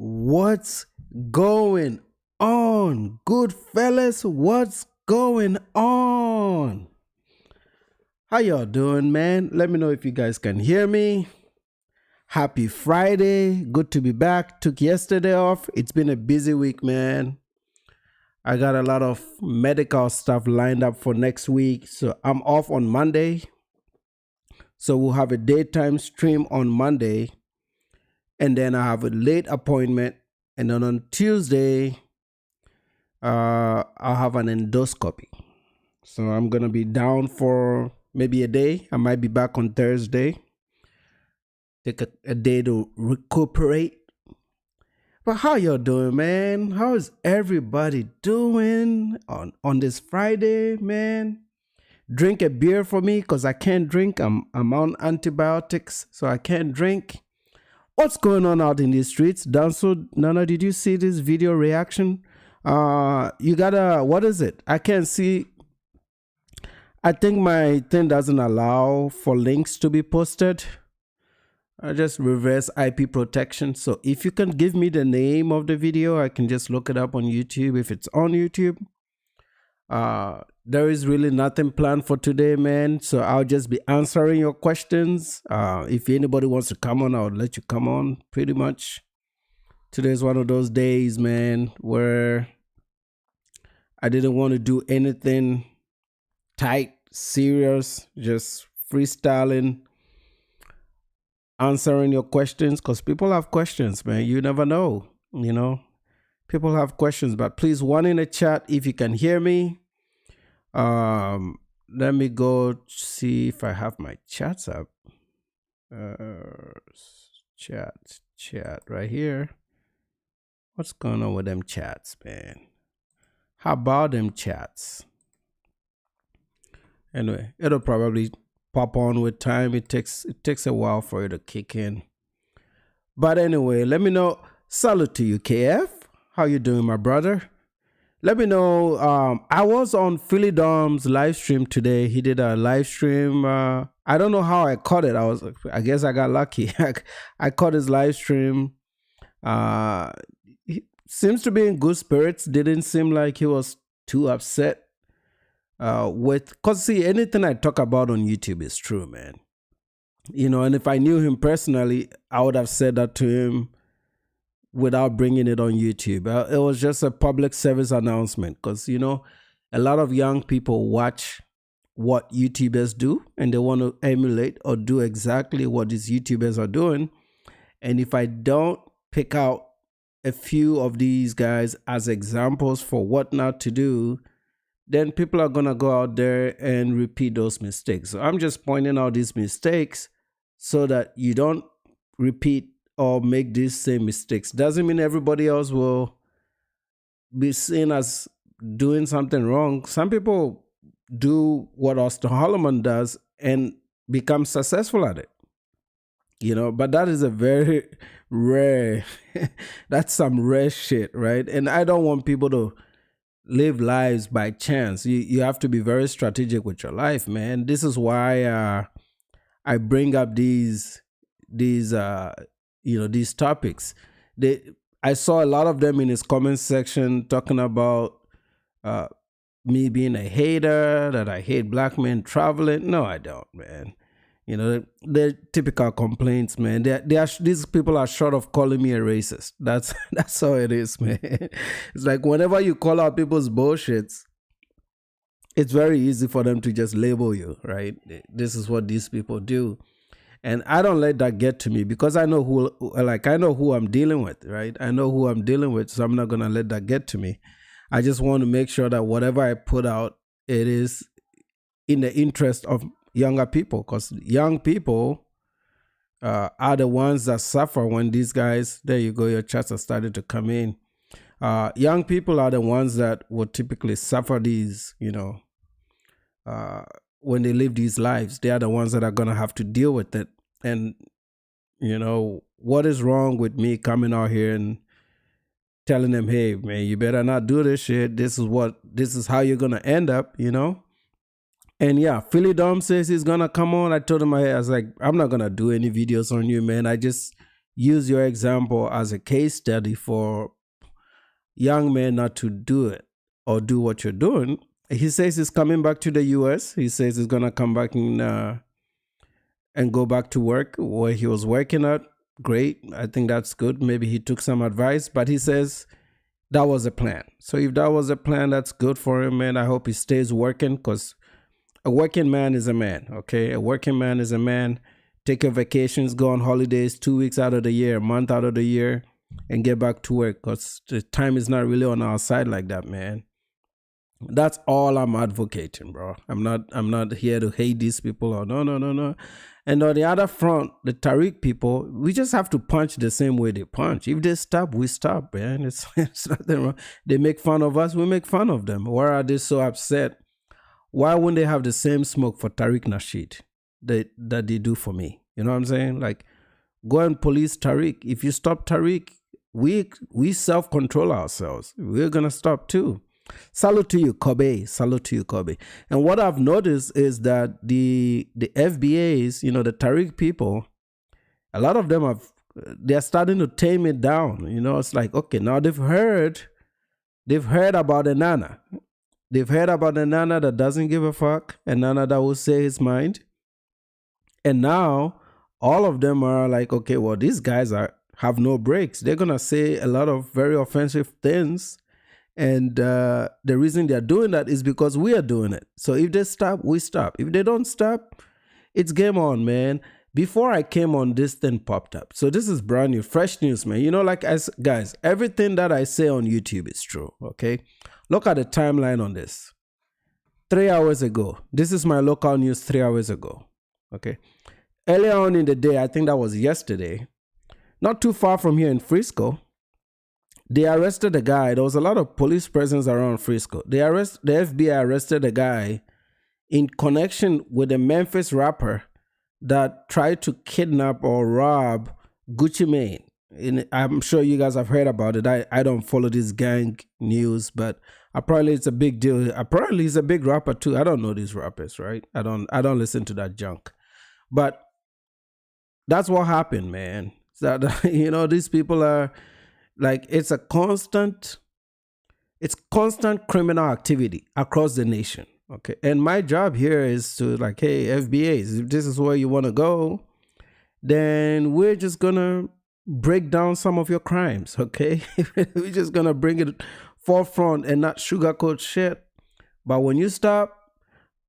What's going on, good fellas? What's going on? How y'all doing, man? Let me know if you guys can hear me. Happy Friday. Good to be back. Took yesterday off. It's been a busy week, man. I got a lot of medical stuff lined up for next week. So I'm off on Monday. So we'll have a daytime stream on Monday. And then I have a late appointment. And then on Tuesday, I'll have an endoscopy. So I'm going to be down for maybe a day. I might be back on Thursday. Take a day to recuperate. But how y'all doing, man? How is everybody doing on this Friday, man? Drink a beer for me because I can't drink. I'm on antibiotics, so I can't drink. What's going on out in the streets? Danso, Nana, did you see this video reaction? You gotta, what is it? I can't see. I think my thing doesn't allow for links to be posted. I just reverse IP protection. So if you can give me the name of the video, I can just look it up on YouTube if it's on YouTube. There is really nothing planned for today, man. So I'll just be answering your questions. If anybody wants to come on, I'll let you come on pretty much. Today's one of those days, man, where I didn't want to do anything tight, serious, just freestyling, answering your questions, because people have questions, man. You never know, you know. People have questions, but please, one in the chat if you can hear me. Let me go see if I have my chats up. Chat right here. What's going on with them chats, man? How about them chats? Anyway, it'll probably pop on with time. It takes a while for it to kick in. But anyway, let me know. Salute to you, KF. How you doing, my brother? Let me know. I was on Philly Dom's live stream today. He did a live stream. I don't know how I caught it. I guess I got lucky. I caught his live stream. He seems to be in good spirits. Didn't seem like he was too upset. Cause see, anything I talk about on YouTube is true, man. You know, and if I knew him personally, I would have said that to him without bringing it on YouTube. It was just a public service announcement because, you know, a lot of young people watch what YouTubers do and they want to emulate or do exactly what these YouTubers are doing. And if I don't pick out a few of these guys as examples for what not to do, then people are going to go out there and repeat those mistakes. So I'm just pointing out these mistakes so that you don't repeat or make these same mistakes. Doesn't mean everybody else will be seen as doing something wrong. Some people do what Austin Holloman does and become successful at it. You know, but that is a very rare, that's some rare shit, right? And I don't want people to live lives by chance. You have to be very strategic with your life, man. This is why I bring up these topics. I saw a lot of them in his comment section talking about me being a hater, that I hate black men traveling. No, I don't, man. You know, they're typical complaints, man. These people are short of calling me a racist. That's how it is, man. It's like whenever you call out people's bullshits, it's very easy for them to just label you, right? This is what these people do. And I don't let that get to me because I know who I'm dealing with, right? I know who I'm dealing with, so I'm not going to let that get to me. I just want to make sure that whatever I put out, it is in the interest of younger people, because young people are the ones that suffer when these guys, there you go, your chats are starting to come in. Young people are the ones that will typically suffer these, you know, when they live these lives. They are the ones that are going to have to deal with it. And, you know, what is wrong with me coming out here and telling them, hey, man, you better not do this shit. This is how you're going to end up, you know? And yeah, Philly Dom says he's going to come on. I told him, I was like, I'm not going to do any videos on you, man. I just use your example as a case study for young men not to do it or do what you're doing. He says he's coming back to the US. He says he's going to come back and go back to work where he was working at. Great. I think that's good. Maybe he took some advice, but he says that was a plan. So if that was a plan, that's good for him, man. I hope he stays working, because a working man is a man, okay? A working man is a man. Take your vacations, go on holidays 2 weeks out of the year, a month out of the year, and get back to work, because the time is not really on our side like that, man. That's all I'm advocating, bro. I'm not here to hate these people or no. And on the other front, the Tariq people, we just have to punch the same way they punch. If they stop, we stop, man. It's nothing wrong. They make fun of us, we make fun of them. Why are they so upset? Why wouldn't they have the same smoke for Tariq Nasheed that they do for me? You know what I'm saying? Like, go and police Tariq. If you stop Tariq, we self-control ourselves. We're gonna stop too. Salute to you, Kobe. Salute to you, Kobe. And what I've noticed is that the FBAs, you know, the Tariq people, a lot of them they're starting to tame it down. You know, it's like, okay, now they've heard about a Nana. They've heard about a Nana that doesn't give a fuck, a Nana that will say his mind. And now all of them are like, okay, well, these guys have no breaks. They're gonna say a lot of very offensive things. And the reason they're doing that is because we are doing it. So if they stop, we stop. If they don't stop, it's game on, man. Before I came on, this thing popped up. So this is brand new, fresh news, man. You know, like, guys, everything that I say on YouTube is true, okay? Look at the timeline on this. 3 hours ago. This is my local news 3 hours ago, okay? Earlier on in the day, I think that was yesterday, not too far from here in Frisco, they arrested a guy. There was a lot of police presence around Frisco. The FBI arrested a guy in connection with a Memphis rapper that tried to kidnap or rob Gucci Mane. I'm sure you guys have heard about it. I don't follow this gang news, but apparently it's a big deal. Apparently he's a big rapper too. I don't know these rappers, right? I don't listen to that junk. But that's what happened, man. That, you know, these people are like, it's constant criminal activity across the nation. Okay. And my job here is to, like, hey, FBAs, if this is where you want to go, then we're just gonna break down some of your crimes. Okay. We're just gonna bring it forefront and not sugarcoat shit. But when you stop,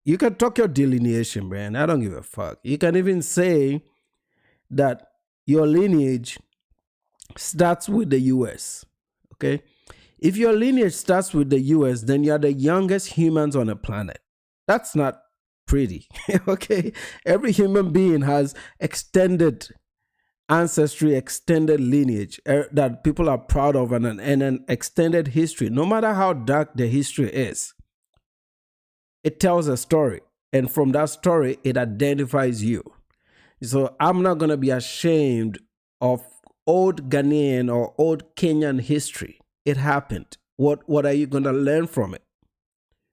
you can talk your delineation, man. I don't give a fuck. You can even say that your lineage starts with the US, okay? If your lineage starts with the US, then you're the youngest humans on the planet. That's not pretty, okay? Every human being has extended ancestry, extended lineage that people are proud of, and an extended history. No matter how dark the history is, it tells a story. And from that story, it identifies you. So I'm not going to be ashamed of old Ghanaian or old Kenyan history. It happened. What are you going to learn from it?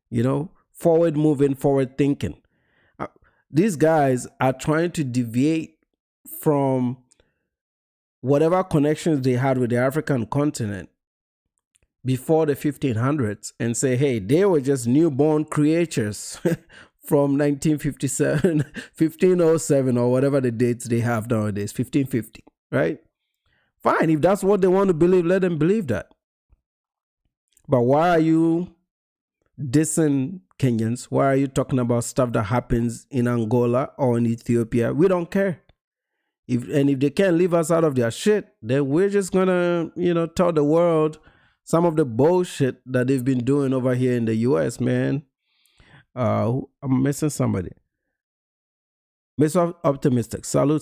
You know, forward moving, forward thinking. These guys are trying to deviate from whatever connections they had with the African continent before the 1500s and say, hey, they were just newborn creatures from 1957, 1507, or whatever the dates they have nowadays, 1550, right? Fine, if that's what they want to believe, let them believe that. But why are you dissing Kenyans? Why are you talking about stuff that happens in Angola or in Ethiopia? We don't care. If they can't leave us out of their shit, then we're just gonna, you know, tell the world some of the bullshit that they've been doing over here in the US, man. I'm missing somebody. Mr. Optimistic, salute.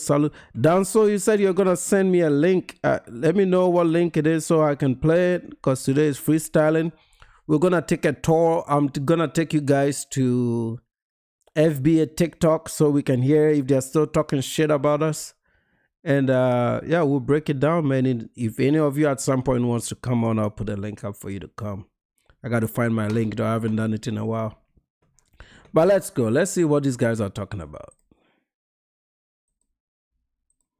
Danso, you said you're gonna send me a link. Let me know what link it is so I can play it, because today is freestyling. We're gonna take a tour. I'm gonna take you guys to FBA TikTok so we can hear if they're still talking shit about us. And yeah, we'll break it down, man. If any of you at some point wants to come on, I'll put a link up for you to come. I got to find my link, though. I haven't done it in a while. But let's go. Let's see what these guys are talking about.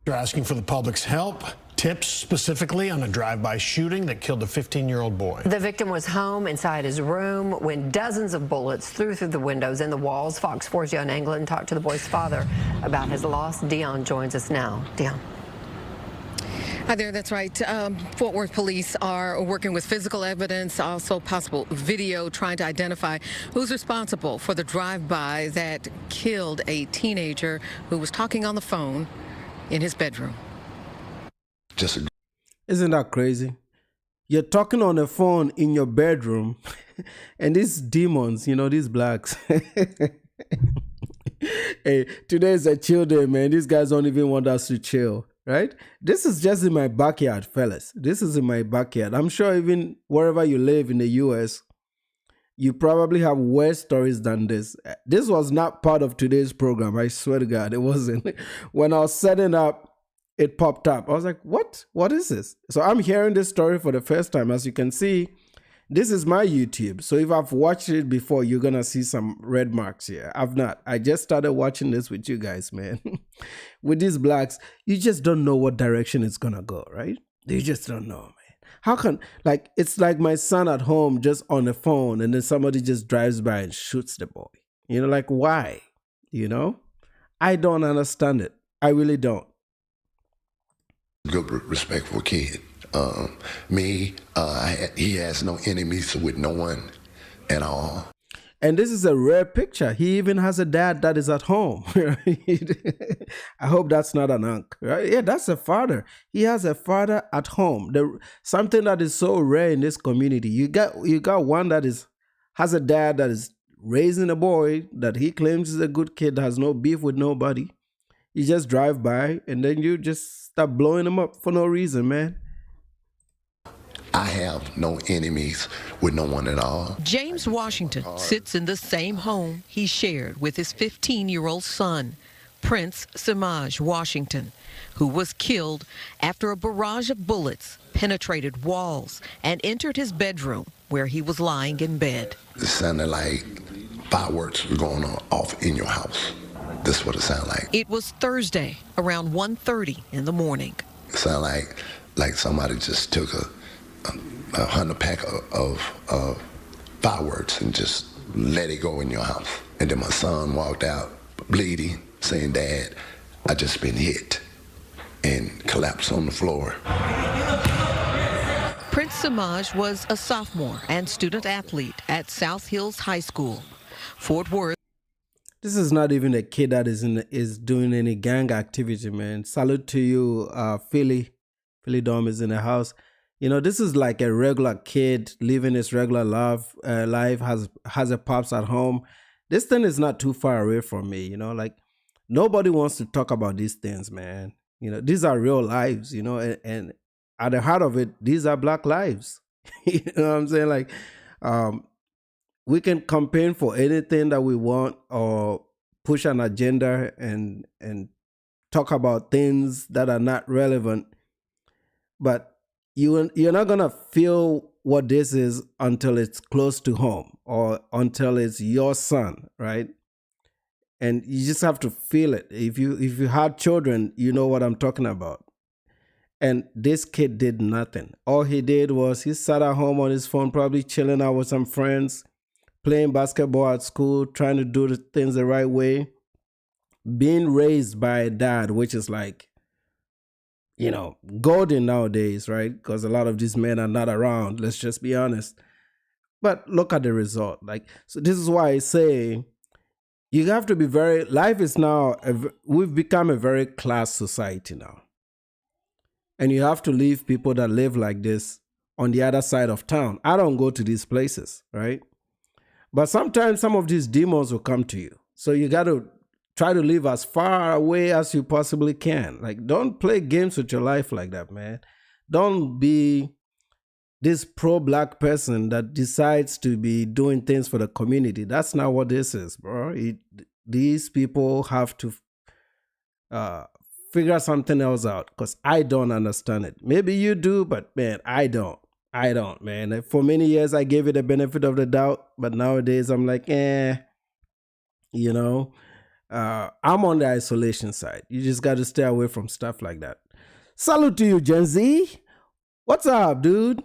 They're asking for the public's help, tips specifically on a drive-by shooting that killed a 15-year-old boy. The victim was home inside his room when dozens of bullets flew through the windows and the walls. Fox 4's Dion England talked to the boy's father about his loss. Dion joins us now. Dion. Hi there, that's right. Fort Worth police are working with physical evidence, also possible video, trying to identify who's responsible for the drive-by that killed a teenager who was talking on the phone in his bedroom. Isn't that crazy? You're talking on the phone in your bedroom, and these demons, you know, these blacks. Hey, today's a chill day, man. These guys don't even want us to chill. Right? This is just in my backyard, fellas. This is in my backyard. I'm sure even wherever you live in the US, you probably have worse stories than this. This was not part of today's program. I swear to God, it wasn't. When I was setting up, it popped up. I was like, what? What is this? So I'm hearing this story for the first time. As you can see, this is my YouTube. So if I've watched it before, you're going to see some red marks here. I've not. I just started watching this with you guys, man. With these blacks, you just don't know what direction it's going to go, right? You just don't know, man. How can, like, it's like my son at home just on the phone and then somebody just drives by and shoots the boy. You know, like, why? You know? I don't understand it. I really don't. Good, respectful kid. He has no enemies with no one at all. And this is a rare picture. He even has a dad that is at home. Right? I hope that's not an uncle, right? Yeah, that's a father. He has a father at home. Something that is so rare in this community. You got one that has a dad that is raising a boy that he claims is a good kid, has no beef with nobody. You just drive by and then you just start blowing him up for no reason, man. I have no enemies with no one at all. James Washington sits in the same home he shared with his 15-year-old son, Prince Semaj Washington, who was killed after a barrage of bullets penetrated walls and entered his bedroom where he was lying in bed. It sounded like fireworks were going off in your house. That's what it sounded like. It was Thursday around 1:30 in the morning. It sounded like somebody just took a 100 pack of fireworks and just let it go in your house. And then my son walked out bleeding, saying, "Dad, I just been hit," and collapsed on the floor. Prince Semaj was a sophomore and student athlete at South Hills High School, Fort Worth. This is not even a kid that is doing any gang activity, man. Salute to you, Philly. Philly Dom is in the house. You know, this is like a regular kid living his regular life, has a pops at home. This thing is not too far away from me, you know, like nobody wants to talk about these things, man. You know, these are real lives, you know, and at the heart of it, these are black lives. You know what I'm saying? Like, we can campaign for anything that we want or push an agenda and talk about things that are not relevant, but you're not gonna feel what this is until it's close to home or until it's your son, right? And you just have to feel it. If you had children, you know what I'm talking about. And this kid did nothing. All he did was he sat at home on his phone, probably chilling out with some friends, playing basketball at school, trying to do the things the right way, being raised by a dad, which is like, you know, golden nowadays, right? Because a lot of these men are not around, let's just be honest. But look at the result. Like, so this is why I say you have to be life is now, we've become a very class society now. And you have to leave people that live like this on the other side of town. I don't go to these places, right? But sometimes some of these demons will come to you. So you got to try to live as far away as you possibly can. Like, don't play games with your life like that, man. Don't be this pro-black person that decides to be doing things for the community. That's not what this is, bro. These people have to figure something else out, because I don't understand it. Maybe you do, but man, I don't, man. For many years, I gave it the benefit of the doubt, but nowadays I'm like, you know, I'm on the isolation side. You just got to stay away from stuff like that. Salute to you, Gen Z. What's up, dude?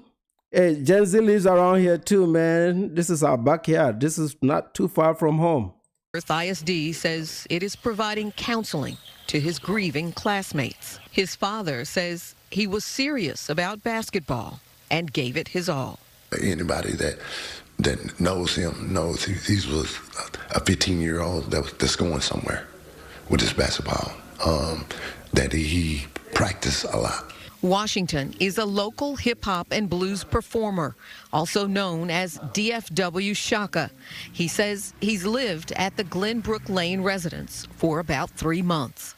Hey, Gen Z lives around here too, man. This is our backyard. This is not too far from home. Earth ISD says it is providing counseling to his grieving classmates. His father says he was serious about basketball and gave it his all. Anybody that knows him knows he was a 15-year-old that's going somewhere with his basketball, that he practiced a lot. Washington is a local hip-hop and blues performer, also known as DFW Shaka. He says he's lived at the Glenbrook Lane residence for about 3 months.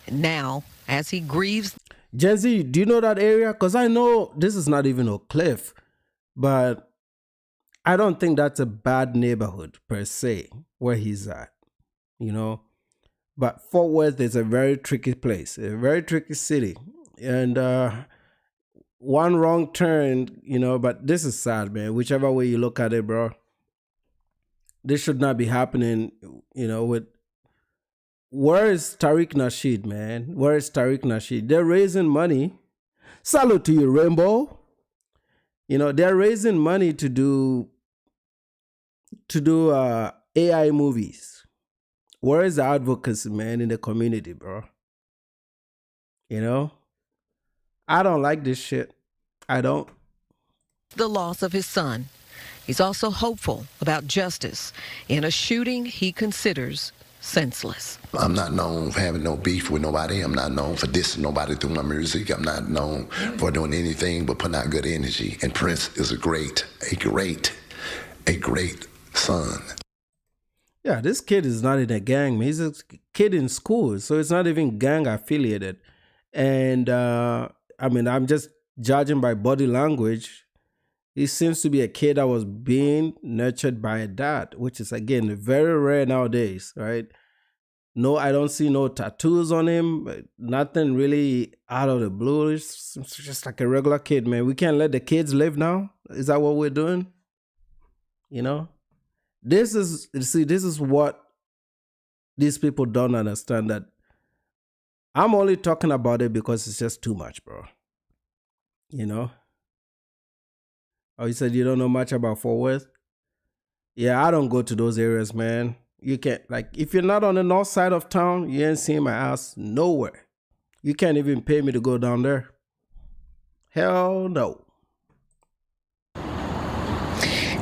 And now, as he grieves... Gen Z, do you know that area? Because I know this is not even Oak Cliff, but I don't think that's a bad neighborhood per se where he's at, you know. But Fort Worth is a very tricky place, a very tricky city. And one wrong turn, you know, but this is sad, man. Whichever way you look at it, bro. This should not be happening, you know, with... Where is Tariq Nasheed, man? Where is Tariq Nasheed? They're raising money. Salute to you, Rainbow. You know, they're raising money to do AI movies. Where is the advocacy, man, in the community, bro? You know? I don't like this shit. I don't. The loss of his son. He's also hopeful about justice in a shooting he considers senseless. I'm not known for having no beef with nobody. I'm not known for dissing nobody through my music. I'm not known for doing anything but putting out good energy. And Prince is a great son. Yeah, this kid is not in a gang. He's a kid in school, so it's not even gang affiliated. And I mean, I'm just judging by body language. He seems to be a kid that was being nurtured by a dad, which is, again, very rare nowadays, right? No, I don't see no tattoos on him. Nothing really out of the blue. It's just like a regular kid, man. We can't let the kids live now. Is that what we're doing? You know? This is what these people don't understand, that I'm only talking about it because it's just too much, bro. You know? Oh, you said you don't know much about Fort Worth? Yeah, I don't go to those areas, man. You can't, like, if you're not on the north side of town, you ain't seeing my ass nowhere. You can't even pay me to go down there. Hell no.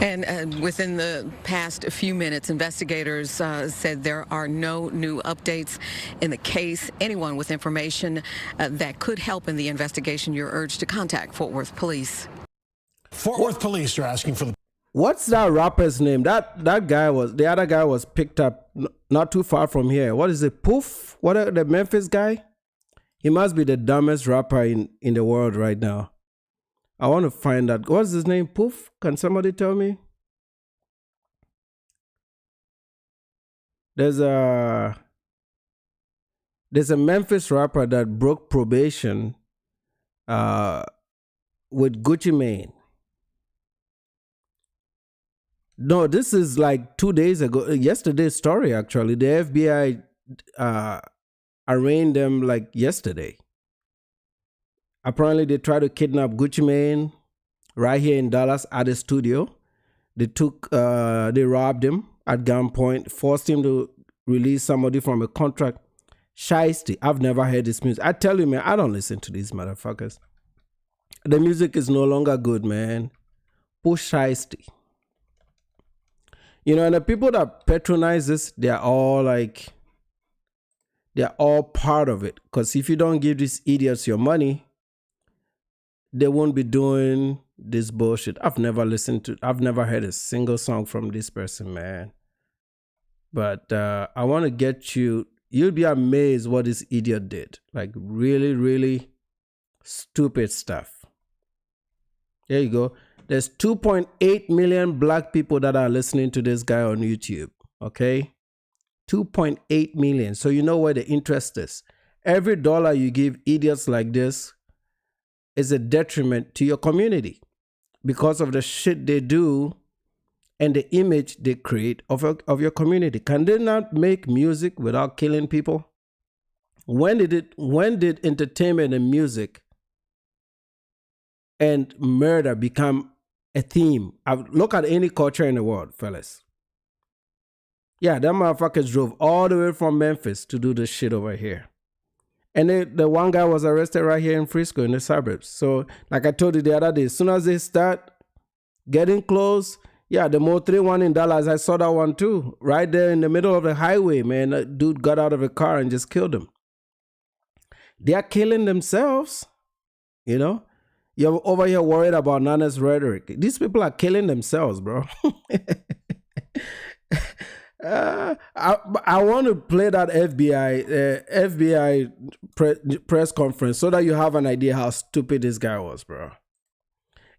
And within the past few minutes, investigators said there are no new updates in the case. Anyone with information that could help in the investigation, you're urged to contact Fort Worth Police. Fort Worth Police are asking for the... What's that rapper's name? That guy was, the other guy was picked up not too far from here. What is it? Poof? What, the Memphis guy? He must be the dumbest rapper in the world right now. I want to find out. What's his name? Poof? Can somebody tell me? There's a Memphis rapper that broke probation with Gucci Mane. No, this is like 2 days ago. Yesterday's story, actually. The FBI arraigned them like yesterday. Apparently, they tried to kidnap Gucci Mane right here in Dallas at the studio. They robbed him at gunpoint, forced him to release somebody from a contract. Shiesty. I've never heard this music. I tell you, man, I don't listen to these motherfuckers. The music is no longer good, man. Push Shiesty. You know, and the people that patronize this, they're all part of it. Because if you don't give these idiots your money, they won't be doing this bullshit. I've never heard a single song from this person, man. But I want to get you, you'll be amazed what this idiot did. Like really, really stupid stuff. There you go. There's 2.8 million black people that are listening to this guy on YouTube, okay? 2.8 million. So you know where the interest is. Every dollar you give idiots like this is a detriment to your community because of the shit they do and the image they create of your community. Can they not make music without killing people? When did entertainment and music and murder become a theme? Look at any culture in the world, fellas. Yeah, them motherfuckers drove all the way from Memphis to do this shit over here. And the one guy was arrested right here in Frisco in the suburbs. So, like I told you the other day, as soon as they start getting close, yeah, the Mo 3-1 in Dallas, I saw that one too. Right there in the middle of the highway, man. A dude got out of a car and just killed him. They are killing themselves, you know? You're over here worried about Nana's rhetoric. These people are killing themselves, bro. I want to play that FBI press conference so that you have an idea how stupid this guy was, bro.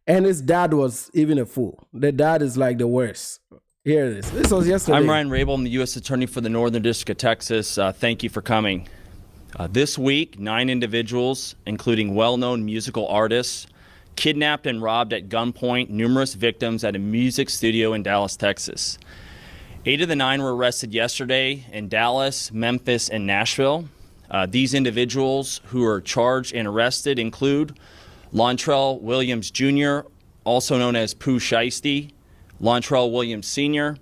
And his dad was even a fool. The dad is like the worst. Here it is. This was yesterday. I'm Ryan Rabel. I'm the U.S. Attorney for the Northern District of Texas. Thank you for coming. This week, 9 individuals, including well-known musical artists, kidnapped and robbed at gunpoint numerous victims at a music studio in Dallas, Texas. 8 of the 9 were arrested yesterday in Dallas, Memphis, and Nashville. These individuals who are charged and arrested include Lontrell Williams Jr., also known as Pooh Shiesty, Lontrell Williams Sr.,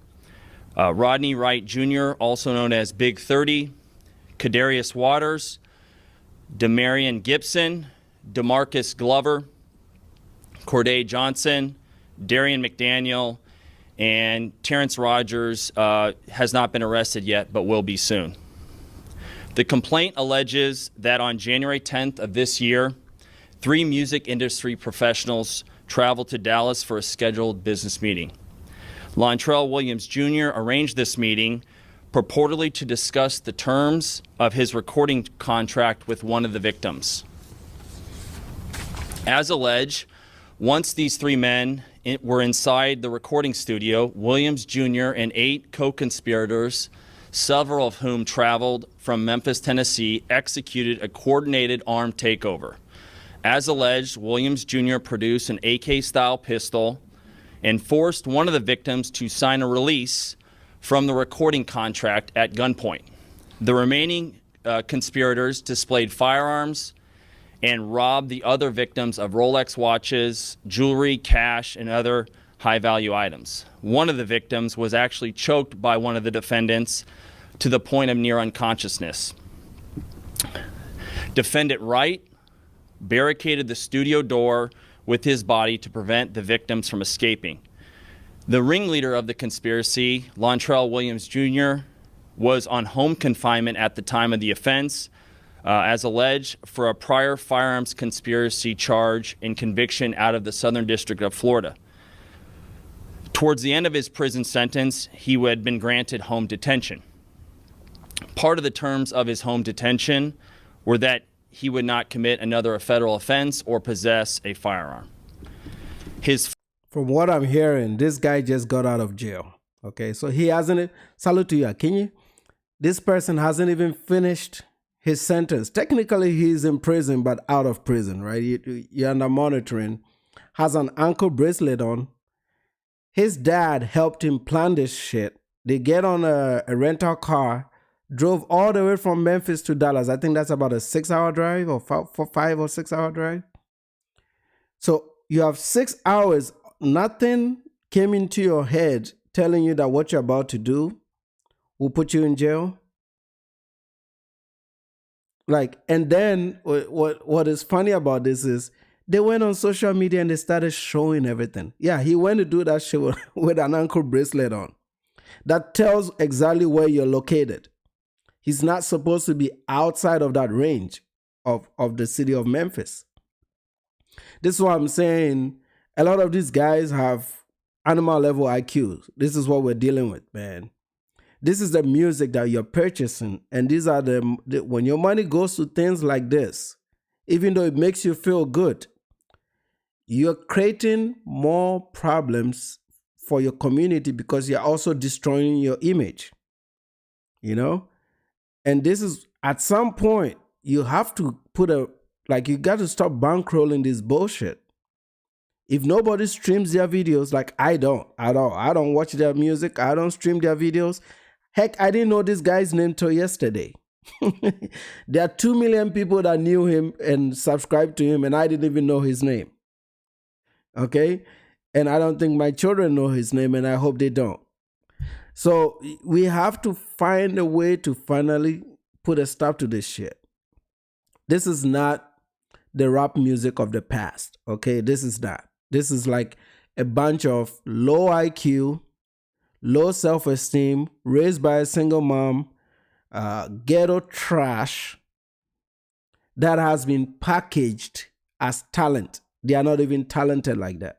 Rodney Wright Jr., also known as Big 30, Kadarius Waters, Demarion Gibson, DeMarcus Glover, Corday Johnson, Darian McDaniel, and Terrence Rogers has not been arrested yet, but will be soon. The complaint alleges that on January 10th of this year, 3 music industry professionals traveled to Dallas for a scheduled business meeting. Lontrell Williams Jr. arranged this meeting purportedly to discuss the terms of his recording contract with one of the victims. As alleged, once these 3 men were inside the recording studio, Williams Jr. and 8 co-conspirators, several of whom traveled from Memphis, Tennessee, executed a coordinated armed takeover. As alleged, Williams Jr. produced an AK-style pistol and forced one of the victims to sign a release from the recording contract at gunpoint. The remaining conspirators displayed firearms and robbed the other victims of Rolex watches, jewelry, cash, and other high-value items. One of the victims was actually choked by one of the defendants to the point of near unconsciousness. Defendant Wright barricaded the studio door with his body to prevent the victims from escaping. The ringleader of the conspiracy, Lontrell Williams Jr., was on home confinement at the time of the offense, as alleged, for a prior firearms conspiracy charge and conviction out of the Southern District of Florida. Towards the end of his prison sentence, he had been granted home detention. Part of the terms of his home detention were that he would not commit another federal offense or possess a firearm. From what I'm hearing, this guy just got out of jail. Okay, so he hasn't, salute to you, Akinyi. This person hasn't even finished his sentence. Technically, he's in prison, but out of prison, right? You're under monitoring. Has an ankle bracelet on. His dad helped him plan this shit. They get on a rental car, drove all the way from Memphis to Dallas. I think that's about a 6-hour drive or 5 or 6 hour drive. So you have 6 hours. Nothing came into your head telling you that what you're about to do will put you in jail. Like, and then what is funny about this is they went on social media and they started showing everything. Yeah, he went to do that shit with an ankle bracelet on. That tells exactly where you're located. He's not supposed to be outside of that range of the city of Memphis. This is what I'm saying. A lot of these guys have animal level IQs. This is what we're dealing with, man. This is the music that you're purchasing. And these are when your money goes to things like this, even though it makes you feel good, you're creating more problems for your community because you're also destroying your image, you know? And this is, at some point, you have to you got to stop bankrolling this bullshit. If nobody streams their videos, like I don't at all, I don't watch their music, I don't stream their videos. Heck, I didn't know this guy's name till yesterday. There are 2 million people that knew him and subscribed to him, and I didn't even know his name. Okay? And I don't think my children know his name, and I hope they don't. So we have to find a way to finally put a stop to this shit. This is not the rap music of the past, okay? This is not. This is like a bunch of low IQ, low self-esteem, raised by a single mom, ghetto trash that has been packaged as talent. They are not even talented like that.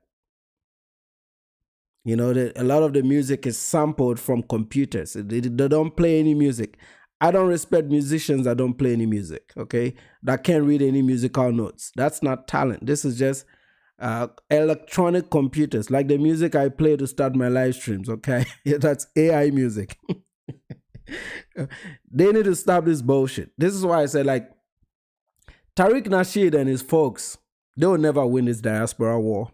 You know, a lot of the music is sampled from computers. They don't play any music. I don't respect musicians that don't play any music, okay? That can't read any musical notes. That's not talent. This is just electronic computers, like the music I play to start my live streams, okay? That's AI music. They need to stop this bullshit. This is why I say, like, Tariq Nasheed and his folks, they will never win this diaspora war.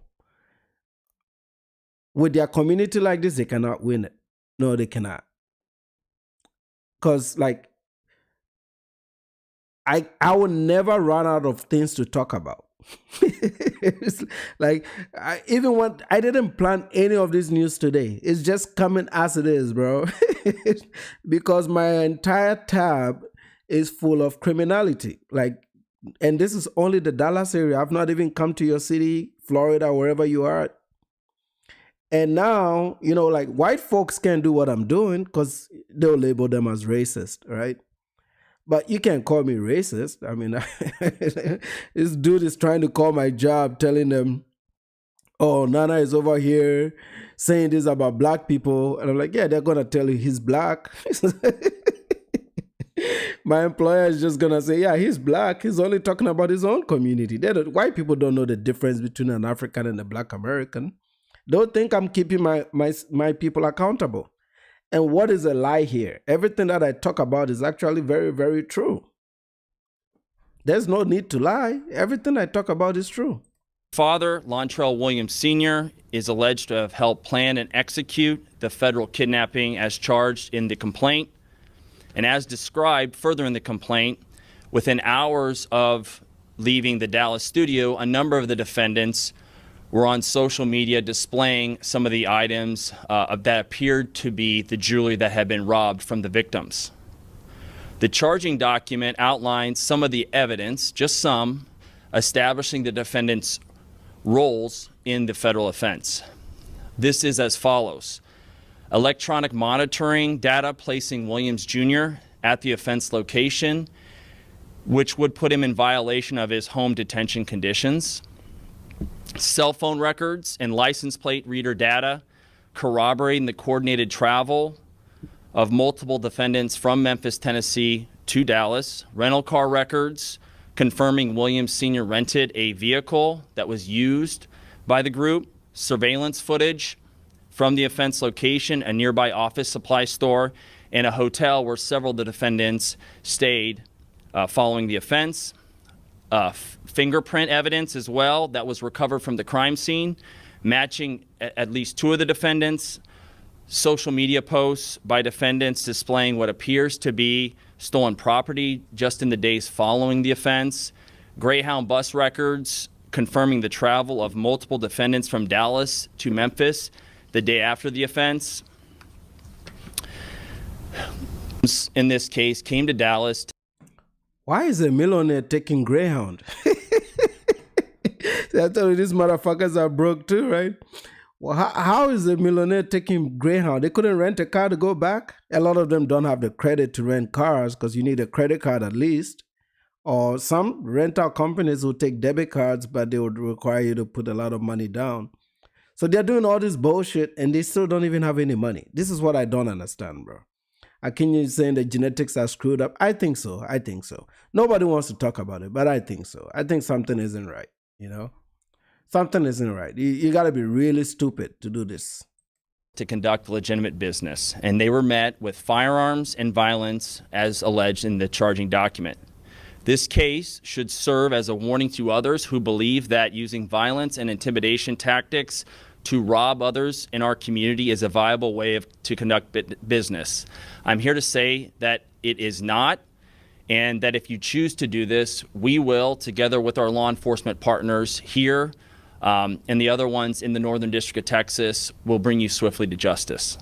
With their community like this, they cannot win it. No, they cannot. Because, like, I will never run out of things to talk about. It's like, I didn't plan any of this news today. It's just coming as it is, bro. Because my entire tab is full of criminality. Like, and this is only the Dallas area. I've not even come to your city, Florida, wherever you are. And now, you know, like, white folks can't do what I'm doing because they'll label them as racist, right? But you can't call me racist. I mean, this dude is trying to call my job, telling them, oh, Nana is over here saying this about black people. And I'm like, yeah, they're going to tell you he's black. My employer is just going to say, yeah, he's black. He's only talking about his own community. White people don't know the difference between an African and a black American. Don't think I'm keeping my people accountable. And what is a lie here? Everything that I talk about is actually very, very true. There's no need to lie. Everything I talk about is true. Father, Lontrell Williams Sr., is alleged to have helped plan and execute the federal kidnapping as charged in the complaint. And as described further in the complaint, within hours of leaving the Dallas studio, a number of the defendants were on social media displaying some of the items that appeared to be the jewelry that had been robbed from the victims. The charging document outlines some of the evidence, just some, establishing the defendants' roles in the federal offense. This is as follows: electronic monitoring data placing Williams Jr. at the offense location, which would put him in violation of his home detention conditions. Cell phone records and license plate reader data corroborating the coordinated travel of multiple defendants from Memphis, Tennessee to Dallas. Rental car records confirming Williams Sr. rented a vehicle that was used by the group. Surveillance footage from the offense location, a nearby office supply store, and a hotel where several of the defendants stayed following the offense. Fingerprint evidence as well that was recovered from the crime scene, matching at least two of the defendants. Social media posts by defendants displaying what appears to be stolen property just in the days following the offense. Greyhound bus records confirming the travel of multiple defendants from Dallas to Memphis the day after the offense. In this case, came to Dallas. Why is a millionaire taking Greyhound? I told you these motherfuckers are broke too, right? Well, how is a millionaire taking Greyhound? They couldn't rent a car to go back. A lot of them don't have the credit to rent cars because you need a credit card at least. Or some rental companies will take debit cards, but they would require you to put a lot of money down. So they're doing all this bullshit and they still don't even have any money. This is what I don't understand, bro. Akinyi is saying the genetics are screwed up. I think so. I think so. Nobody wants to talk about it, but I think so. I think something isn't right, you know? Something isn't right. You got to be really stupid to do this. To conduct legitimate business, and they were met with firearms and violence as alleged in the charging document. This case should serve as a warning to others who believe that using violence and intimidation tactics to rob others in our community is a viable way to conduct business. I'm here to say that it is not, and that if you choose to do this, we will, together with our law enforcement partners here and the other ones in the Northern District of Texas, will bring you swiftly to justice.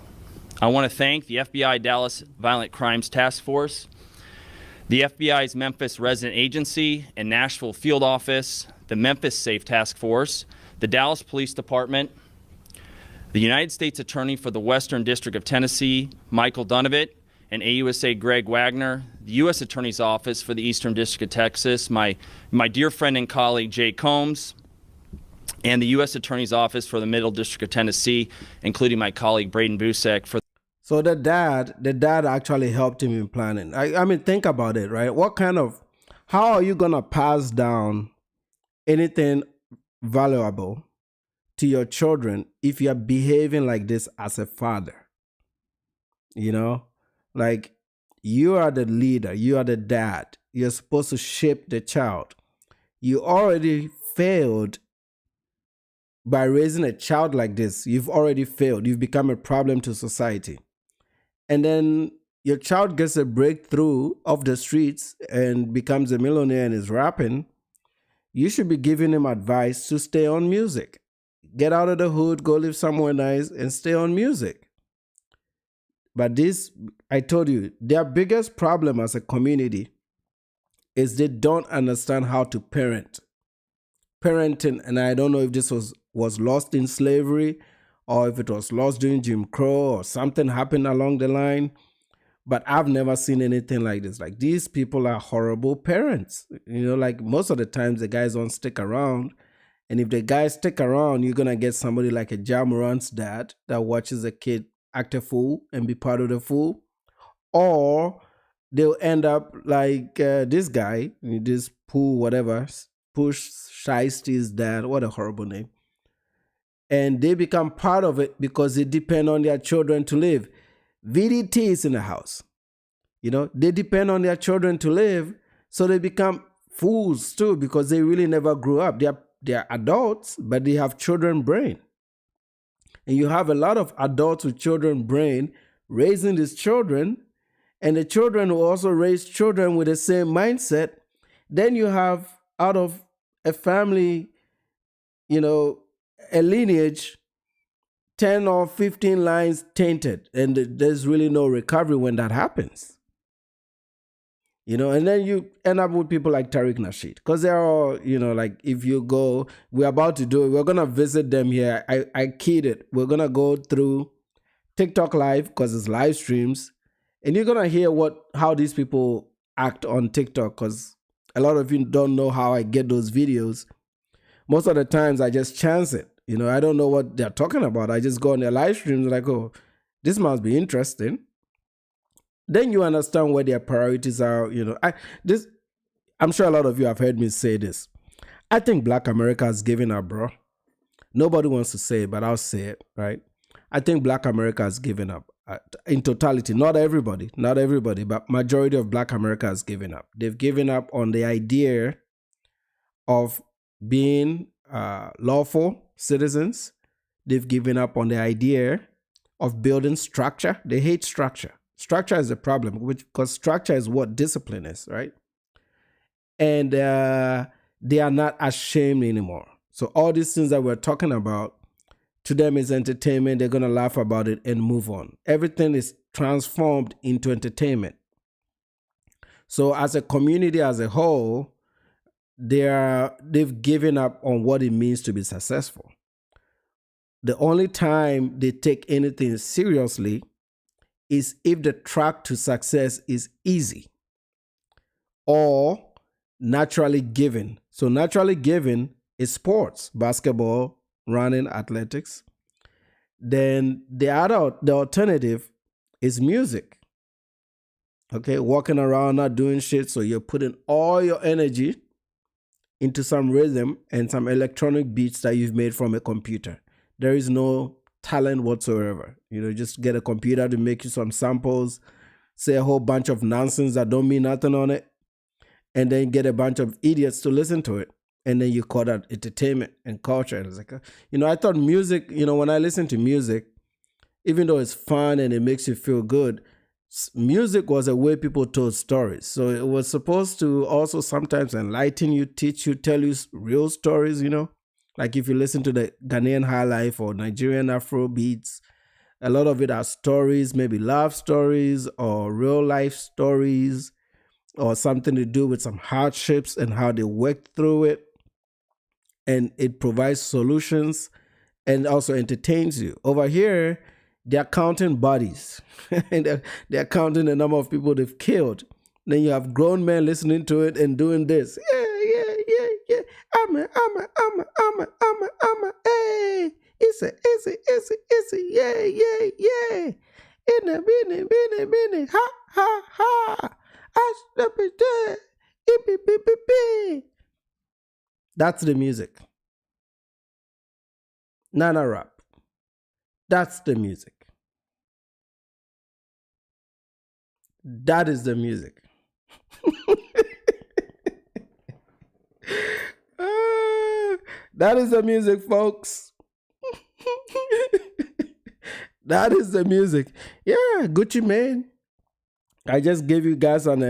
I want to thank the FBI Dallas Violent Crimes Task Force, the FBI's Memphis Resident Agency and Nashville Field Office, the Memphis Safe Task Force, the Dallas Police Department, the United States Attorney for the Western District of Tennessee, Michael Dunovit, and AUSA Greg Wagner, the U.S. Attorney's Office for the Eastern District of Texas, my dear friend and colleague Jay Combs, and the U.S. Attorney's Office for the Middle District of Tennessee, including my colleague Braden Busek. So the dad actually helped him in planning. I mean, think about it, right? How are you going to pass down anything valuable to your children if you're behaving like this as a father? You know, like, you are the leader, you are the dad. You're supposed to shape the child. You already failed by raising a child like this. You've already failed. You've become a problem to society. And then your child gets a breakthrough off the streets and becomes a millionaire and is rapping. You should be giving him advice to stay on music. Get out of the hood, go live somewhere nice, and stay on music. But this, I told you, their biggest problem as a community is they don't understand how to parent. Parenting, and I don't know if this was lost in slavery, or if it was lost during Jim Crow, or something happened along the line. But I've never seen anything like this. Like, these people are horrible parents. You know, like, most of the times the guys don't stick around. And if the guys stick around, you're going to get somebody like a Ja Morant's dad that watches a kid act a fool and be part of the fool. Or they'll end up like this guy, this Push Shiesty's dad. What a horrible name. And they become part of it because they depend on their children to live. VDT is in the house. You know, they depend on their children to live, so they become fools too because they really never grew up. They're adults, but they have children brain. And you have a lot of adults with children brain raising these children, and the children will also raise children with the same mindset. Then you have, out of a family, you know, a lineage, 10 or 15 lines tainted, and there's really no recovery when that happens. You know, and then you end up with people like Tariq Nasheed, because they're all, you know, like, if you go, we're about to do it, we're going to visit them here. I keyed it. We're going to go through TikTok Live, because it's live streams, and you're going to hear how these people act on TikTok, because a lot of you don't know how I get those videos. Most of the times I just chance it. You know, I don't know what they're talking about. I just go on their live streams like, oh, this must be interesting. Then you understand where their priorities are. You know, I'm sure a lot of you have heard me say this. I think Black America has given up, bro. Nobody wants to say it, but I'll say it, right? I think Black America has given up in totality. Not everybody, but majority of Black America has given up. They've given up on the idea of being lawful citizens. They've given up on the idea of building structure. They hate structure. Structure is a problem, because structure is what discipline is, right? And they are not ashamed anymore. So all these things that we're talking about, to them is entertainment. They're going to laugh about it and move on. Everything is transformed into entertainment. So as a community as a whole, they've given up on what it means to be successful. The only time they take anything seriously is if the track to success is easy or naturally given. So naturally given is sports, basketball, running, athletics. Then the alternative is music. Okay, walking around, not doing shit. So you're putting all your energy into some rhythm and some electronic beats that you've made from a computer. There is no talent whatsoever. You know, just get a computer to make you some samples, say a whole bunch of nonsense that don't mean nothing on it, and then get a bunch of idiots to listen to it. And then you call that entertainment and culture. And it's like, I thought music, when I listen to music, even though it's fun and it makes you feel good, music was a way people told stories. So it was supposed to also sometimes enlighten you, teach you, tell you real stories, Like if you listen to the Ghanaian high life or Nigerian Afro beats, a lot of it are stories, maybe love stories or real life stories, or something to do with some hardships and how they worked through it. And it provides solutions and also entertains you. Over here, they're counting bodies. And they're counting the number of people they've killed. Then you have grown men listening to it and doing this. Yeah. I'm a, hey. It's a, yeah. In a minute, ha. That's the music. Nana rap. That's the music. That is the music. That is the music, folks. That is the music. Yeah, Gucci Mane. I just gave you guys on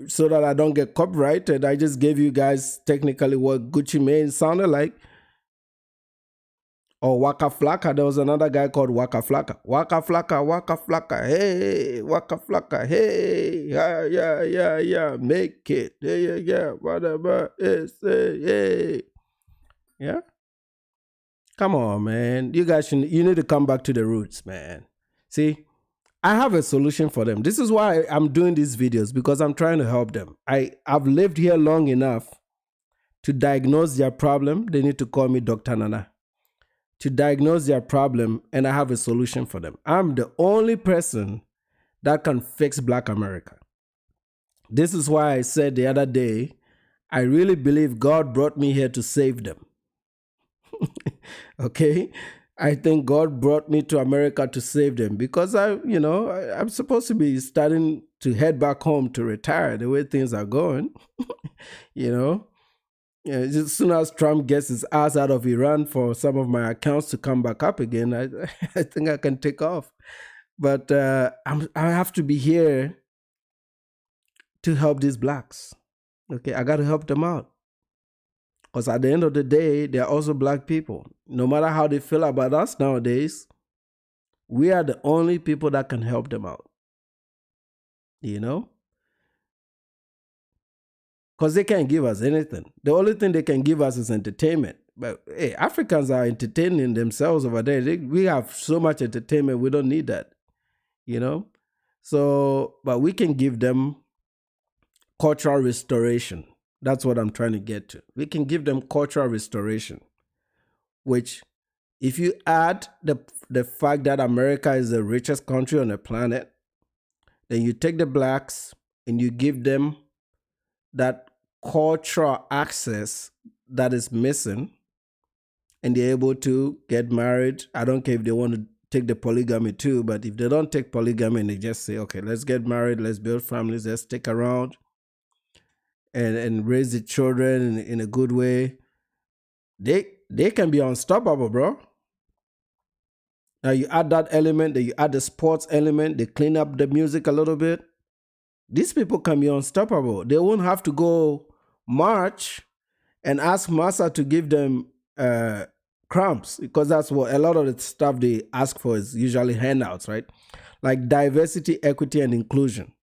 so that I don't get copyrighted. I just gave you guys technically what Gucci Mane sounded like. Or Waka Flocka. There was another guy called Waka Flocka. Waka Flocka, hey, Waka Flocka, hey, yeah, make it, yeah, whatever it say, hey, yeah. Come on, man. You guys you need to come back to the roots, man. See, I have a solution for them. This is why I'm doing these videos, because I'm trying to help them. I've lived here long enough to diagnose their problem. They need to call me Dr. Nana. To diagnose their problem, and I have a solution for them. I'm the only person that can fix Black America. This is why I said the other day, I really believe God brought me here to save them. Okay? I think God brought me to America to save them, because I'm supposed to be starting to head back home to retire the way things are going. As soon as Trump gets his ass out of Iran for some of my accounts to come back up again, I think I can take off. But I have to be here to help these blacks. Okay, I got to help them out. Because at the end of the day, they're also Black people. No matter how they feel about us nowadays, we are the only people that can help them out. Because they can't give us anything. The only thing they can give us is entertainment. But hey, Africans are entertaining themselves over there. We have so much entertainment, we don't need that. So, but we can give them cultural restoration. That's what I'm trying to get to. We can give them cultural restoration, which, if you add the fact that America is the richest country on the planet, then you take the blacks and you give them that cultural access that is missing, and they're able to get married. I don't care if they want to take the polygamy too, but if they don't take polygamy and they just say, okay, let's get married, let's build families, let's stick around and raise the children in a good way, they can be unstoppable, bro. Now you add that element, you add the sports element, they clean up the music a little bit. These people can be unstoppable. They won't have to go march and ask Massa to give them crumbs, because that's what a lot of the stuff they ask for is usually handouts, right? Like diversity, equity, and inclusion.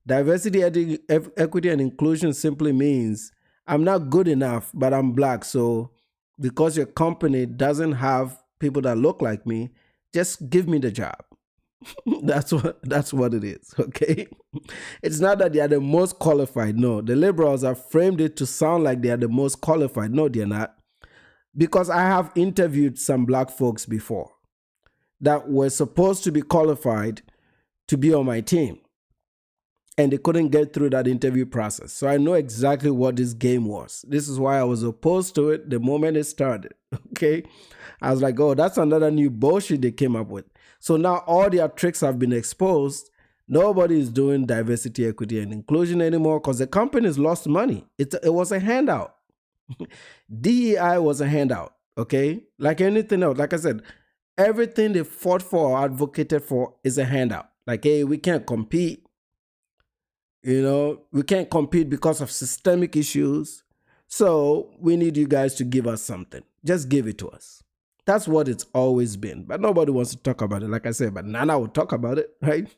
Diversity, equity, and inclusion simply means I'm not good enough, but I'm Black. So because your company doesn't have people that look like me, just give me the job. That's what it is, okay? It's not that they are the most qualified. No, the liberals have framed it to sound like they are the most qualified. No, they're not. Because I have interviewed some Black folks before that were supposed to be qualified to be on my team, and they couldn't get through that interview process. So I know exactly what this game was. This is why I was opposed to it the moment it started, okay? I was like, oh, that's another new bullshit they came up with. So now all their tricks have been exposed. Nobody is doing diversity, equity, and inclusion anymore because the companies lost money. It was a handout. DEI was a handout, okay? Like anything else, like I said, everything they fought for or advocated for is a handout. Like, hey, we can't compete. You know, we can't compete because of systemic issues. So we need you guys to give us something. Just give it to us. That's what it's always been. But nobody wants to talk about it, like I said. But Nana will talk about it, right?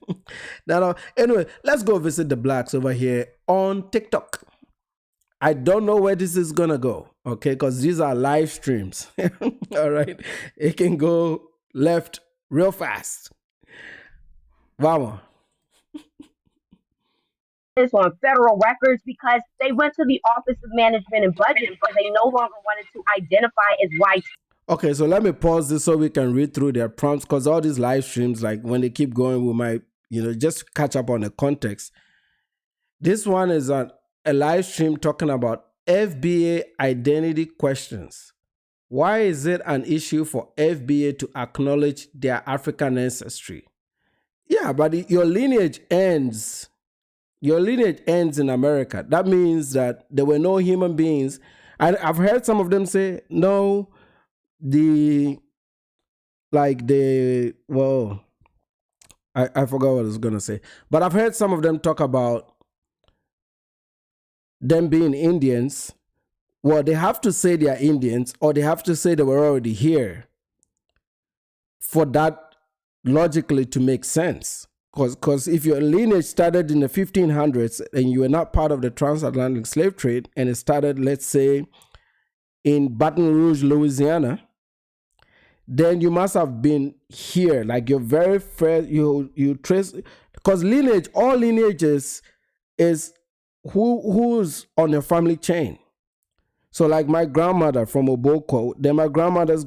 Nana. Anyway, let's go visit the blacks over here on TikTok. I don't know where this is going to go, okay? Because these are live streams, all right? It can go left real fast. Vamos. On federal records because they went to the Office of Management and Budget because they no longer wanted to identify as white. Okay, so let me pause this so we can read through their prompts because all these live streams, like when they keep going, we might, just catch up on the context. This one is a live stream talking about FBA identity questions. Why is it an issue for FBA to acknowledge their African ancestry? Yeah, but your lineage ends. Your lineage ends in America. That means that there were no human beings. I've heard some of them say, no, I forgot what I was going to say. But I've heard some of them talk about them being Indians. Well, they have to say they are Indians or they have to say they were already here for that logically to make sense. Because if your lineage started in the 1500s and you were not part of the transatlantic slave trade and it started, let's say, in Baton Rouge, Louisiana, then you must have been here. Like your very first, you trace, because lineage, all lineages is who's on your family chain. So like my grandmother from Oboko, then my grandmother's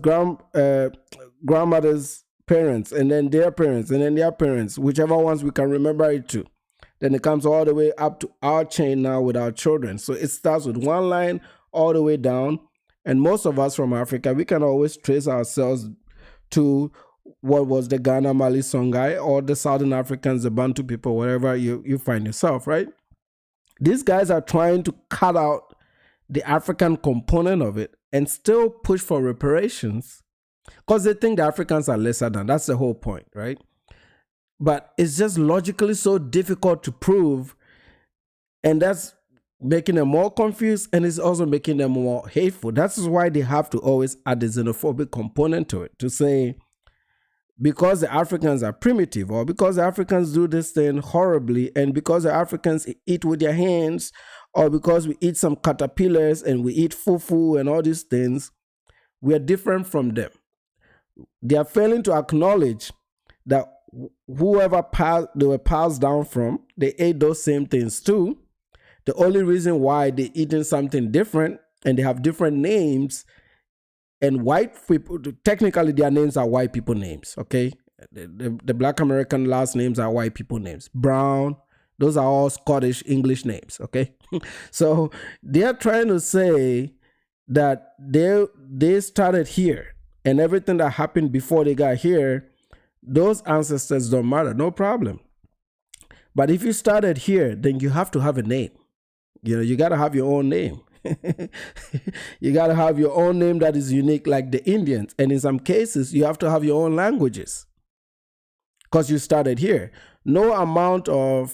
grandmother's parents, and then their parents, and then their parents, whichever ones we can remember it to. Then it comes all the way up to our chain now with our children. So it starts with one line all the way down. And most of us from Africa, we can always trace ourselves to what was the Ghana, Mali, Songhai, or the Southern Africans, the Bantu people, wherever you find yourself, right? These guys are trying to cut out the African component of it and still push for reparations because they think the Africans are lesser than. That's the whole point, right? But it's just logically so difficult to prove, and that's making them more confused, and it's also making them more hateful. That's why they have to always add the xenophobic component to it, to say, because the Africans are primitive, or because the Africans do this thing horribly, and because the Africans eat with their hands, or because we eat some caterpillars and we eat fufu and all these things, we are different from them. They are failing to acknowledge that whoever they were passed down from, they ate those same things too. The only reason why they're eating something different and they have different names, and white people, technically their names are white people names, okay? The Black American last names are white people names. Brown, those are all Scottish English names, okay? So they're trying to say that they started here, and everything that happened before they got here, those ancestors don't matter, no problem. But if you started here, then you have to have a name. You got to have your own name. You got to have your own name that is unique, like the Indians. And in some cases, you have to have your own languages because you started here. No amount of,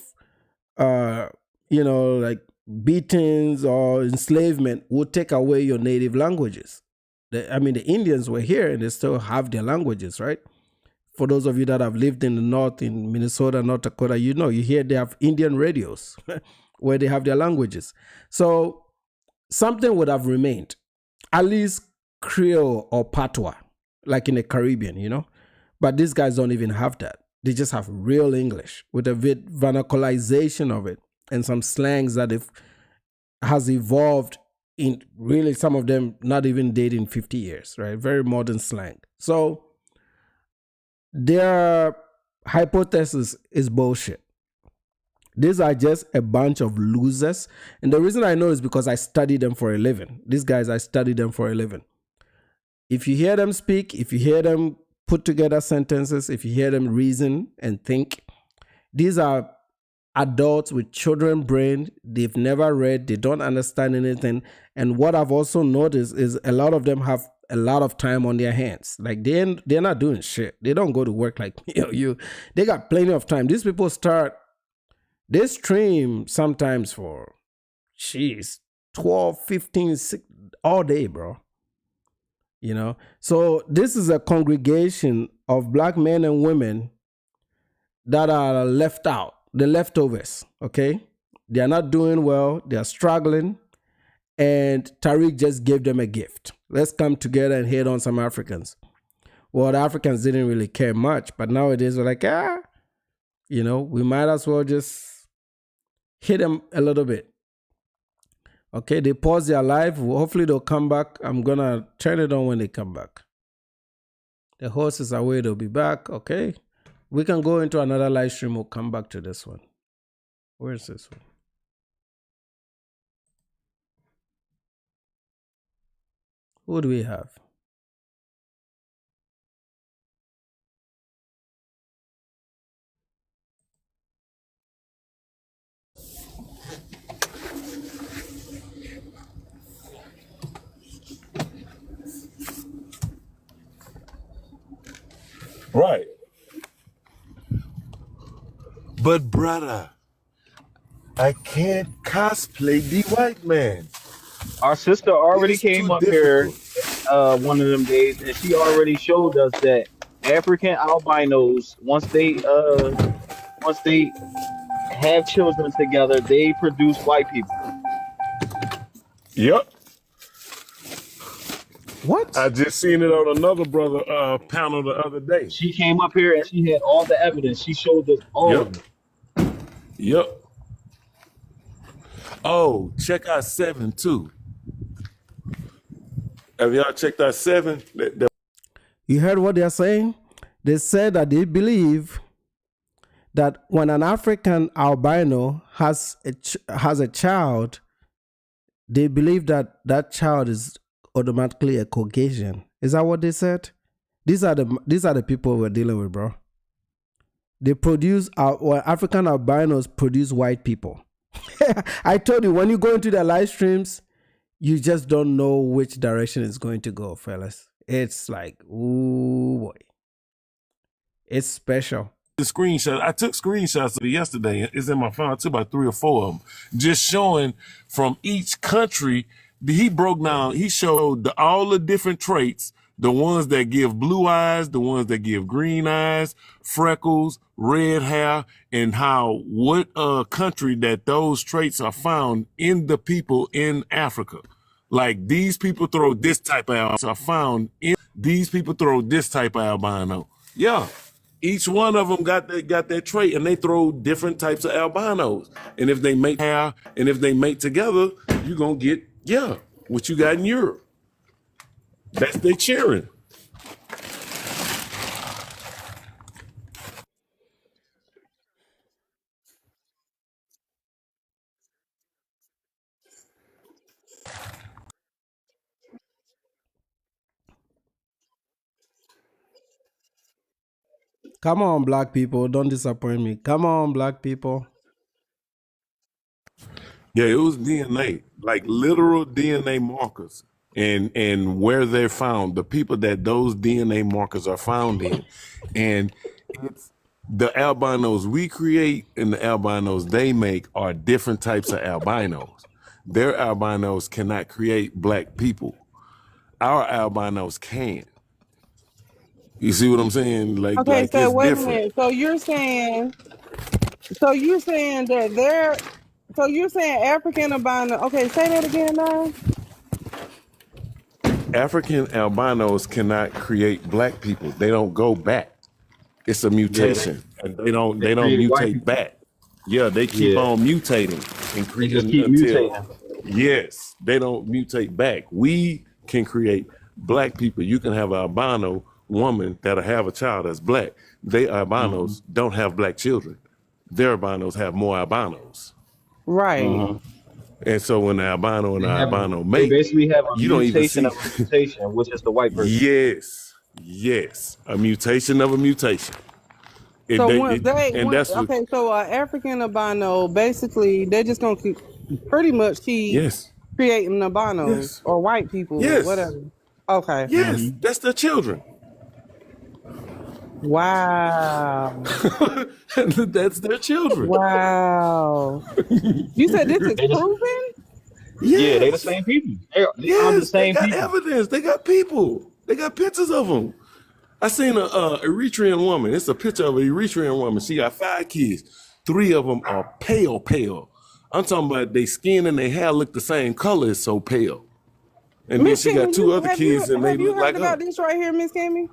like beatings or enslavement would take away your native languages. The Indians were here and they still have their languages, right? For those of you that have lived in the North, in Minnesota, North Dakota, you hear they have Indian radios where they have their languages. So something would have remained, at least Creole or Patois, like in the Caribbean, But these guys don't even have that. They just have real English with a bit vernaculization of it and some slangs that has evolved in really some of them not even dating 50 years, right? Very modern slang. So their hypothesis is bullshit. These are just a bunch of losers. And the reason I know is because I study them for a living. These guys, I study them for a living. If you hear them speak, if you hear them put together sentences, if you hear them reason and think, These are adults with children brain. They've never read, they don't understand anything. And what I've also noticed is a lot of them have a lot of time on their hands. Like they're not doing shit. They don't go to work like me or you. They got plenty of time. These people they stream sometimes for 12, 15, 6, all day, bro. You know, so this is a congregation of black men and women that are left out, the leftovers. Okay, they are not doing well, they are struggling, and Tariq just gave them a gift. Let's come together and hit on some Africans. Well, the Africans didn't really care much, but nowadays we're like, you know, we might as well just hit them a little bit. Okay, they pause their life. Hopefully they'll come back. I'm going to turn it on when they come back. The host is away. They'll be back. Okay. We can go into another live stream. We'll come back to this one. Where's this one? Who do we have? Right. But brother, I can't cosplay the white man. Our sister already It's came too up here difficult. one of them days, and she already showed us that African albinos, once they have children together, they produce white people. Yep. What? I just seen it on another brother panel the other day. She came up here and she had all the evidence. She showed us all of Yep. it. Yep. Oh, check out 7 too. Have y'all checked out 7? You heard what they're saying? They said that they believe that when an African albino has a child, they believe that that child is automatically a Caucasian. Is that what they said? These are the people we're dealing with, bro. They produce African albinos produce white people. I told you, when you go into the live streams, you just don't know which direction it's going to go, fellas. It's like, ooh boy, it's special. The screenshot, I took screenshots of it yesterday. It's in my phone. I took about 3 or 4 of them, just showing from each country. He broke down. He showed all the different traits. The ones that give blue eyes, the ones that give green eyes, freckles, red hair, and what country that those traits are found in the people in Africa. Like these people throw this type of albino are found in these people throw this type of albino. Yeah. Each one of them got that trait, and they throw different types of albinos. And if they make hair and if they mate together, you're gonna get what you got in Europe. That's they cheering. Come on, black people, don't disappoint me. Come on, black people. Yeah, it was DNA, like literal DNA markers, and where they're found, the people that those DNA markers are found in, and it's the albinos we create and the albinos they make are different types of albinos. Their albinos cannot create black people. Our albinos can. You see what I'm saying? Like, Okay, like so it's wait a different. minute. So you're saying that you're saying African albino. Okay, say that again now. African albinos cannot create black people. They don't go back. It's a mutation, and they don't create white mutate people. back. Yeah, they keep Yeah. on mutating and They just creating keep until mutating. yes, they don't mutate back. We can create black people. You can have an albino woman that'll have a child that's black. They albinos don't have black children. Their albinos have more albinos. Right. And so when the albino and the albino They mate, basically have a you don't even mutation see. of a mutation, which is the white person. Yes, a mutation of a mutation. So once and that's what, okay, so African albino, basically, they're just gonna pretty much keep yes, creating albinos yes, or white people, yes, whatever. Okay. yes. That's their children. Wow. That's their children. Wow. You said this is proven? Yeah, they the Yes, same people. They are the yes. They same got people. evidence. They got people. They got pictures of them. I seen a Eritrean woman. It's a picture of an Eritrean woman. She got 5 kids. 3 of them are pale. I'm talking about their skin and their hair look the same color. It's so pale. And then Miss she got Kimmy, 2 other kids and they have you look heard like her. about this right here, Miss Kimmy?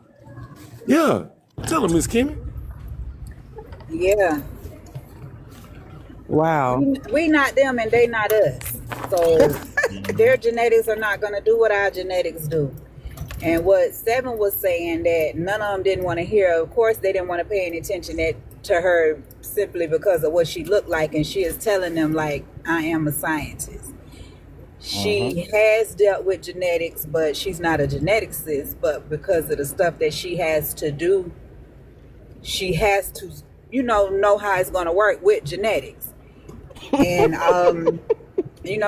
Yeah. Tell her, Miss Kimmy. Yeah, Wow. we not them and they not us. So their genetics are not gonna do what our genetics do. And what Seven was saying that none of them didn't want to hear. Of course, they didn't want to pay any attention to her simply because of what she looked like, and she is telling them like, "I am a scientist." She has dealt with genetics, but she's not a geneticist. But because of the stuff that she has to do, she has to, know how it's going to work with genetics. And,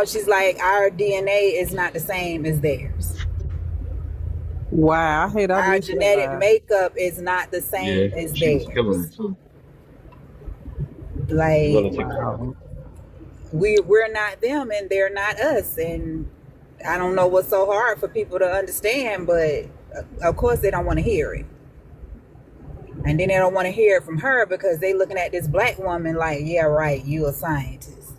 she's like, our DNA is not the same as theirs. Wow. I hate all Our this genetic makeup is not the same as She was killing theirs. it too. Like, Gonna take that. we're not them and they're not us. And I don't know what's so hard for people to understand, but of course they don't want to hear it. And then they don't want to hear it from her because they looking at this black woman like, yeah, right, you a scientist.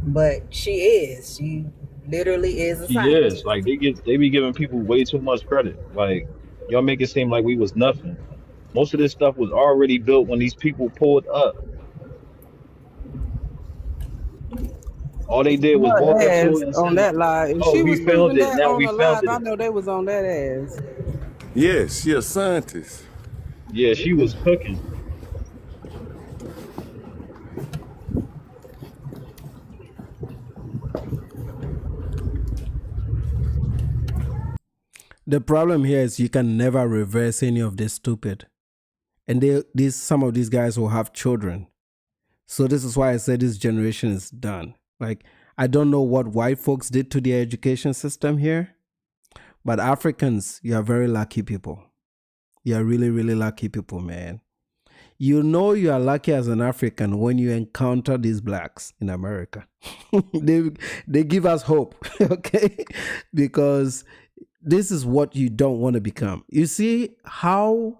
But she is. She literally is a She scientist. is. Like they be giving people way too much credit. Like y'all make it seem like we was nothing. Most of this stuff was already built when these people pulled up. All they did was walk up to ass it and on say, that live. If "Oh, she we was found proving it. that Now on we the found live, I it." know they was on that ass. Yes, she a scientist. Yeah, she was cooking. The problem here is you can never reverse any of this stupid. And some of these guys will have children. So this is why I said this generation is done. Like, I don't know what white folks did to the education system here, but Africans, you are very lucky people. You are really, really lucky people, man. You know you are lucky as an African when you encounter these blacks in America. they give us hope, okay? Because this is what you don't want to become. You see how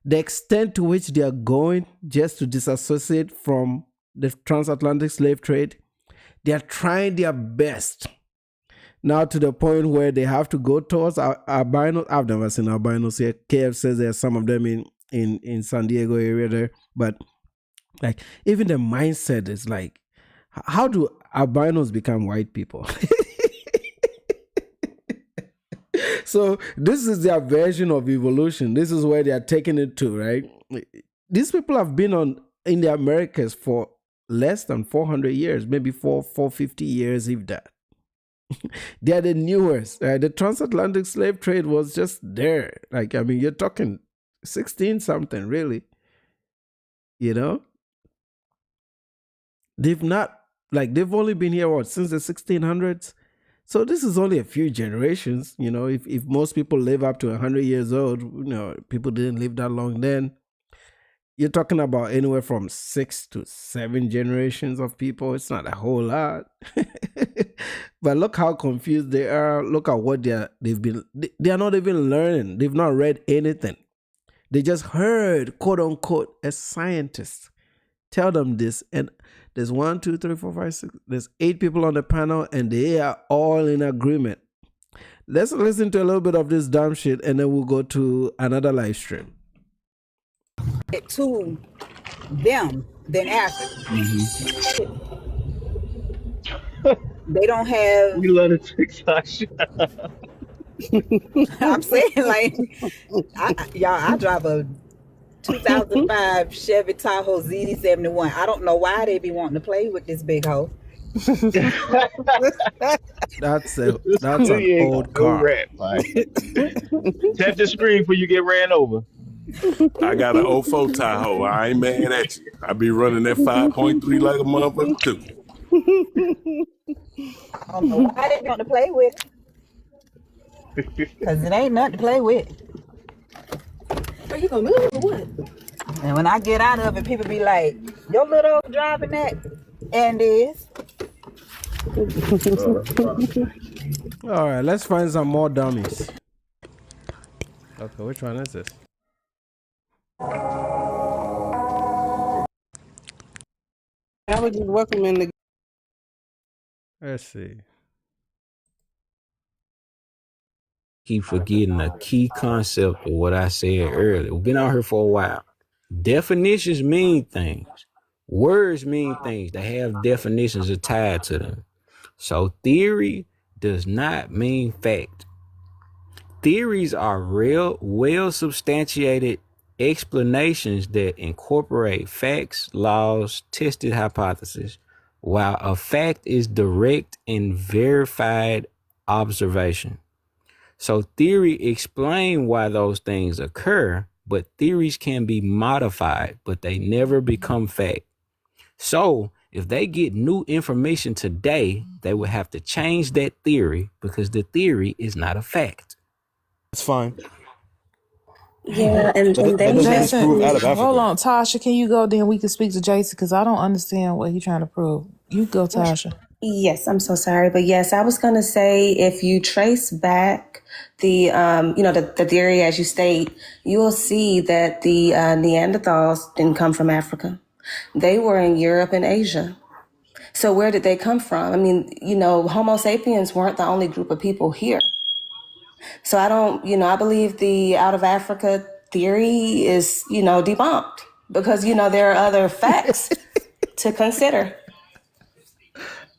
the extent to which they are going just to disassociate from the transatlantic slave trade, they are trying their best now to the point where they have to go towards albinos. I've never seen albinos here. KF says there are some of them in San Diego area there, but like even the mindset is like, how do albinos become white people? So this is their version of evolution. This is where they are taking it to, right? These people have been in the Americas for less than 400 years, maybe 450 years, if that. They are the newest. The transatlantic slave trade was just there. Like, I mean, you're talking 16 something, really. You know? They've only been here, since the 1600s? So this is only a few generations. You know, if most people live up to 100 years old, people didn't live that long then. You're talking about anywhere from 6 to 7 generations of people. It's not a whole lot. But look how confused they are. Look at what they are not even learning. They've not read anything. They just heard, quote unquote, a scientist tell them this. And there's 1, 2, 3, 4, 5, 6. There's 8 people on the panel, and they are all in agreement. Let's listen to a little bit of this dumb shit, and then we'll go to another live stream. To them than Africa. They don't have. We love the TikTok shit. I'm saying, like, I drive a 2005 Chevy Tahoe ZD71. I don't know why they be wanting to play with this big hoe. That's an old car. Tap the screen before you get ran over. I got an 04 Tahoe. I ain't mad at you. I be running that 5.3 like a motherfucker too. I don't know why they want to play with it, because it ain't nothing to play with. Are you gonna move or what? And when I get out of it, people be like, your little old driving that? And is. All right, let's find some more dummies. Okay, which one is this? I was just welcoming the. Let's see. Keep forgetting a key concept of what I said earlier. We've been out here for a while. Definitions mean things. Words mean things. They have definitions tied to them. So theory does not mean fact. Theories are real, well-substantiated explanations that incorporate facts, laws, tested hypotheses, while a fact is direct and verified observation. So theory explain why those things occur, but theories can be modified, but they never become fact. So if they get new information today, they would have to change that theory because the theory is not a fact. It's fine. Yeah, and then Jason, hold on, Tasha, can you go? Then we can speak to Jason because I don't understand what he's trying to prove. You go, Tasha. Yes, I'm so sorry, but yes, I was going to say if you trace back the the theory as you state, you will see that the Neanderthals didn't come from Africa. They were in Europe and Asia. So where did they come from? I mean, Homo sapiens weren't the only group of people here. So I believe the out of Africa theory is, debunked because, there are other facts to consider.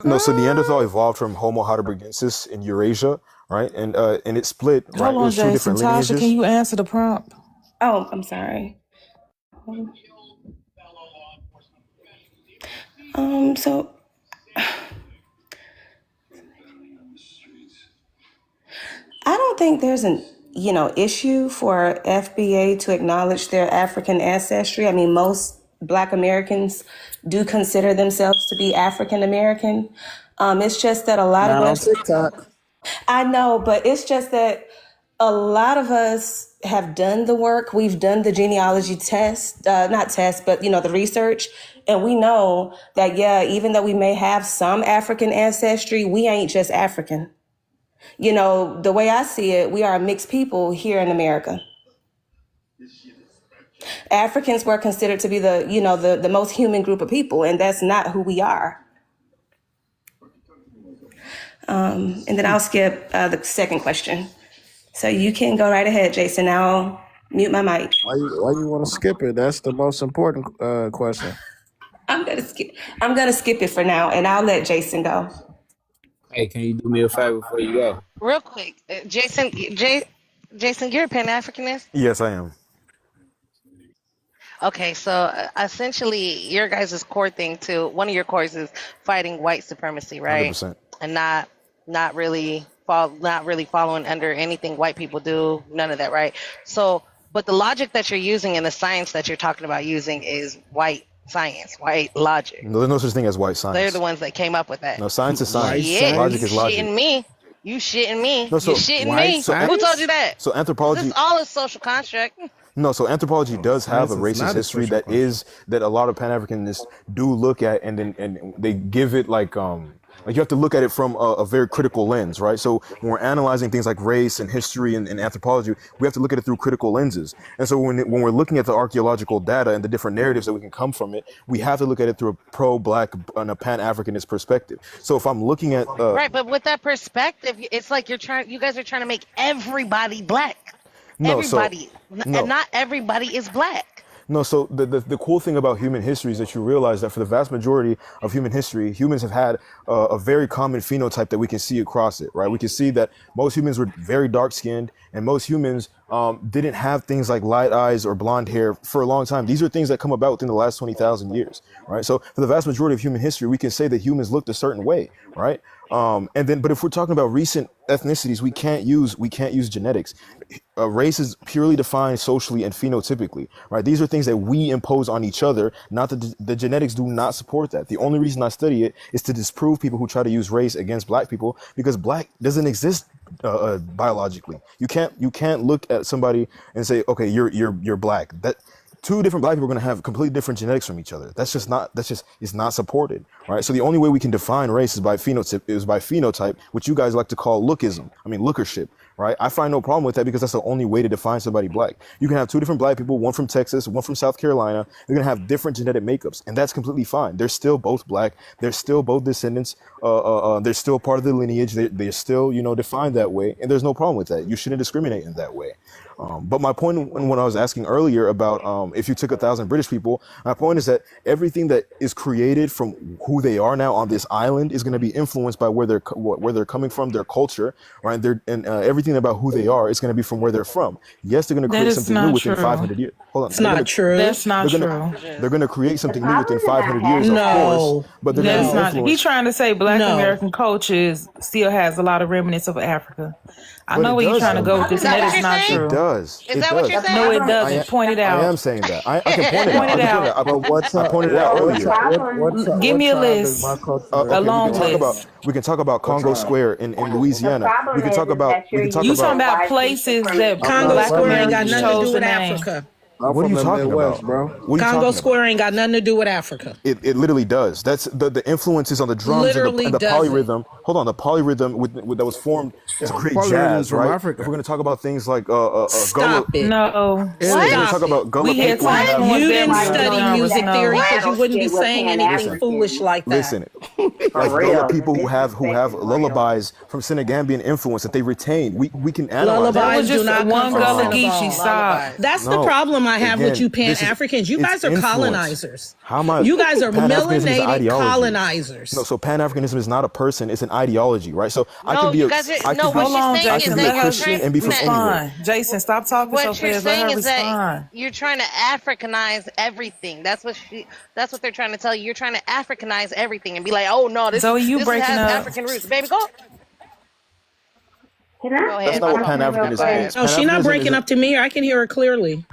No, so Neanderthal evolved from Homo heidelbergensis in Eurasia, right? And it split. Right? Hold It on, was two Jason. different Tasha, lineages. can you answer the prompt? Oh, I'm sorry. So I don't think there's an issue for FBA to acknowledge their African ancestry. I mean, most Black Americans do consider themselves to be African American. It's just that a lot of us. TikTok. I know, but it's just that a lot of us have done the work. We've done the genealogy test, not test, but the research. And we know that, even though we may have some African ancestry, we ain't just African. The way I see it, we are a mixed people here in America. Africans were considered to be the most human group of people, and that's not who we are. And then I'll skip the second question. So you can go right ahead, Jason. I'll mute my mic. Why you want to skip it? That's the most important question. I'm gonna skip it for now, and I'll let Jason go. Hey, can you do me a favor before you go? Real quick, Jason, you're a Pan-Africanist? Yes, I am. Okay, so essentially your guys' core thing too, one of your cores is fighting white supremacy, right? 100%. And not really following under anything white people do, none of that, right? So, but the logic that you're using and the science that you're talking about using is white science, white logic. No, there's no such thing as white science. They're the ones that came up with that. No, science is science. Yeah, Logic is logic. You shitting me. No, so you shitting me. Who told you that? So anthropology. This is all a social construct. No, so anthropology does have a racist history that a lot of Pan-Africanists do look at, and they give it like you have to look at it from a very critical lens, right? So when we're analyzing things like race and history and anthropology, we have to look at it through critical lenses. And so when we're looking at the archaeological data and the different narratives that we can come from it, we have to look at it through a pro-Black and a Pan-Africanist perspective. So if I'm looking at right, but with that perspective, it's like you guys are trying to make everybody Black. Everybody, and not everybody is Black. No, so the cool thing about human history is that you realize that for the vast majority of human history, humans have had a very common phenotype that we can see across it, right? We can see that most humans were very dark-skinned, and most humans didn't have things like light eyes or blonde hair for a long time. These are things that come about within the last 20,000 years, right? So for the vast majority of human history, we can say that humans looked a certain way, right? But if we're talking about recent ethnicities, we can't use genetics. Race is purely defined socially and phenotypically, right? These are things that we impose on each other. Not that the genetics do not support that. The only reason I study it is to disprove people who try to use race against black people, because black doesn't exist biologically. You can't look at somebody and say, okay, you're black. That two different black people are going to have completely different genetics from each other. It's not supported, right? So the only way we can define race is by phenotype, which you guys like to call lookership, right? I find no problem with that because that's the only way to define somebody black. You can have two different black people, one from Texas, one from South Carolina. They're going to have different genetic makeups, and that's completely fine. They're still both black. They're still both descendants. They're still part of the lineage. They're still, defined that way, and there's no problem with that. You shouldn't discriminate in that way. But my point when I was asking earlier about if you took 1,000 British people, my point is that everything that is created from who they are now on this island is going to be influenced by where they're coming from, their culture, right? Everything about who they are is going to be from where they're from. Yes, they're going to create something new within 500 years. Hold on, it's not true. That's not true. They're going to create something new within 500 years, of course. But they're going to be influenced. He's trying to say Black American culture still has a lot of remnants of Africa. I know where you're trying to go with this, and that is not true. It does. Is that what you're saying? No, it doesn't. Point it out. I am saying that. I can point it out. I pointed it out earlier. Give me a list. A long list. We can talk about Congo Square in Louisiana. We can talk about. You talking about places that Congo Square ain't got nothing to do with Africa. What are you talking about, bro? Congo Square ain't got nothing to do with Africa. It literally does. That's the influences on the drums and the polyrhythm. Hold on, the polyrhythm that was formed to create jazz, right? If we're going to talk about things like Stop it. No. We're going to talk about gullah people. You didn't study music theory because you wouldn't be saying anything foolish like that. Listen, like gullah people who have lullabies from Senegambian influence that they retain. We can analyze. Lullabies do not one Gullah Geechee. Stop. That's the problem I have with you Pan-Africans. You guys are colonizers. How am I? You guys are melanated colonizers. No, so Pan-Africanism is not a person; it's an ideology, right? So I can be a Christian and be from anywhere. Jason, stop talking so fast. What you're saying is that you're trying to Africanize everything. That's what they're trying to tell you. You're trying to Africanize everything and be like, oh no, this has African roots. Baby, go. Go ahead. That's not what Pan-Africanism is. No, she's not breaking up to me. I can hear her clearly.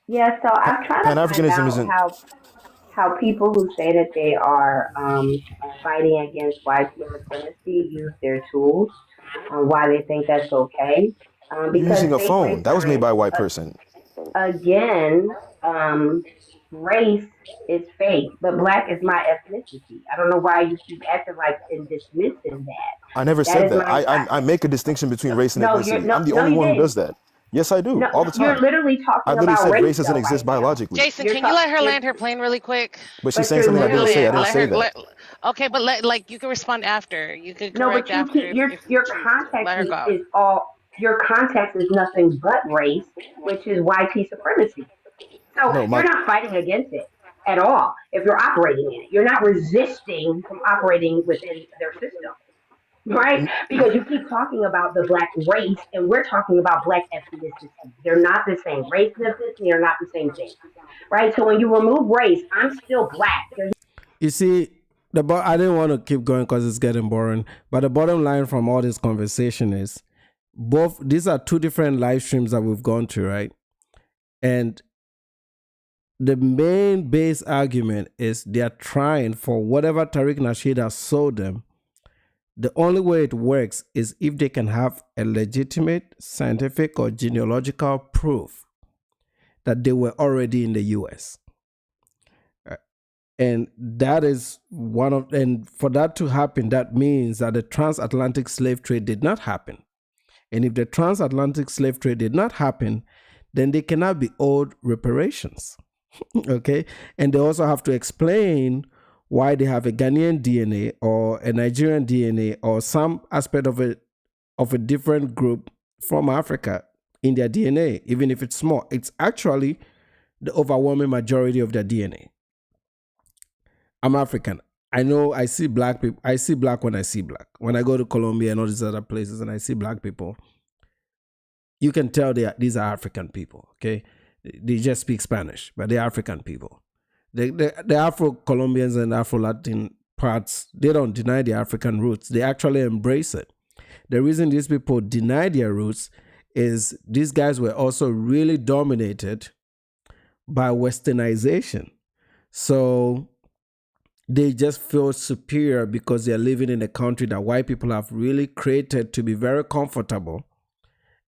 Yeah, so I'm trying to Pan-Africanism find out how people who say that they are fighting against white supremacy use their tools, why they think that's okay. Using a phone. That was made by a white person. Again, race is fake, but black is my ethnicity. I don't know why you keep acting like and dismissing that. I never said that. I make a distinction between race and ethnicity. I'm the only one who does that. Yes, I do. All the time. You're literally talking about race. I literally said race doesn't exist biologically. Jason, can you let her land her plane really quick? But she's saying something I didn't say. I didn't say that. Okay, but you can respond after. You can correct after. Your context is all. Your context is nothing but race, which is white supremacy. So you're not fighting against it at all. If you're operating in it, you're not resisting from operating within their system. Right? Because you keep talking about the black race, and we're talking about black ethnicity. They're not the same. Race and ethnicity are not the same thing. Right? So when you remove race, I'm still black. You see, I didn't want to keep going because it's getting boring. But the bottom line from all this conversation is these are two different live streams that we've gone to, right? And the main base argument is they're trying for whatever Tariq Nasheed has sold them. The only way it works is if they can have a legitimate scientific or genealogical proof that they were already in the US. And that is and for that to happen, that means that the transatlantic slave trade did not happen. And if the transatlantic slave trade did not happen, then they cannot be owed reparations. Okay? And they also have to explain why they have a Ghanaian DNA or a Nigerian DNA or some aspect of a different group from Africa in their DNA, even if it's small. It's actually the overwhelming majority of their DNA. I'm African. I know I see black people. I see black when I see black. When I go to Colombia and all these other places and I see black people, You can tell these are African people, okay? They just speak Spanish, but they're African people. The Afro-Colombians and Afro-Latin parts, they don't deny their African roots. They actually embrace it. The reason these people deny their roots is these guys were also really dominated by westernization. So they just feel superior because they're living in a country that white people have really created to be very comfortable.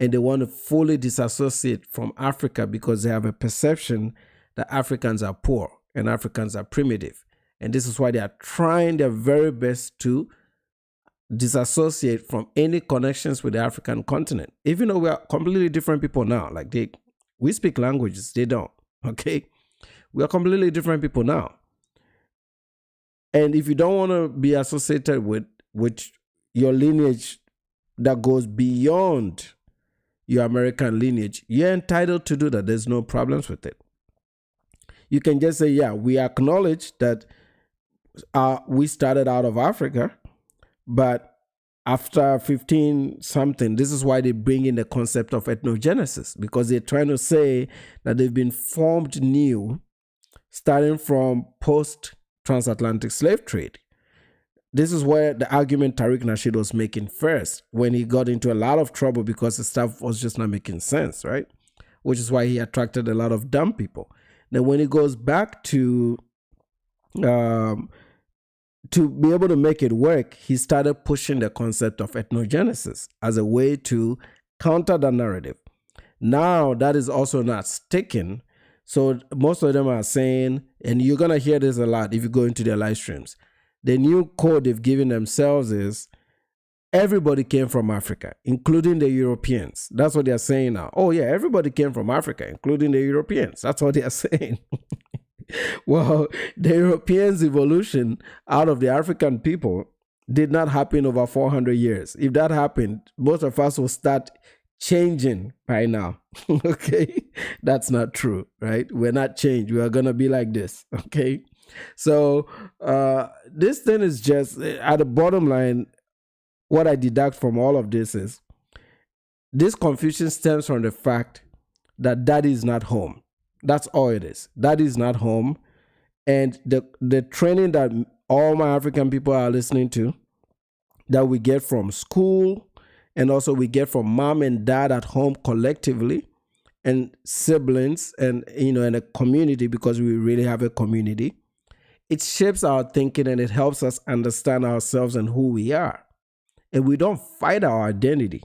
And they want to fully disassociate from Africa because they have a perception that Africans are poor and Africans are primitive. And this is why they are trying their very best to disassociate from any connections with the African continent. Even though we are completely different people now. Like we speak languages, they don't. Okay? We are completely different people now. And if you don't want to be associated with your lineage that goes beyond your American lineage, you're entitled to do that. There's no problems with it. You can just say, yeah, we acknowledge that we started out of Africa, but after 15 something, this is why they bring in the concept of ethnogenesis, because they're trying to say that they've been formed new, starting from post-transatlantic slave trade. This is where the argument Tariq Nasheed was making first, when he got into a lot of trouble because the stuff was just not making sense, right? Which is why he attracted a lot of dumb people. Then when he goes back to be able to make it work, he started pushing the concept of ethnogenesis as a way to counter the narrative. Now that is also not sticking. So most of them are saying, and you're going to hear this a lot if you go into their live streams, the new code they've given themselves is everybody came from Africa, including the Europeans. That's what they're saying now. Oh yeah, everybody came from Africa, including the Europeans. That's what they're saying. Well, the Europeans' evolution out of the African people did not happen over 400 years. If that happened, most of us will start changing by now. Okay? That's not true, right? We're not changed. We are going to be like this. Okay? So this thing is just, at the bottom line, what I deduct from all of this is this confusion stems from the fact that daddy is not home. That's all it is. Daddy is not home. And the training that all my African people are listening to, that we get from school, and also we get from mom and dad at home collectively, and siblings, and in a community, because we really have a community, it shapes our thinking and it helps us understand ourselves and who we are. And we don't fight our identity.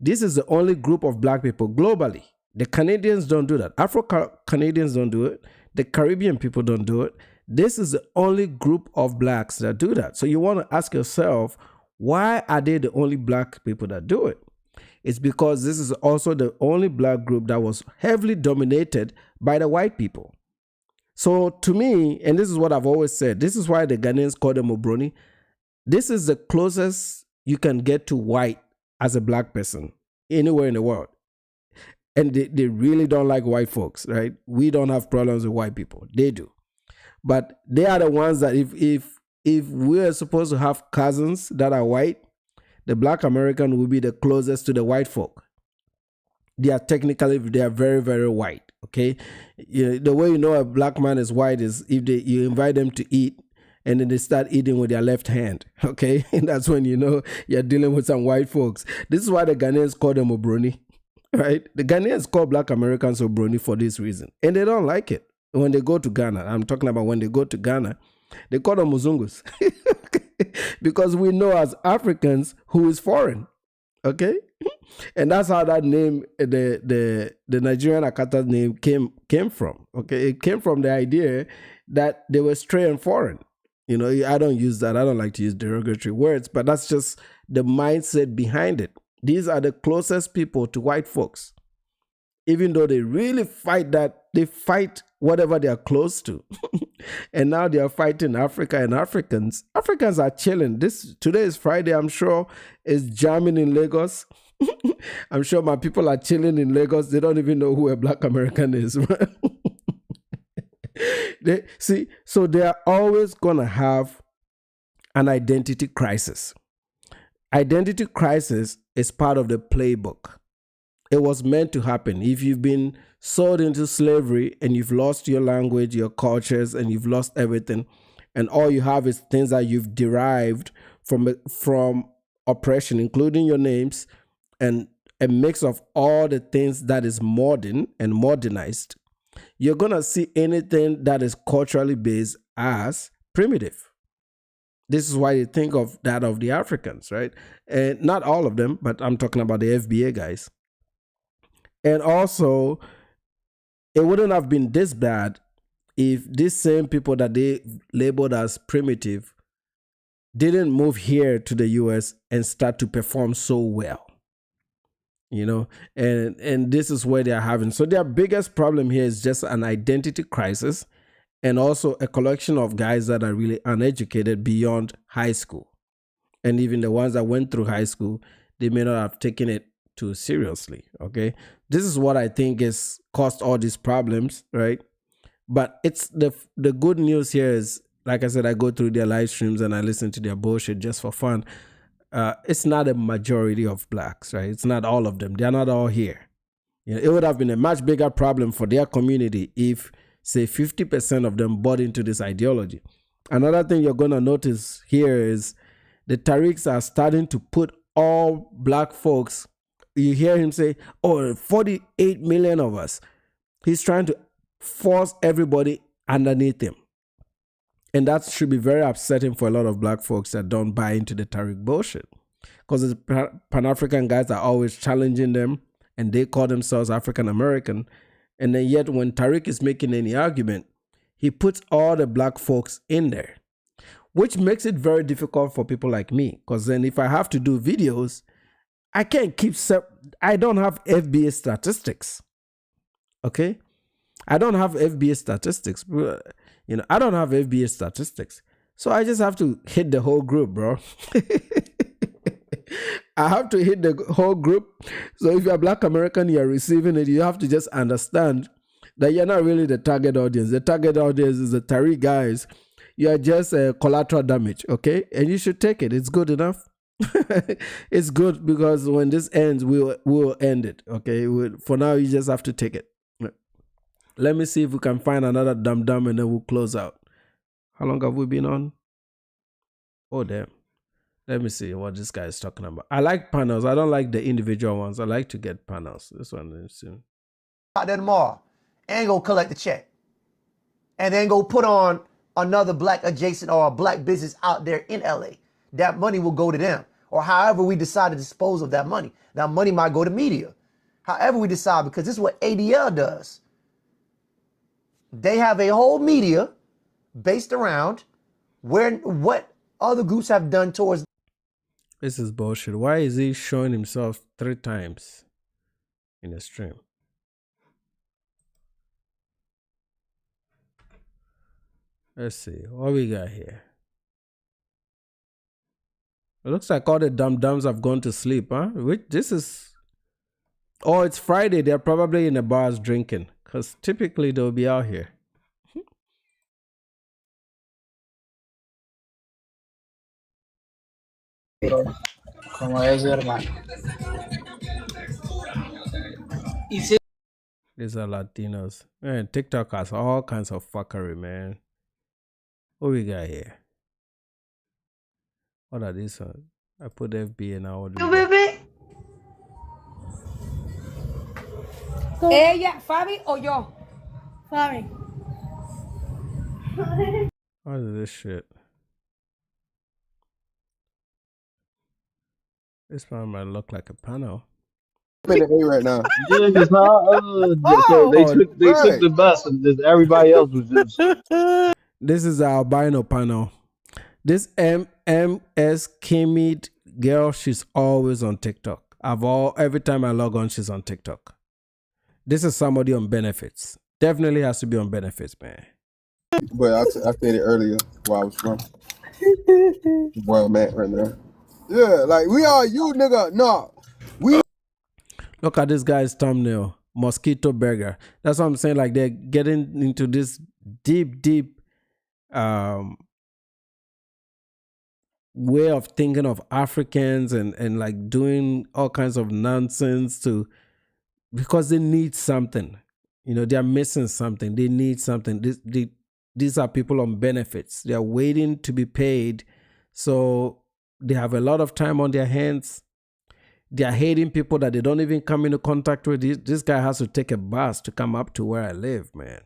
This is the only group of black people globally. The Canadians don't do that. Afro-Canadians don't do it. The Caribbean people don't do it. This is the only group of blacks that do that. So you want to ask yourself, why are they the only black people that do it? It's because this is also the only black group that was heavily dominated by the white people. So to me, and this is what I've always said, this is why the Ghanaians call them Obroni. This is the closest you can get to white as a black person anywhere in the world. And they really don't like white folks, right? We don't have problems with white people. They do. But they are the ones that if we're supposed to have cousins that are white, the black American will be the closest to the white folk. They are very, very white, okay? The way you know a black man is white is if you invite them to eat, and then they start eating with their left hand, okay? And that's when you know you're dealing with some white folks. This is why the Ghanaians call them Obroni, right? The Ghanaians call black Americans Obroni for this reason. And they don't like it. When they go to Ghana, I'm talking about when they go to Ghana, they call them Muzungus. Because we know as Africans who is foreign, okay? And that's how that name, the Nigerian Akata name came from, okay? It came from the idea that they were stray and foreign. I don't use that. I don't like to use derogatory words, but that's just the mindset behind it. These are the closest people to white folks. Even though they really fight that, they fight whatever they are close to. And now they are fighting Africa and Africans. Africans are chilling. Today is Friday, I'm sure it's jamming in Lagos. I'm sure my people are chilling in Lagos. They don't even know who a black American is. So they are always going to have an identity crisis. Identity crisis is part of the playbook. It was meant to happen. If you've been sold into slavery and you've lost your language, your cultures, and you've lost everything, and all you have is things that you've derived from oppression, including your names, and a mix of all the things that is modern and modernized, you're going to see anything that is culturally based as primitive. This is why you think of that of the Africans, right? And not all of them, but I'm talking about the FBA guys. And also, it wouldn't have been this bad if these same people that they labeled as primitive didn't move here to the US and start to perform so well. You know, and this is where they're having. So their biggest problem here is just an identity crisis, and also a collection of guys that are really uneducated beyond high school. And even the ones that went through high school, they may not have taken it too seriously, okay? This is what I think has caused all these problems, right? But it's the good news here is, like I said, I go through their live streams and I listen to their bullshit just for fun. It's not a majority of blacks, right? It's not all of them. They're not all here. You know, it would have been a much bigger problem for their community if, say, 50% of them bought into this ideology. Another thing you're going to notice here is the Tariqs are starting to put all black folks. You hear him say, oh, 48 million of us. He's trying to force everybody underneath him. And that should be very upsetting for a lot of black folks that don't buy into the Tariq bullshit. Because the Pan-African guys are always challenging them, and they call themselves African-American. And then yet when Tariq is making any argument, he puts all the black folks in there, which makes it very difficult for people like me. Because then if I have to do videos, I can't keep... I don't have FBA statistics. Okay? I don't have FBA statistics. You know, I don't have FBA statistics. So I just have to hit the whole group, bro. I have to hit the whole group. So if you're a black American, you're receiving it, you have to just understand that you're not really the target audience. The target audience is the Tariq guys. You're just collateral damage, okay? And you should take it. It's good enough. It's good because when this ends, we'll end it, okay? For now, you just have to take it. Let me see if we can find another dum-dum and then we'll close out. How long have we been on? Oh, damn. Let me see what this guy is talking about. I like panels. I don't like the individual ones. I like to get panels. This one is soon. Out there tomorrow and go collect the check. And then go put on another black adjacent or a black business out there in LA. That money will go to them. Or however we decide to dispose of that money. That money might go to media. However we decide, because this is what ADL does. They have a whole media based around what other groups have done towards. This is bullshit. Why is he showing himself 3 times in a stream? Let's see. What we got here? It looks like all the dum-dums have gone to sleep, huh? This is... Oh, it's Friday. They're probably in the bars drinking. Because typically they'll be out here. Como es, hermano. These are Latinos. Man, TikTok has all kinds of fuckery, man. What we got here? What are these? I put FB and now. You baby. Ella, Fabi o yo? Fabi. What is this shit? This one might look like a panel. I'm in the A right now. Yeah, because so they took the bus and just everybody else was just. This is our albino panel. This MS Kimid girl, she's always on TikTok. Every time I log on, she's on TikTok. This is somebody on benefits. Definitely has to be on benefits, man. But I said it earlier where I was from. Where I'm at right now. Yeah, like we are you, nigga. No. Look at this guy's thumbnail. Mosquito burger. That's what I'm saying. Like they're getting into this deep way of thinking of Africans and like doing all kinds of nonsense to because they need something. You know, they are missing something. They need something. These are people on benefits. They are waiting to be paid. So they have a lot of time on their hands. They are hating people that they don't even come into contact with. This guy has to take a bus to come up to where I live, man.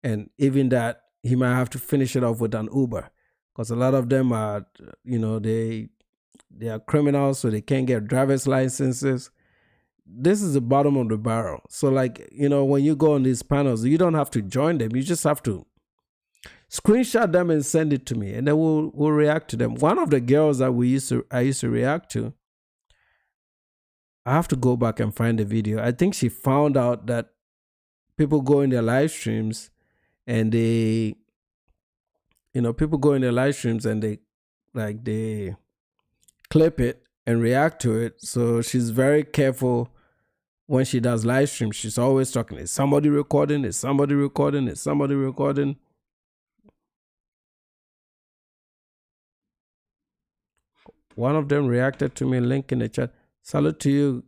And even that, he might have to finish it off with an Uber. Because a lot of them are, you know, they are criminals, so they can't get driver's licenses. This is the bottom of the barrel. So, like, you know, when you go on these panels, you don't have to join them. You just have to screenshot them and send it to me, and then we'll react to them. One of the girls that I used to react to, I have to go back and find the video. I think she found out that people go in their live streams and they, you know, people go in their live streams and they clip it and react to it. So she's very careful when she does live streams. She's always talking, is somebody recording? Is somebody recording? Is somebody recording? One of them reacted to me, link in the chat. Salute to you,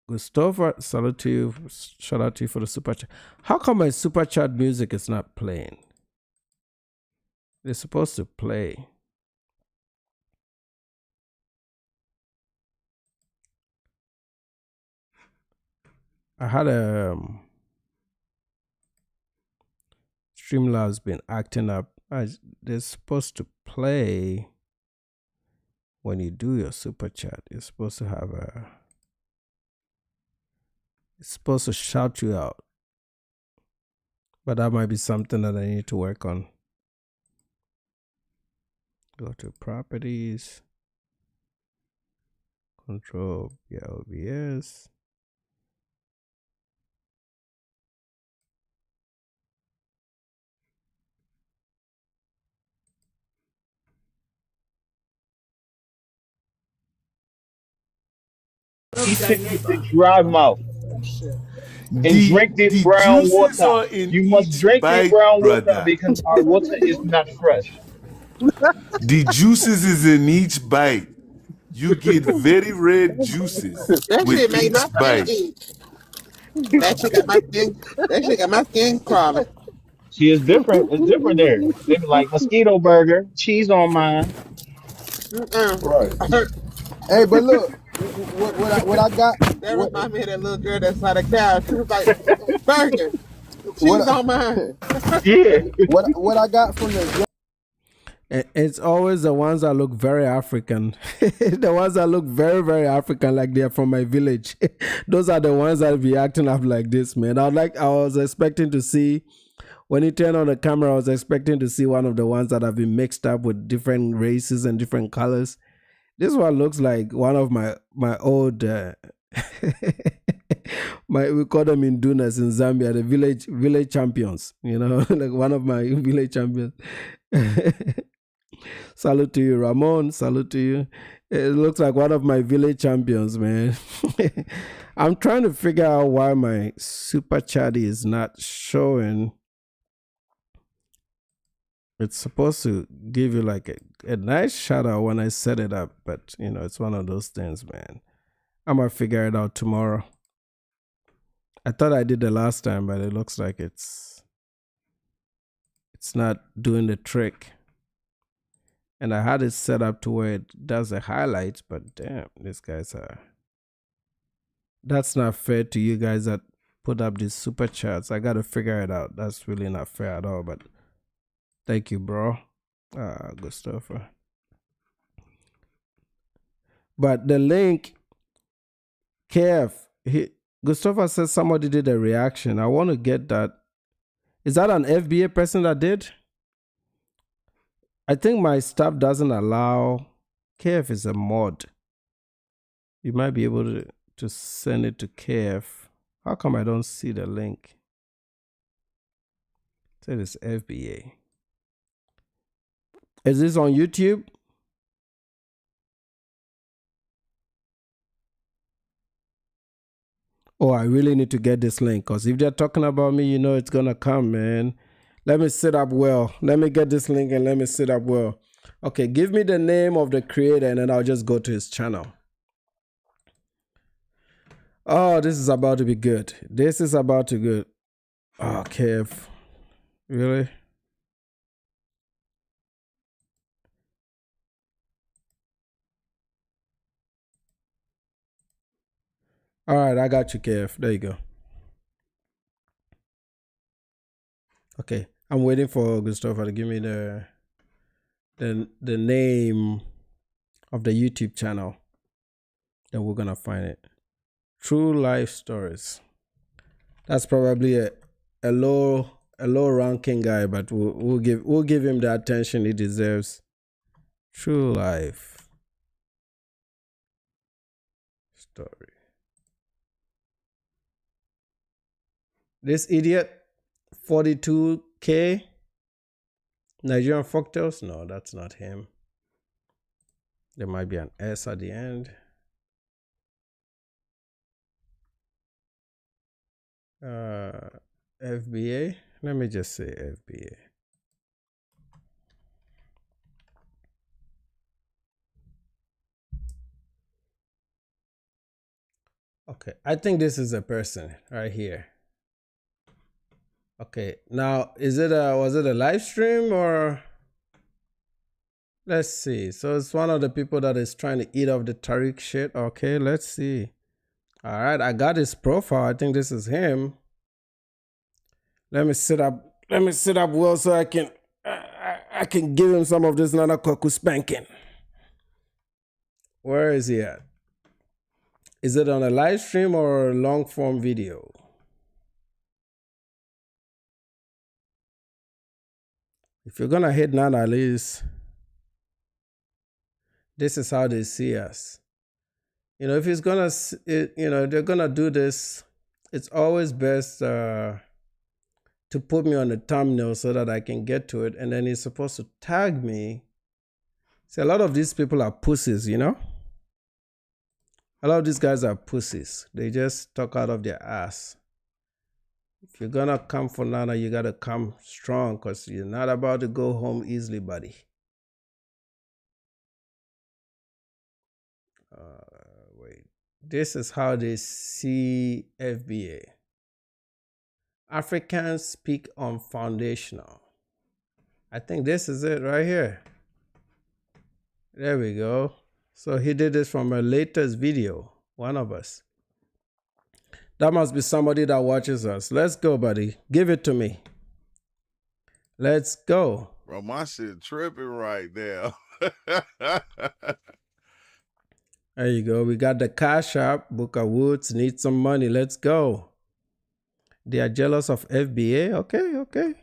Gustavo. Salute to you. Shout out to you for the super chat. How come my super chat music is not playing? They're supposed to play. I had a Streamlabs been acting up. They're supposed to play when you do your super chat. You're supposed to have it's supposed to shout you out. But that might be something that I need to work on. Go to properties, control OBS. He said to dry mouth and drink this brown water. You must drink this brown water because our water is not fresh. The juices is in each bite. You get very red juices with each bite. That shit got my skin crawling. See, it's different. It's different there. They be like mosquito burger, cheese on mine. Right. Hey, but look, what I got. That reminds me of that little girl that saw the cow. She was like, burger, cheese on mine. Yeah. What I got from the. It's always the ones that look very African. The ones that look very, very African, like they're from my village. Those are the ones that be acting up like this, man. I was expecting to see, when you turn on the camera, I was expecting to see one of the ones that have been mixed up with different races and different colors. This one looks like one of my old, we call them Indunas in Zambia, the village champions. You know, like one of my village champions. Salute to you, Ramon. Salute to you. It looks like one of my village champions, man. I'm trying to figure out why my super chat is not showing. It's supposed to give you like a nice shout out when I set it up, but you know, it's one of those things, man. I'm gonna figure it out tomorrow. I thought I did the last time, but it looks like it's not doing the trick. And I had it set up to where it does the highlights, but damn, these guys are. That's not fair to you guys that put up these super chats. I gotta figure it out. That's really not fair at all, but thank you, bro. Gustavo. But the link, KF, Gustavo says somebody did a reaction. I want to get that. Is that an FBA person that did? I think my stuff doesn't allow. KF is a mod. You might be able to send it to KF. How come I don't see the link? It says FBA. Is this on YouTube? Oh, I really need to get this link, because if they're talking about me, you know it's going to come, man. Let me sit up well. Let me get this link and let me sit up well. Okay, give me the name of the creator and then I'll just go to his channel. Oh, this is about to be good. This is about to good. Oh, Kev. Really? All right, I got you, Kev. There you go. Okay, I'm waiting for Christopher to give me the name of the YouTube channel. Then we're gonna find it. True Life Stories. That's probably a low ranking guy, but we'll give him the attention he deserves. True Life Story. This idiot, 42K. Nigerian Folktales? No, that's not him. There might be an S at the end. FBA. Let me just say FBA. Okay, I think this is a person right here. Okay, now was it a live stream or? Let's see. So it's one of the people that is trying to eat off the Tariq shit. Okay, let's see. All right, I got his profile. I think this is him. Let me sit up well so I can give him some of this Nana Koku spanking. Where is he at? Is it on a live stream or a long form video? If you're gonna hit Nana, at least this is how they see us. You know, if he's gonna, they're gonna do this, it's always best to put me on the thumbnail so that I can get to it. And then he's supposed to tag me. See, a lot of these people are pussies, you know? A lot of these guys are pussies. They just talk out of their ass. If you're gonna come for Nana, you gotta come strong because you're not about to go home easily, buddy. Wait. This is how they see FBA. Africans speak on foundational. I think this is it right here. There we go. So he did this from a latest video. One of us. That must be somebody that watches us. Let's go, buddy. Give it to me. Let's go. Bro, my shit tripping right now. There you go. We got the Cash App. Booker Woods needs some money. Let's go. They are jealous of FBA. Okay.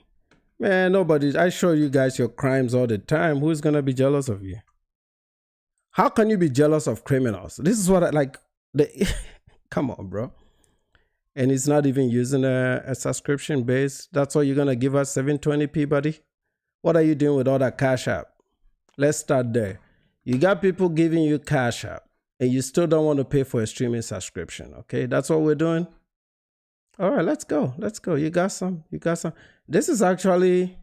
Man, nobody. I show you guys your crimes all the time. Who's going to be jealous of you? How can you be jealous of criminals? This is what I like. Come on, bro. And it's not even using a subscription base. That's all you're going to give us 720p, buddy? What are you doing with all that Cash App? Let's start there. You got people giving you Cash App and you still don't want to pay for a streaming subscription. Okay, that's what we're doing. All right, let's go. You got some. This is actually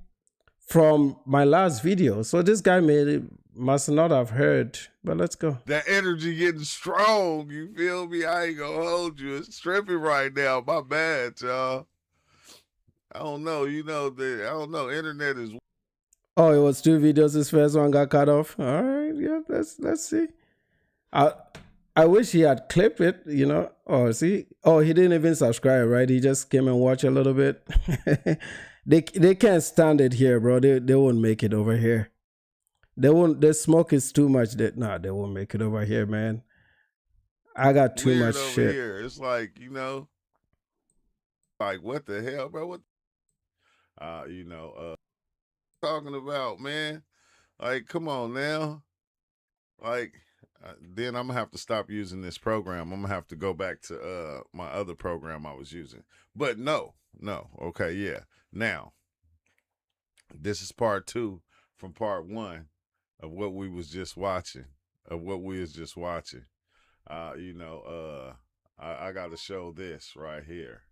from my last video. So this guy must not have heard, but let's go. That energy getting strong. You feel me? I ain't gonna hold you. It's tripping right now. My bad, y'all. I don't know. I don't know. Internet is. Oh, it was 2 videos. This first one got cut off. All right, yeah. Let's see. I wish he had clipped it, you know. Oh, see. Oh, he didn't even subscribe, right? He just came and watched a little bit. They can't stand it here, bro. They won't make it over here. They won't. The smoke is too much. They won't make it over here, man. I got too much shit. Here. It's like, like what the hell, bro? What? Talking about, man. Like, come on now. Like, then I'm gonna have to stop using this program. I'm gonna have to go back to my other program I was using. But no. Okay, yeah. Now, this is part 2 from part 1 of what we was just watching. I gotta show this right here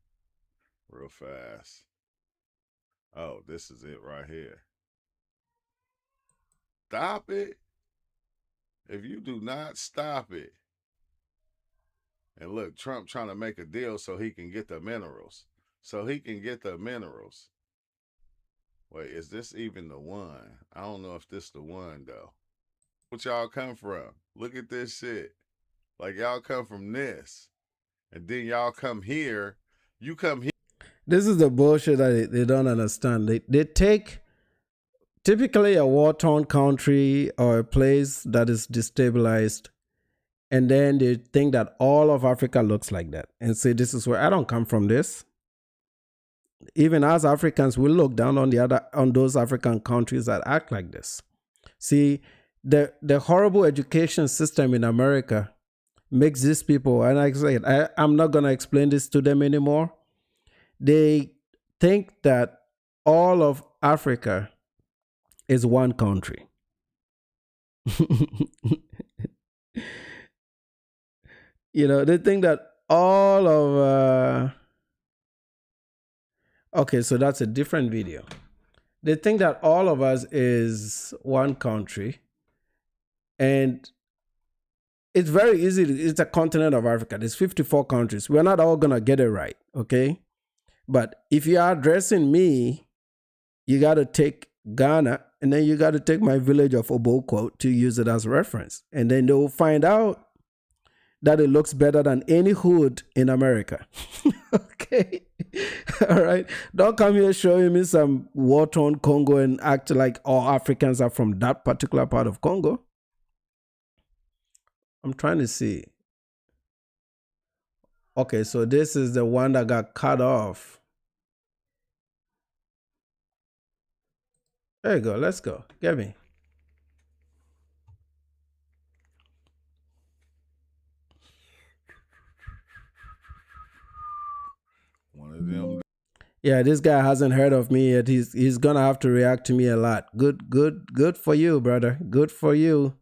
real fast. Oh, this is it right here. Stop it. If you do not stop it, And look, Trump trying to make a deal so he can get the minerals. Wait, is this even the one? I don't know if this the one, though. What y'all come from? Look at this shit. Like, y'all come from this. And then y'all come here. You come here. This is the bullshit that they don't understand. They take typically a war-torn country or a place that is destabilized, and then they think that all of Africa looks like that and say, this is where I don't come from this. Even as Africans, we look down on those African countries that act like this. See, the horrible education system in America makes these people, and like I said, I'm not going to explain this to them anymore. They think that all of Africa is one country. They think that all of... okay, so that's a different video. They think that all of us is one country. And it's very easy. It's a continent of Africa. There's 54 countries. We're not all going to get it right, okay? But if you are addressing me, you got to take Ghana, and then you got to take my village of Oboko to use it as a reference. And then they'll find out that it looks better than any hood in America. Okay? All right? Don't come here showing me some war-torn Congo and act like all Africans are from that particular part of Congo. I'm trying to see. Okay, so this is the one that got cut off. There you go. Let's go. Get me. One of them. Yeah, this guy hasn't heard of me yet. He's gonna have to react to me a lot. Good for you, brother. Good for you.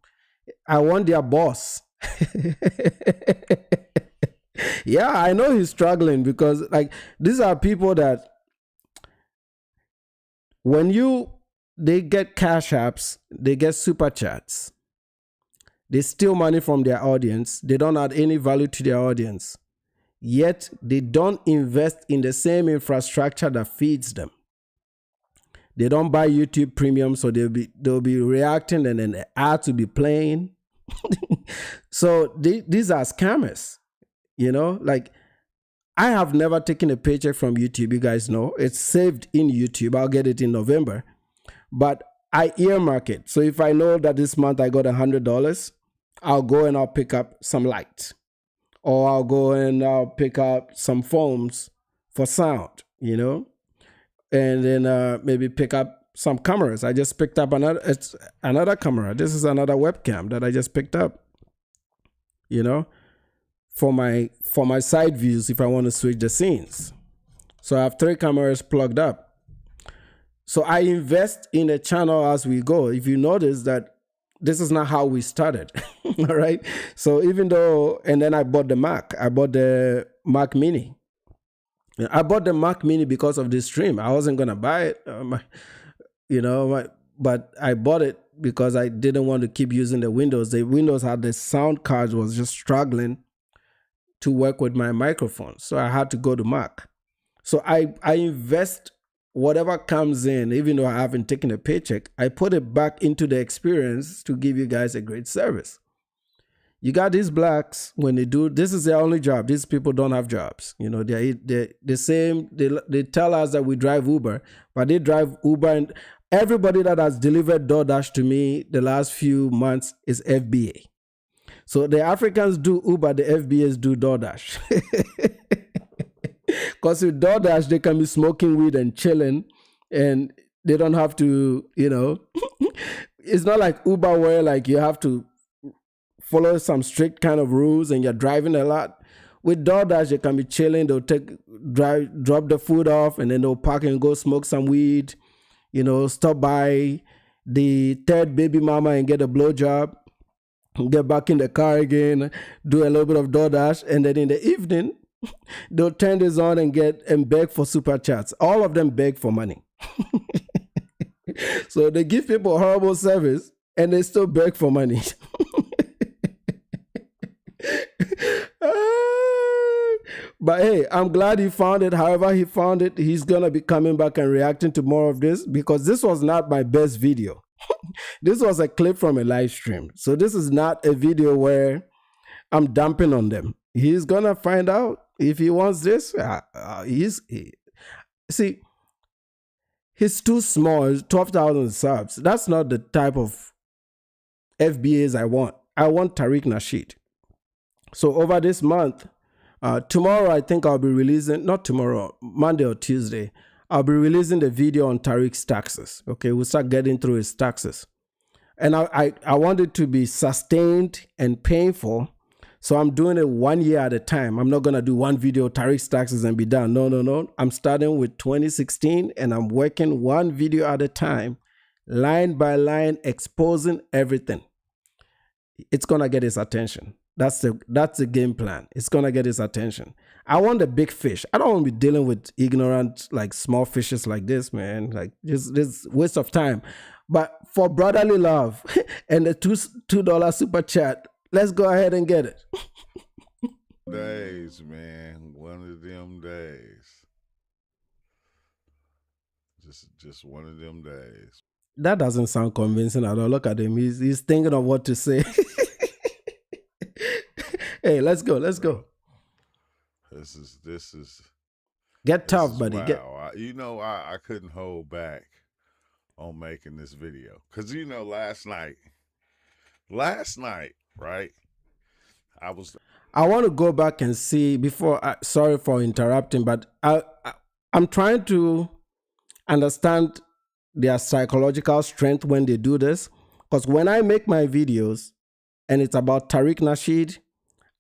I want their boss. Yeah, I know he's struggling because like these are people that when they get cash apps, they get super chats. They steal money from their audience. They don't add any value to their audience. Yet they don't invest in the same infrastructure that feeds them. They don't buy YouTube Premium, so they'll be reacting and then the ads will be playing. So these are scammers. Like I have never taken a paycheck from YouTube. You guys know it's saved in YouTube. I'll get it in November, but I earmark it. So if I know that this month I got $100, I'll go and I'll pick up some lights, or I'll go and I'll pick up some foams for sound, and then maybe pick up some cameras. I just picked up another camera. This is another webcam that I just picked up, for my side views if I want to switch the scenes. So I have 3 cameras plugged up. So I invest in a channel as we go. If you notice that this is not how we started, all right? So even though, and then I bought the Mac. I bought the Mac Mini. I bought the Mac Mini because of this stream. I wasn't going to buy it, but I bought it because I didn't want to keep using the Windows. The Windows had the sound cards was just struggling to work with my microphone. So I had to go to Mac. So I invest whatever comes in, even though I haven't taken a paycheck, I put it back into the experience to give you guys a great service. You got these blacks, when they do, this is their only job. These people don't have jobs. They're the same. They tell us that we drive Uber, but they drive Uber, and everybody that has delivered DoorDash to me the last few months is FBA. So the Africans do Uber, the FBAs do DoorDash. Because with DoorDash, they can be smoking weed and chilling, and they don't have to, it's not like Uber where like you have to follow some strict kind of rules and you're driving a lot. With DoorDash, they can be chilling. They'll drop the food off, and then they'll park and go smoke some weed, stop by the third baby mama and get a blowjob, get back in the car again, do a little bit of DoorDash, and then in the evening, they'll turn this on and beg for super chats. All of them beg for money. So they give people horrible service and they still beg for money. But hey, I'm glad he found it. However he found it, he's going to be coming back and reacting to more of this because this was not my best video. This was a clip from a live stream. So this is not a video where I'm dumping on them. He's going to find out if he wants this. See, he's too small, 12,000 subs. That's not the type of FBAs I want. I want Tariq Nasheed. So over this month, tomorrow I think I'll be releasing, not tomorrow, Monday or Tuesday, I'll be releasing the video on Tariq's taxes. Okay, we'll start getting through his taxes. And I want it to be sustained and painful. So I'm doing it 1 year at a time. I'm not going to do one video, Tariq's taxes, and be done. No. I'm starting with 2016 and I'm working one video at a time, line by line, exposing everything. It's going to get his attention. That's the game plan. It's going to get his attention. I want the big fish. I don't want to be dealing with ignorant, like small fishes like this, man. Like this waste of time. But for brotherly love and the $2 super chat, let's go ahead and get it. Days, man. One of them days. Just one of them days. That doesn't sound convincing at all. Look at him. He's thinking of what to say. Hey, let's go. This is get tough, buddy. Wow. I couldn't hold back on making this video because last night, right? I want to go back and see before. Sorry for interrupting, but I'm trying to understand their psychological strength when they do this. Because when I make my videos and it's about Tariq Nasheed,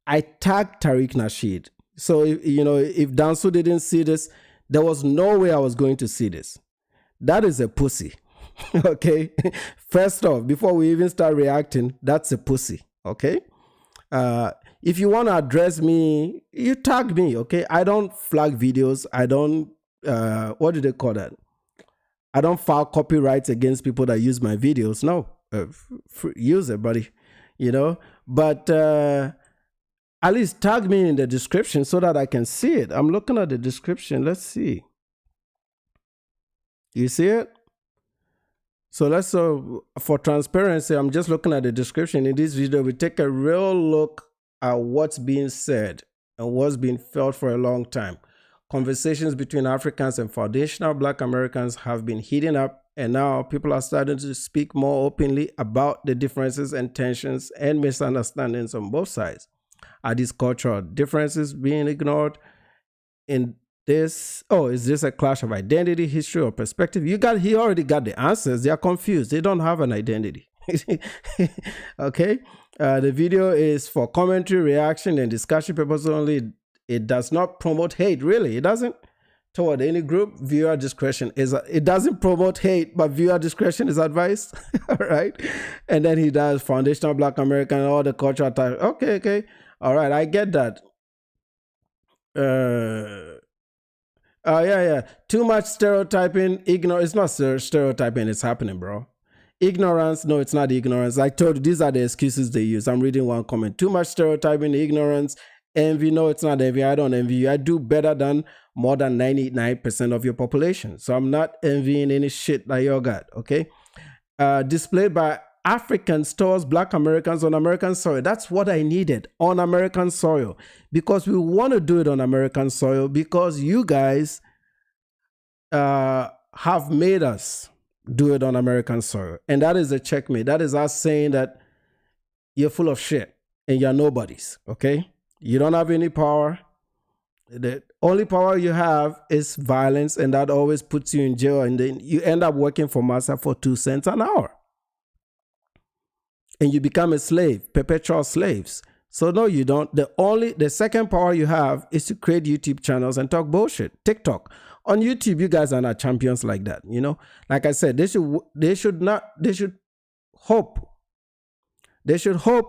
I tag Tariq Nasheed. So if Dansu didn't see this, there was no way I was going to see this. That is a pussy. Okay. First off, before we even start reacting, that's a pussy. Okay. If you want to address me, you tag me. Okay. I don't flag videos. I don't, what do they call that? I don't file copyrights against people that use my videos. No, use it, buddy. But at least tag me in the description so that I can see it. I'm looking at the description. Let's see. You see it? So let's, for transparency, I'm just looking at the description. In this video, we take a real look at what's being said and what's been felt for a long time. Conversations between Africans and foundational Black Americans have been heating up, and now people are starting to speak more openly about the differences and tensions and misunderstandings on both sides. Are these cultural differences being ignored in this? Oh, is this a clash of identity, history, or perspective? He already got the answers. They are confused. They don't have an identity. Okay. The video is for commentary, reaction, and discussion purposes only. It does not promote hate. Really, it doesn't. Toward any group, viewer discretion is. It doesn't promote hate, but viewer discretion is advised. All right. And then he does foundational Black American, all the cultural type. Okay. All right, I get that. Yeah. Too much stereotyping. It's not stereotyping. It's happening, bro. Ignorance. No, it's not ignorance. I told you, these are the excuses they use. I'm reading one comment. Too much stereotyping, ignorance. Envy. No, it's not envy. I don't envy you. I do better than more than 99% of your population. So I'm not envying any shit that you got. Okay. Displayed by Africans towards Black Americans on American soil. That's what I needed on American soil, because we want to do it on American soil because you guys have made us do it on American soil. And that is a checkmate. That is us saying that you're full of shit and you're nobodies. Okay. You don't have any power. The only power you have is violence, and that always puts you in jail, and then you end up working for massa for 2 cents an hour. And you become a slave, perpetual slaves. So no, you don't. The second power you have is to create YouTube channels and talk bullshit. TikTok. On YouTube, you guys are not champions like that. Like I said, they should hope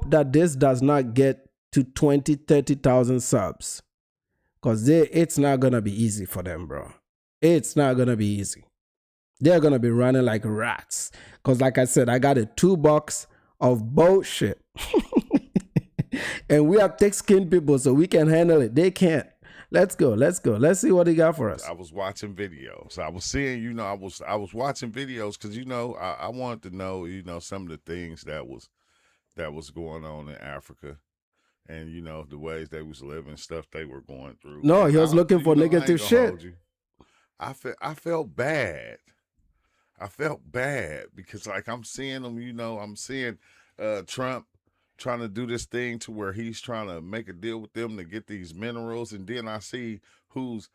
that this does not get to 20,000-30,000 subs, because it's not gonna be easy for them, bro. It's not gonna be easy. They're gonna be running like rats, because like I said, I got a toolbox of bullshit. And we are thick-skinned people, so we can handle it. They can't. Let's go. Let's see what he got for us. I was watching videos. I was seeing, I was watching videos because, I wanted to know, some of the things that was going on in Africa, and the ways they was living, stuff they were going through. No, he was looking for negative shit. I felt bad. I felt bad because I'm seeing them, I'm seeing Trump trying to do this thing to where he's trying to make a deal with them to get these minerals. And then I see who's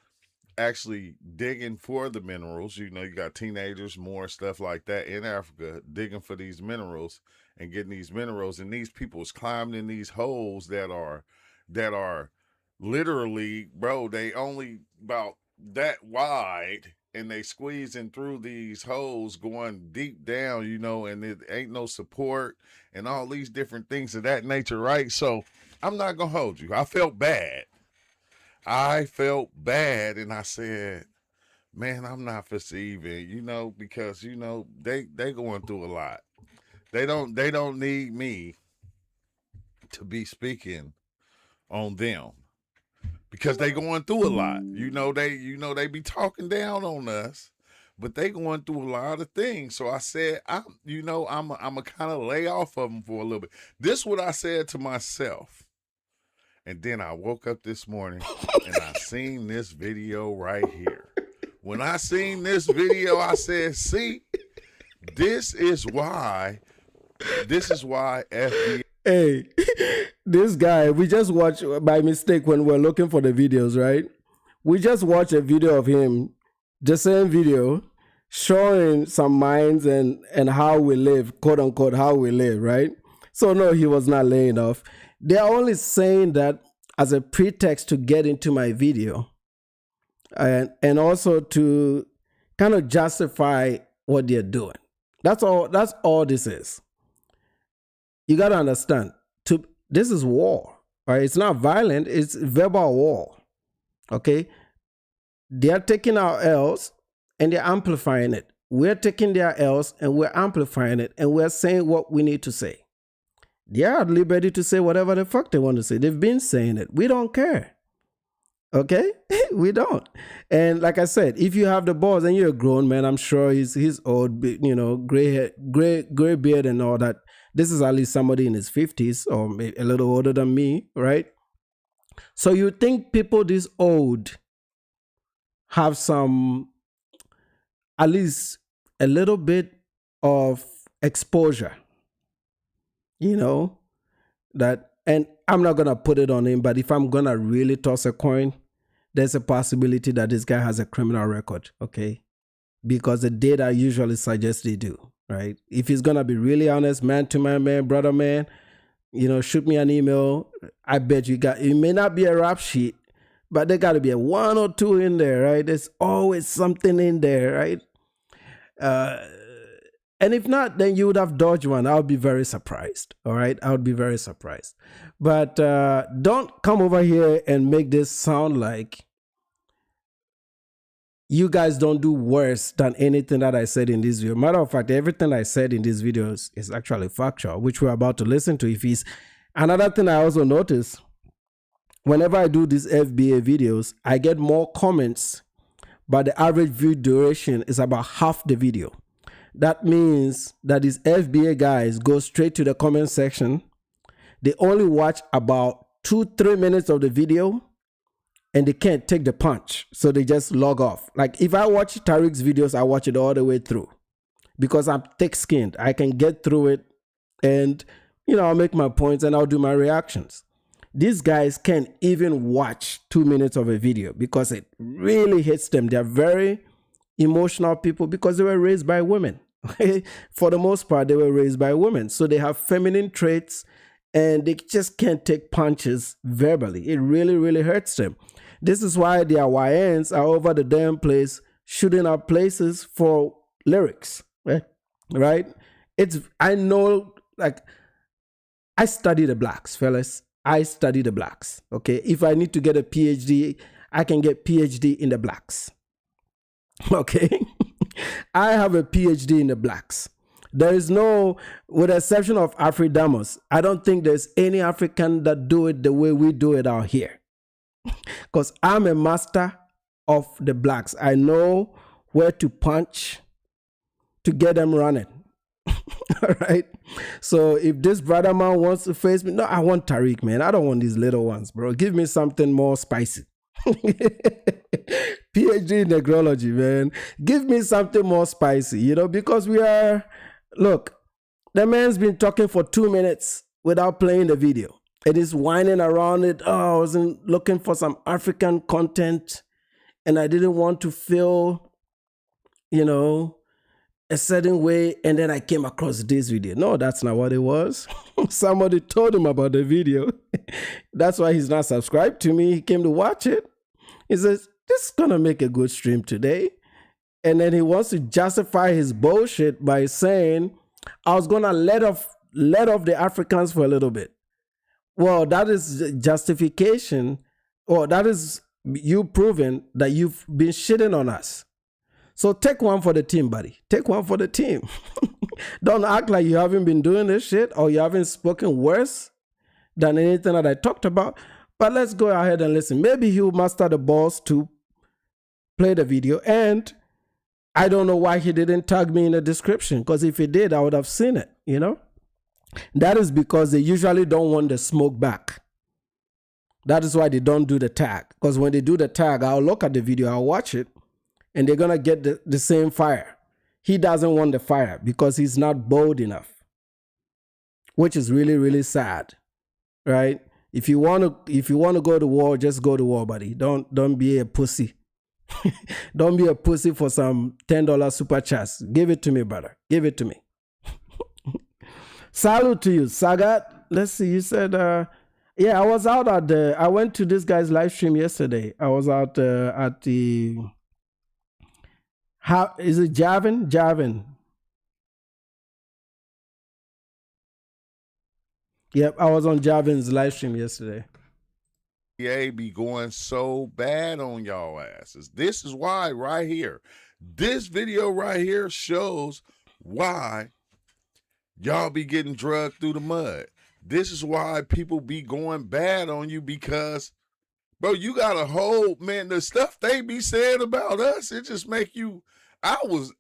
actually digging for the minerals. You got teenagers, more stuff like that in Africa, digging for these minerals and getting these minerals. And these people is climbing in these holes that are literally, bro, they only about that wide, and they squeezing through these holes going deep down, and it ain't no support and all these different things of that nature, right? So I'm not gonna hold you. I felt bad, and I said, man, I'm not receiving, because they going through a lot. They don't need me to be speaking on them, because they going through a lot. They be talking down on us, but they going through a lot of things. So I said, I'm a kind of lay off of them for a little bit. This is what I said to myself. And then I woke up this morning and I seen this video right here. When I seen this video, I said, see, this is why FBI. Hey, this guy, we just watched by mistake when we're looking for the videos, right? We just watched a video of him, the same video, showing some mines and how we live, quote unquote, how we live, right? So no, he was not laying off. They're only saying that as a pretext to get into my video and also to kind of justify what they're doing. That's all this is. You got to understand, this is war, right? It's not violent, it's verbal war, okay? They're taking our L's and they're amplifying it. We're taking their L's and we're amplifying it, and we're saying what we need to say. They're at liberty to say whatever the fuck they want to say. They've been saying it. We don't care, okay? We don't. And like I said, if you have the balls and you're a grown man, I'm sure he's old, gray beard and all that. This is at least somebody in his 50s or a little older than me, right? So you think people this old have some, at least a little bit of exposure, that, and I'm not going to put it on him, but if I'm going to really toss a coin, there's a possibility that this guy has a criminal record, okay? Because the data usually suggests they do. Right? If he's gonna be really honest, man to man, brother man, shoot me an email. I bet it may not be a rap sheet, but there gotta be a one or two in there, right? There's always something in there, right? And if not, then you would have dodged one. I would be very surprised. All right, I would be very surprised. But don't come over here and make this sound like you guys don't do worse than anything that I said in this video. Matter of fact, everything I said in these videos is actually factual, which we're about to listen to. If he's another thing I also notice, whenever I do these FBA videos, I get more comments, but the average view duration is about half the video. That means that these FBA guys go straight to the comment section. They only watch about 2-3 minutes of the video, and they can't take the punch, so they just log off. Like if I watch Tariq's videos, I watch it all the way through because I'm thick-skinned. I can get through it, and I'll make my points and I'll do my reactions. These guys can't even watch 2 minutes of a video because it really hits them. They're very emotional people because they were raised by women. For the most part, they were raised by women, so they have feminine traits, and they just can't take punches verbally. It really, really hurts them. This is why the YNs are over the damn place shooting up places for lyrics, right? I know, like, I study the blacks, fellas. I study the blacks, okay? If I need to get a PhD, I can get PhD in the blacks, okay? I have a PhD in the blacks. There is no, with the exception of Afri Damos, I don't think there's any African that do it the way we do it out here. Because I'm a master of the blacks. I know where to punch to get them running. All right. So if this brother man wants to face me, no, I want Tariq, man. I don't want these little ones, bro. Give me something more spicy. PhD in negrology, man. Give me something more spicy, because look, the man's been talking for 2 minutes without playing the video. It is whining around it. Oh, I wasn't looking for some African content and I didn't want to feel, a certain way, and then I came across this video. No, that's not what it was. Somebody told him about the video. That's why he's not subscribed to me. He came to watch it. He says, this is gonna make a good stream today. And then he wants to justify his bullshit by saying, I was gonna let off the Africans for a little bit. Well, that is justification, or that is you proving that you've been shitting on us. So take one for the team, buddy. Take one for the team. Don't act like you haven't been doing this shit or you haven't spoken worse than anything that I talked about. But let's go ahead and listen. Maybe he'll muster the balls to play the video. And I don't know why he didn't tag me in the description, because if he did, I would have seen it, That is because they usually don't want the smoke back. That is why they don't do the tag. Because when they do the tag, I'll look at the video, I'll watch it, and they're going to get the same fire. He doesn't want the fire because he's not bold enough, which is really, really sad, right? If you want to go to war, just go to war, buddy. Don't be a pussy. Don't be a pussy for some $10 super chats. Give it to me, brother. Give it to me. Salute to you, Sagat. Let's see. You said, yeah, I was out I went to this guy's live stream yesterday. I was out at the, is it Javin? Javin. Yep, I was on Javin's live stream yesterday. Be going so bad on y'all asses. This is why right here. This video right here shows why y'all be getting drugged through the mud. This is why people be going bad on you, because, bro, you got a whole, man, the stuff they be saying about us, it just make you, I was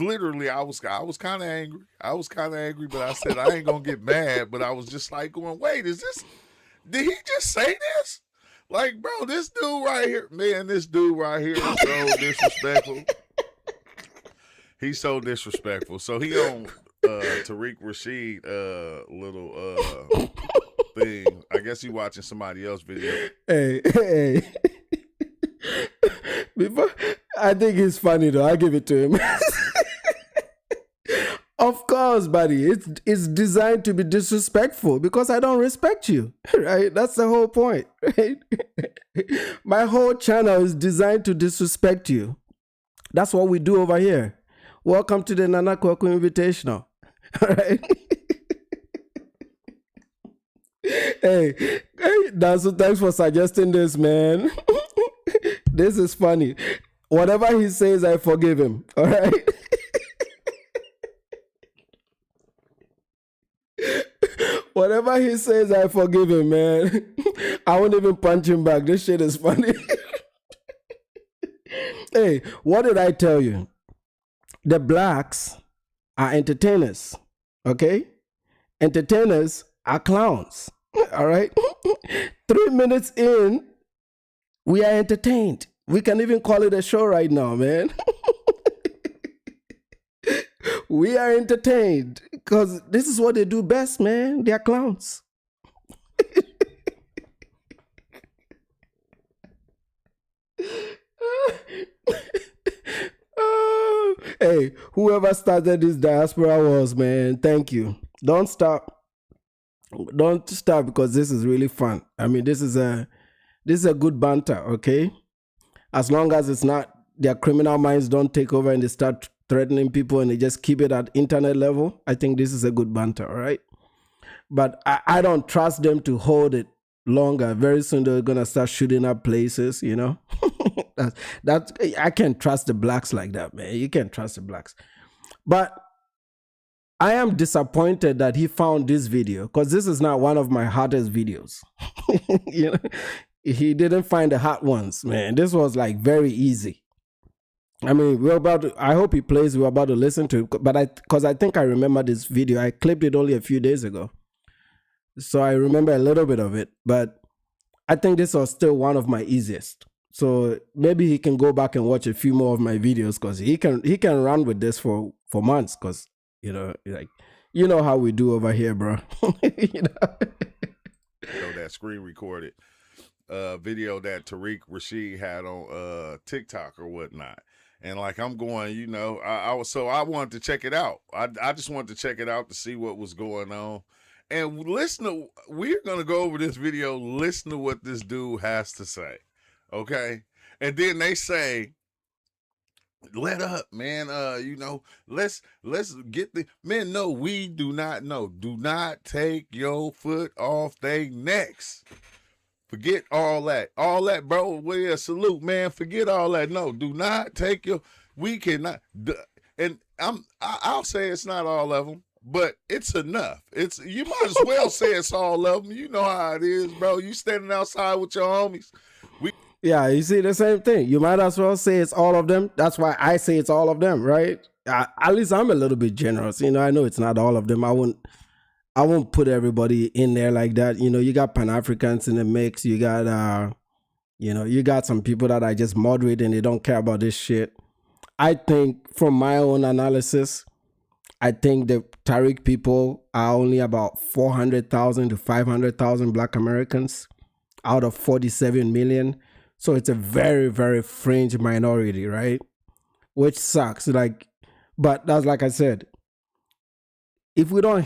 literally, I was kind of angry. I was kind of angry, but I said, I ain't going to get mad. But I was just like going, wait, did he just say this? Like, bro, this dude right here, man, this dude right here is so disrespectful. He's so disrespectful. So he on Tariq Rashid little thing. I guess he watching somebody else's video. Hey. Before, I think it's funny though. I give it to him. Of course, buddy. It's designed to be disrespectful because I don't respect you, right? That's the whole point, right? My whole channel is designed to disrespect you. That's what we do over here. Welcome to the Nana Kwaku Invitational. All right. Hey, Danzo, thanks for suggesting this, man. This is funny. Whatever he says, I forgive him. All right. Whatever he says, I forgive him, man. I won't even punch him back. This shit is funny. Hey, what did I tell you? The blacks are entertainers, okay? Entertainers are clowns, all right? 3 minutes in, we are entertained. We can even call it a show right now, man. We are entertained because this is what they do best, man. They are clowns. Hey, whoever started this diaspora wars, man, thank you. Don't stop. Don't stop because this is really fun. I mean, this is a good banter, okay? As long as it's not, their criminal minds don't take over and they start threatening people and they just keep it at internet level, I think this is a good banter, all right? But I don't trust them to hold it longer. Very soon they're going to start shooting up places, you know? I can't trust the blacks like that, man. You can't trust the blacks. But I am disappointed that he found this video because this is not one of my hottest videos. You know? he didn't find the hot ones, man. This was like very easy. I mean, I hope he plays. We're about to listen to it, but because I think I remember this video. I clipped it only a few days ago, so I remember a little bit of it. But I think this was still one of my easiest. So maybe he can go back and watch a few more of my videos, because he can run with this for months. Because you know how we do over here, bro. You know? So that screen recorded video that Tariq Rashid had on TikTok or whatnot. And like I'm going, you know, I wanted to check it out. I just wanted to check it out to see what was going on. And we're gonna go over this video, listen to what this dude has to say. Okay. And then they say, let up, man. You know, let's get the men. No, we do not know. Do not take your foot off they necks. Forget all that, bro. Well, salute, man. Forget all that. No, do not take we cannot. And I'll say it's not all of them, but it's enough. You might as well say it's all of them. You know how it is, bro. You standing outside with your homies. Yeah, you see the same thing. You might as well say it's all of them. That's why I say it's all of them, right? At least I'm a little bit generous. You know, I know it's not all of them. I won't put everybody in there like that. You know, you got Pan-Africans in the mix. You got, you got some people that are just moderate and they don't care about this shit. I think from my own analysis, I think the Tariq people are only about 400,000 to 500,000 Black Americans out of 47 million. So it's a very, very fringe minority, right? Which sucks. But that's like I said, if we don't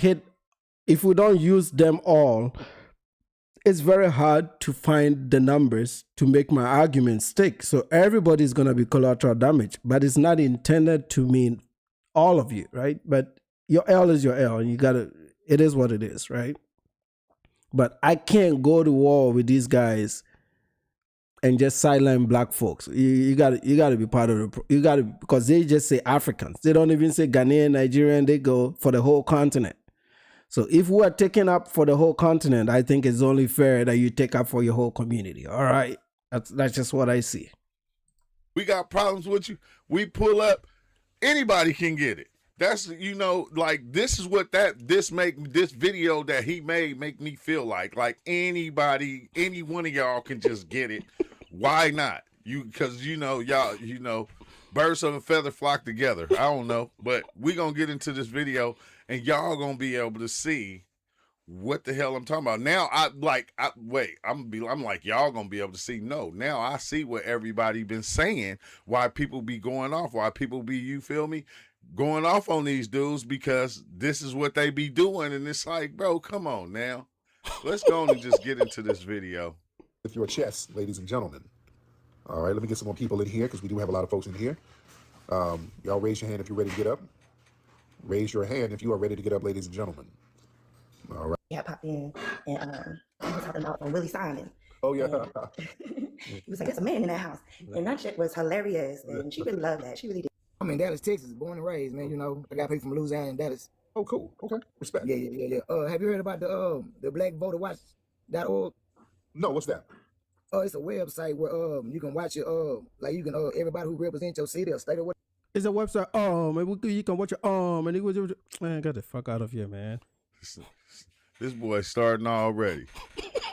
use them all, it's very hard to find the numbers to make my argument stick. So everybody's going to be collateral damage, but it's not intended to mean all of you, right? But your L is your L. It is what it is, right? But I can't go to war with these guys and just sideline Black folks. You got to be part of because they just say Africans. They don't even say Ghanaian, Nigerian. They go for the whole continent. So if we are taking up for the whole continent, I think it's only fair that you take up for your whole community. All right, that's just what I see. We got problems with you. We pull up. Anybody can get it. That's, this is what this video that he made make me feel like anybody, any one of y'all can just get it. Why not? Because y'all, birds of a feather flock together. I don't know, but we gonna get into this video and y'all gonna be able to see what the hell I'm talking about. Now I'm like, y'all gonna be able to see. No, now I see what everybody been saying. Why people be going off? Why people be, you feel me, going off on these dudes, because this is what they be doing. And it's like, bro, come on now. Let's go on and just get into this video. With your chest, ladies and gentlemen. All right, let me get some more people in here because we do have a lot of folks in here. Y'all raise your hand if you're ready to get up. Raise your hand if you are ready to get up, ladies and gentlemen. All right. Yeah, I popped in and he was talking about Willie Simon. Oh, yeah. He was like, there's a man in that house. And that shit was hilarious. And she really loved that. She really did. I'm in Dallas, Texas, born and raised, man. I got people from Louisiana and Dallas. Oh, cool. Okay. Respect. Yeah. Have you heard about the blackvoterwatch.org? No, what's that? It's a website where you can watch it, everybody who represents your city or state or what. It's a website. Maybe you can watch it. And man, get the fuck out of here, man. This boy's starting already.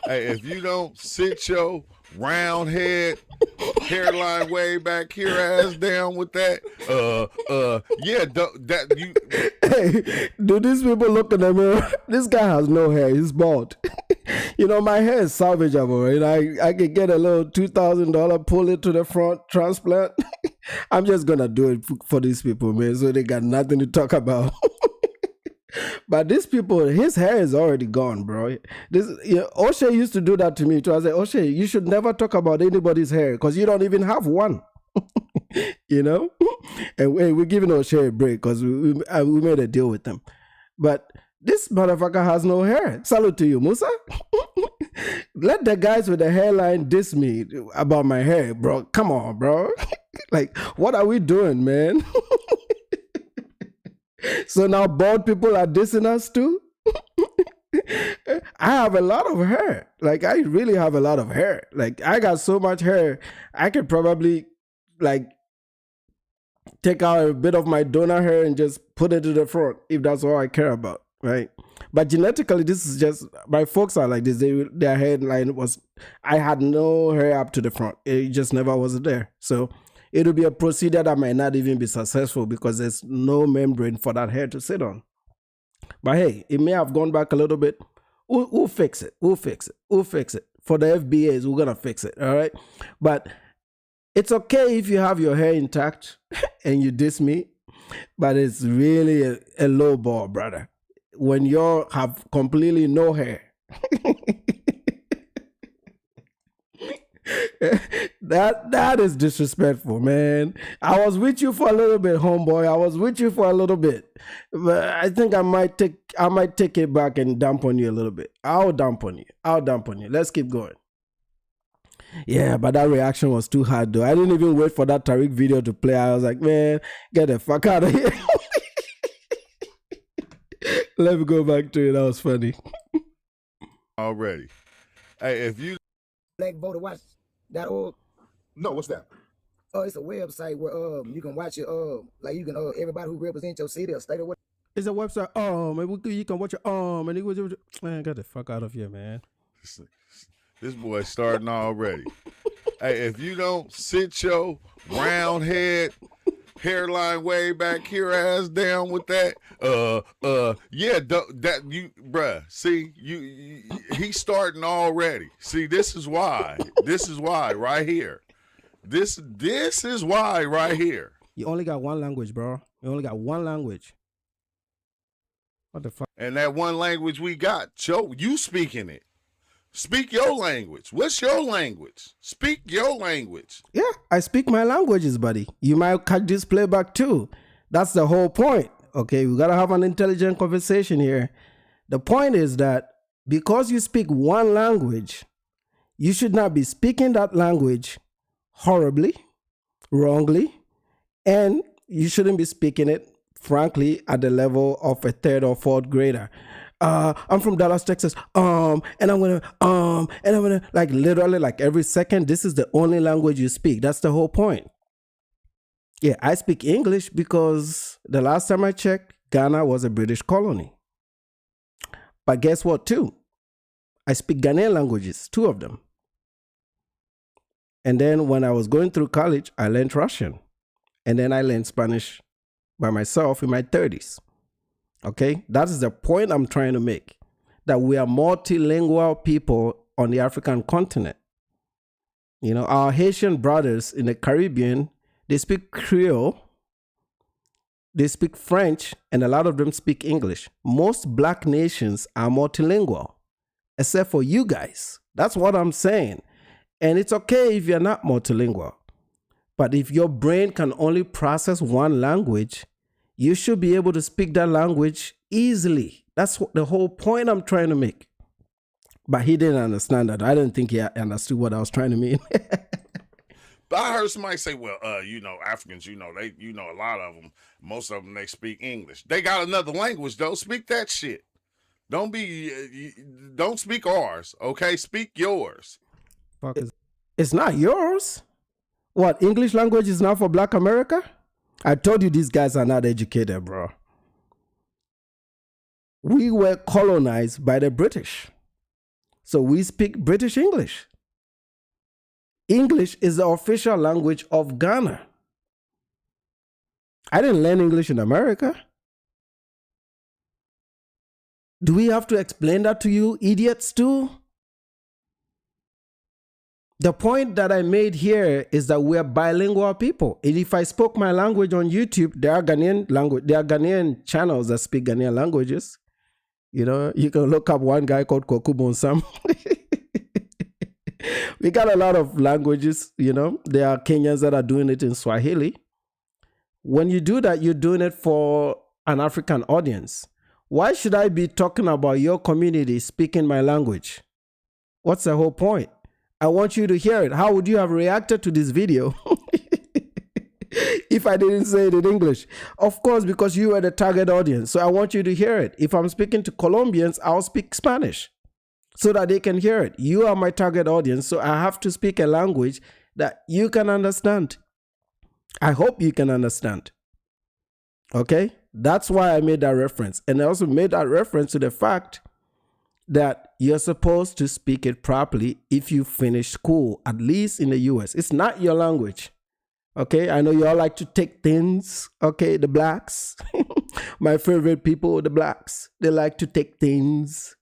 Hey, if you don't sit your round head, hairline way back here, ass down with that, Hey, do these people look in the mirror? This guy has no hair. He's bald. My hair is salvageable, right? I could get a little $2,000, pull it to the front, transplant. I'm just gonna do it for these people, man, so they got nothing to talk about. But these people, his hair is already gone, bro. O'Shea used to do that to me too. I said, O'Shea, you should never talk about anybody's hair because you don't even have one. And we're giving O'Shea a break because we made a deal with them. But this motherfucker has no hair. Salute to you, Musa. Let the guys with the hairline diss me about my hair, bro. Come on, bro. Like, what are we doing, man? So now bald people are dissing us too? I have a lot of hair. Like, I really have a lot of hair. Like, I got so much hair, I could probably, like, take out a bit of my donor hair and just put it to the front if that's all I care about, right? But genetically, this is just, my folks are like this. Their hairline was, I had no hair up to the front. It just never was there. So it'll be a procedure that might not even be successful because there's no membrane for that hair to sit on. But hey, it may have gone back a little bit. We'll fix it. We'll fix it. We'll fix it. For the FBAs, we're going to fix it, all right? But it's okay if you have your hair intact and you diss me, but it's really a low ball, brother. When you have completely no hair. That is disrespectful, man. I was with you for a little bit, homeboy. I was with you for a little bit. But I think I might take it back and dump on you a little bit. I'll dump on you. Let's keep going. Yeah, but that reaction was too hard though. I didn't even wait for that Tariq video to play. I was like, man, get the fuck out of here. Let me go back to it. That was funny. Already. Hey, if you BlackVoterWatch.org. No, what's that? Oh, it's a website where you can watch it. Like you can everybody who represents your city or state or what. It's a website. You can watch it. And it was, man, get the fuck out of here, man. This boy starting already. Hey, if you don't sit your round head, hairline way back here, ass down with that, that you, bruh. See, he's starting already. See, this is why. This is why right here. This is why right here. You only got one language, bro. You only got one language. What the fuck? And that one language we got, you speaking it. Speak your language. What's your language? Speak your language. Yeah, I speak my languages, buddy. You might catch this playback too. That's the whole point. Okay, we gotta have an intelligent conversation here. The point is that because you speak one language, you should not be speaking that language horribly, wrongly, and you shouldn't be speaking it, frankly, at the level of a third or fourth grader. I'm from Dallas, Texas. And I'm gonna like literally like every second, this is the only language you speak. That's the whole point. Yeah, I speak English because the last time I checked, Ghana was a British colony. But guess what too? I speak Ghanaian languages, 2 of them. And then when I was going through college, I learned Russian. And then I learned Spanish by myself in my 30s. Okay, that is the point I'm trying to make, that we are multilingual people on the African continent. You know, our Haitian brothers in the Caribbean, they speak Creole, they speak French, and a lot of them speak English. Most black nations are multilingual, except for you guys. That's what I'm saying. And it's okay if you're not multilingual. But if your brain can only process one language, you should be able to speak that language easily. That's the whole point I'm trying to make. But he didn't understand that. I didn't think he understood what I was trying to mean. But I heard somebody say, well, Africans, they, a lot of them, most of them, they speak English. They got another language, though. Speak that shit. Don't speak ours, okay? Speak yours. It's not yours. What, English language is not for Black America? I told you these guys are not educated, bro. We were colonized by the British. So we speak British English. English is the official language of Ghana. I didn't learn English in America. Do we have to explain that to you idiots too? The point that I made here is that we are bilingual people. And if I spoke my language on YouTube, there are Ghanaian channels that speak Ghanaian languages. You know, you can look up one guy called Koku Bonsam. We got a lot of languages, you know. There are Kenyans that are doing it in Swahili. When you do that, you're doing it for an African audience. Why should I be talking about your community speaking my language? What's the whole point? I want you to hear it. How would you have reacted to this video if I didn't say it in English? Of course, because you are the target audience. So I want you to hear it. If I'm speaking to Colombians, I'll speak Spanish. so that they can hear it. You are my target audience, so I have to speak a language that you can understand. I hope you can understand. Okay? That's why I made that reference. And I also made that reference to the fact that you're supposed to speak it properly if you finish school, at least in the US. It's not your language. Okay? I know you all like to take things. Okay? The blacks. My favorite people, the blacks. They like to take things.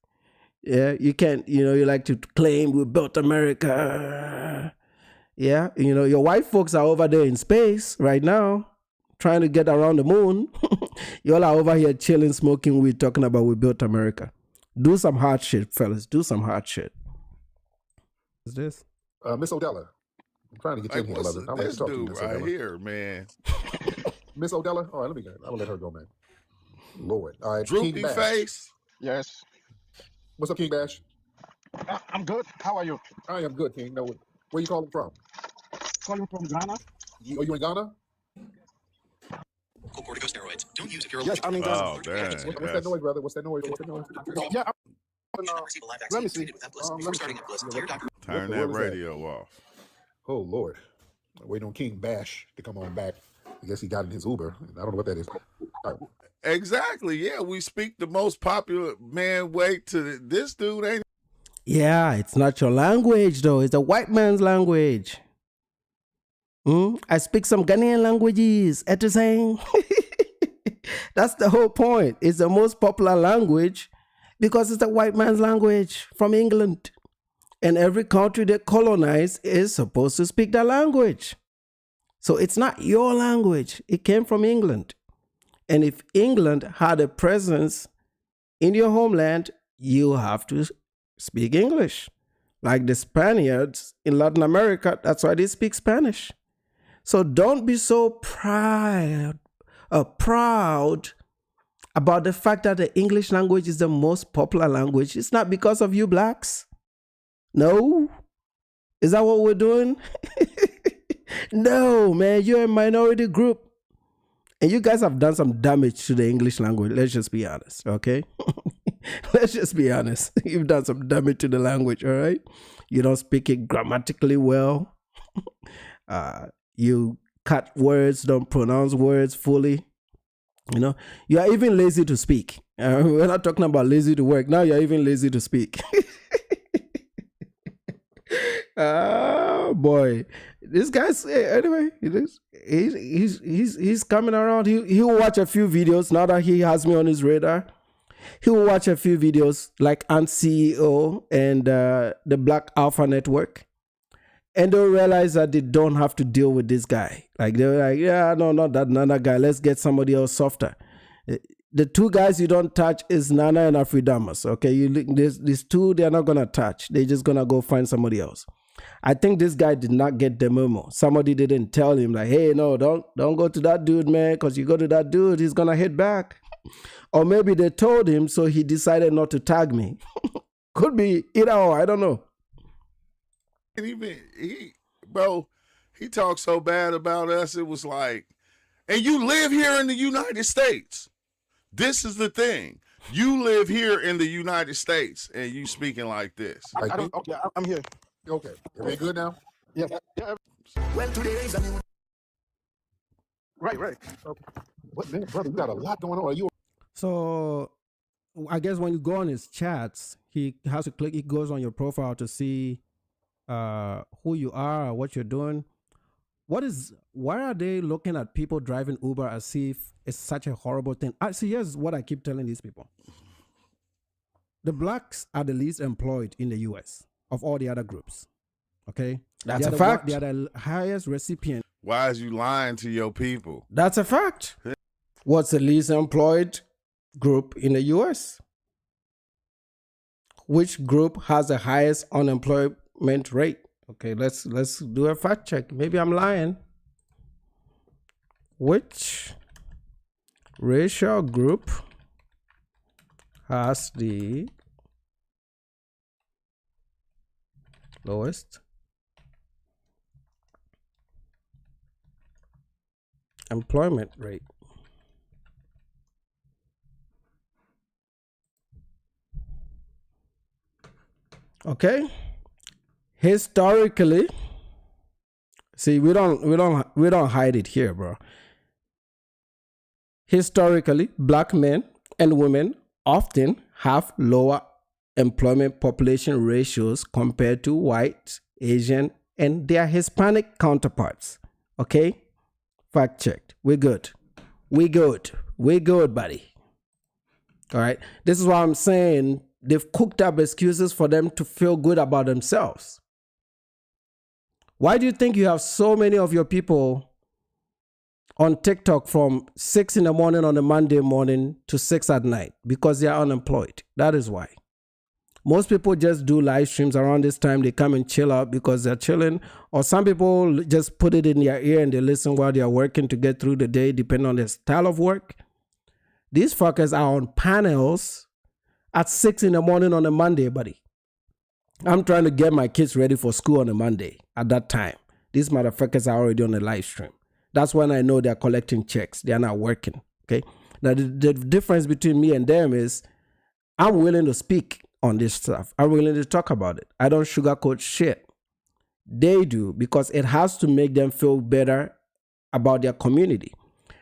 Yeah, you can't, you like to claim we built America. Yeah, your white folks are over there in space right now, trying to get around the moon. You all are over here chilling, smoking weed, talking about we built America. Do some hard shit, fellas. Do some hard shit. What's this? Miss Odella. I'm trying to get you in here, beloved. I like to talk to you, Miss right Odella. here, man. Miss Odella? All right, I will let her go, man. Lord. All right, Droopy King Bash. face. Yes. What's up, King Bash? I'm good. How are you? I am good, King. No, where you calling from? Calling from Ghana. Are you in Ghana? Corticosteroids. Don't use if you're Yes, I'm in Ghana. Oh, dang. What's that noise, brother? What's that noise? Yeah. Receive a live Let me vaccine see. treated with Eplus before starting Eplus. Tell your doctor. Turn that radio off. Oh, Lord. Waiting on King Bash to come on back. I guess he got in his Uber. I don't know what that is. All right. Exactly. Yeah, we speak the most popular wait to this dude ain't. Yeah, it's not your language, though. It's a white man's language. I speak some Ghanaian languages. Etisang. That's the whole point. It's the most popular language because it's a white man's language from England. And every country they colonize is supposed to speak that language. So it's not your language. It came from England. And if England had a presence in your homeland, you have to speak English. Like the Spaniards in Latin America, that's why they speak Spanish. So don't be so proud about the fact that the English language is the most popular language. It's not because of you blacks. No? Is that what we're doing? No, man, you're a minority group. And you guys have done some damage to the English language. Let's just be honest, okay? Let's just be honest. You've done some damage to the language, all right? You don't speak it grammatically well. You cut words, don't pronounce words fully. You are even lazy to speak. We're not talking about lazy to work. Now you're even lazy to speak. Oh boy, this guy's anyway. He's coming around. He'll watch a few videos now that he has me on his radar. He'll watch a few videos like Ant CEO and the Black Alpha Network, and they'll realize that they don't have to deal with this guy. Like they're like, yeah, no, not that Nana guy. Let's get somebody else softer. The two guys you don't touch is Nana and Afridamus. Okay, these two they're not gonna touch. They're just gonna go find somebody else. I think this guy did not get the memo. Somebody didn't tell him like, hey, no, don't go to that dude, man, because you go to that dude, he's gonna hit back. Or maybe they told him, so he decided not to tag me. Could be either or, I don't know. And he talked so bad about us. It was like, and you live here in the United States. This is the thing. You live here in the United States, and you speaking like this. Okay, I'm here. Okay. Everything good now? Yeah. Well, today is a new. Right. Okay. What, man, brother, you got a lot going on. Are you? So I guess when you go on his chats, he has to click, he goes on your profile to see who you are or what you're doing. Why are they looking at people driving Uber as if it's such a horrible thing? See, here's what I keep telling these people. The blacks are the least employed in the US of all the other groups. Okay? That's a fact. They are the highest recipient. Why is you lying to your people? That's a fact. What's the least employed group in the US? Which group has the highest unemployment rate? Okay, let's do a fact check. Maybe I'm lying. Which racial group has the lowest employment rate? Okay? Historically, see, we don't hide it here, bro. Historically, black men and women often have lower employment population ratios compared to white, Asian, and their Hispanic counterparts. Okay? Fact checked. We're good. We good. We good, buddy. All right? This is why I'm saying they've cooked up excuses for them to feel good about themselves. Why do you think you have so many of your people on TikTok from 6 in the morning on a Monday morning to 6 at night? Because they are unemployed. That is why. Most people just do live streams around this time. They come and chill out because they're chilling. Or some people just put it in their ear and they listen while they're working to get through the day, depending on their style of work. These fuckers are on panels at 6 in the morning on a Monday, buddy. I'm trying to get my kids ready for school on a Monday at that time. These motherfuckers are already on a live stream. That's when I know they're collecting checks. They're not working. Okay. Now, the difference between me and them is I'm willing to speak on this stuff. I'm willing to talk about it. I don't sugarcoat shit. They do, because it has to make them feel better about their community.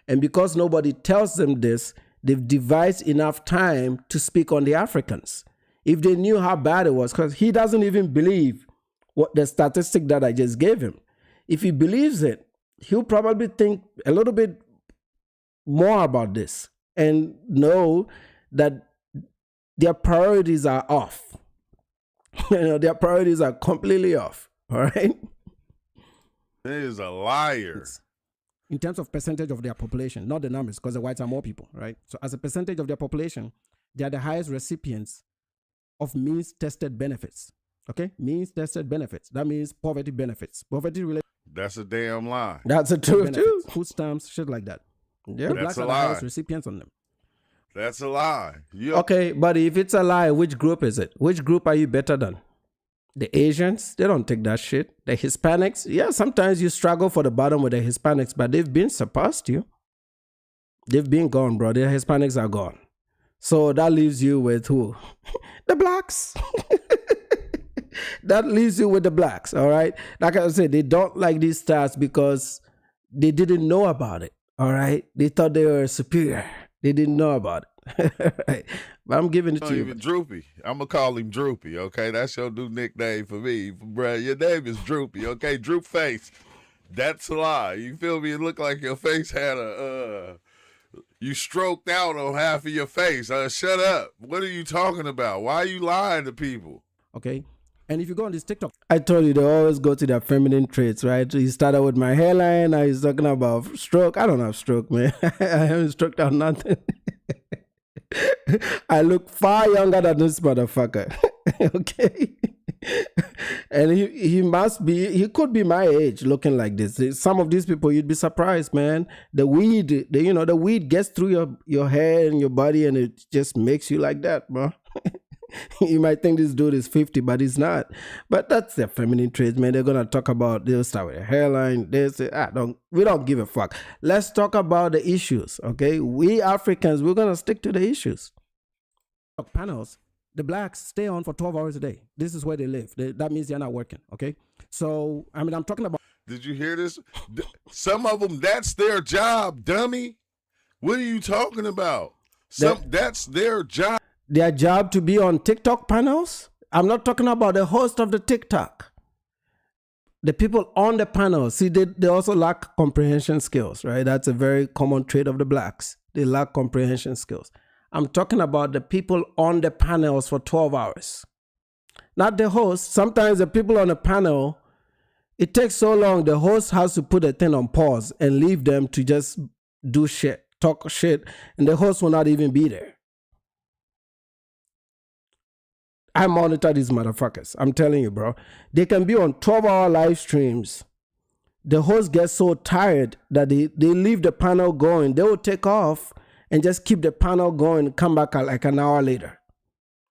And because nobody tells them this, they've devised enough time to speak on the Africans. If they knew how bad it was, because he doesn't even believe what the statistic that I just gave him. If he believes it, he'll probably think a little bit more about this and know that their priorities are off. Their priorities are completely off. All right? He is a liar. In terms of percentage of their population, not the numbers, because the whites are more people, right? So as a percentage of their population, they are the highest recipients of means-tested benefits. Okay? Means-tested benefits. That means poverty benefits. Poverty-related. That's a damn lie. That's a truth too. Food stamps, shit like that. Yeah, that's blacks are the highest recipients on them. That's a lie. Okay, but if it's a lie, which group is it? Which group are you better than? The Asians? They don't take that shit. The Hispanics? Yeah, sometimes you struggle for the bottom with the Hispanics, but they've been surpassed you. They've been gone, bro. The Hispanics are gone. So that leaves you with who? The blacks. That leaves you with the blacks, all right? Like I said, they don't like these stats because they didn't know about it, all right? They thought they were superior. They didn't know about it. Right? But I'm giving it to you. Even Droopy. I'm going to call him Droopy, okay? That's your new nickname for me. Bro, your name is Droopy, okay? Droop face. That's a lie. You feel me? It looked like your face had you stroked out on half of your face. Shut up. What are you talking about? Why are you lying to people? Okay. And if you go on this TikTok, I told you they always go to their feminine traits, right? He started with my hairline. Now he's talking about stroke. I don't have stroke, man. I haven't stroked out nothing. I look far younger than this motherfucker. Okay? And he could be my age looking like this. Some of these people, you'd be surprised, man. The weed gets through your hair and your body and it just makes you like that, bro. You might think this dude is 50, but he's not. But that's their feminine traits, man. They're gonna talk about, they'll start with a hairline. We don't give a fuck. Let's talk about the issues, okay? We Africans, we're gonna stick to the issues. Panels, the blacks stay on for 12 hours a day. This is where they live. That means they're not working, okay? So, I mean, I'm talking about. Did you hear this? Some of them, that's their job, dummy. What are you talking about? That's their job. Their job to be on TikTok panels? I'm not talking about the host of the TikTok. The people on the panel, see, they also lack comprehension skills, right? That's a very common trait of the blacks. They lack comprehension skills. I'm talking about the people on the panels for 12 hours. Not the host. Sometimes the people on the panel, it takes so long, the host has to put a thing on pause and leave them to just do shit, talk shit, and the host will not even be there. I monitor these motherfuckers. I'm telling you, bro. They can be on 12-hour live streams. The host gets so tired that they leave the panel going. They will take off and just keep the panel going, come back like an hour later.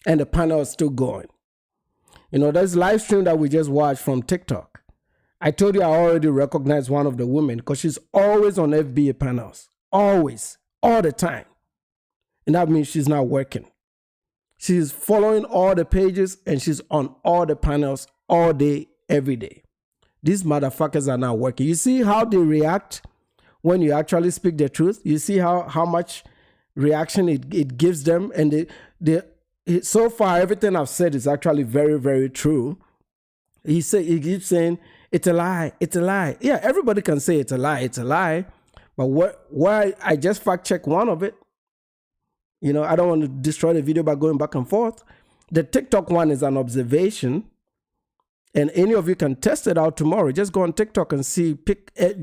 And the panel is still going. You know, there's live stream that we just watched from TikTok. I told you I already recognized one of the women because she's always on FBA panels. Always. All the time. And that means she's not working. She's following all the pages and she's on all the panels all day, every day. These motherfuckers are not working. You see how they react when you actually speak the truth? You see how much reaction it gives them? And so far, everything I've said is actually very, very true. He keeps saying, it's a lie, it's a lie. Yeah, everybody can say it's a lie, it's a lie. But why I just fact check one of it. You know, I don't want to destroy the video by going back and forth. The TikTok one is an observation. And any of you can test it out tomorrow. Just go on TikTok and see,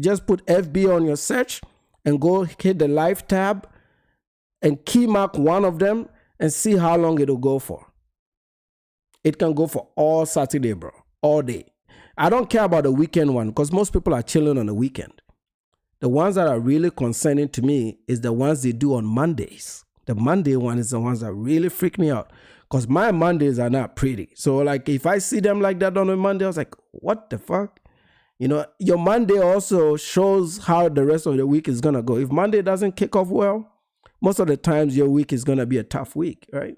just put FB on your search and go hit the live tab and key mark one of them and see how long it'll go for. It can go for all Saturday, bro, all day. I don't care about the weekend one because most people are chilling on the weekend. The ones that are really concerning to me is the ones they do on Mondays. The Monday one is the ones that really freak me out because my Mondays are not pretty. So like if I see them like that on a Monday, I was like, what the fuck? You know, your Monday also shows how the rest of the week is going to go. If Monday doesn't kick off well, most of the times your week is going to be a tough week, right?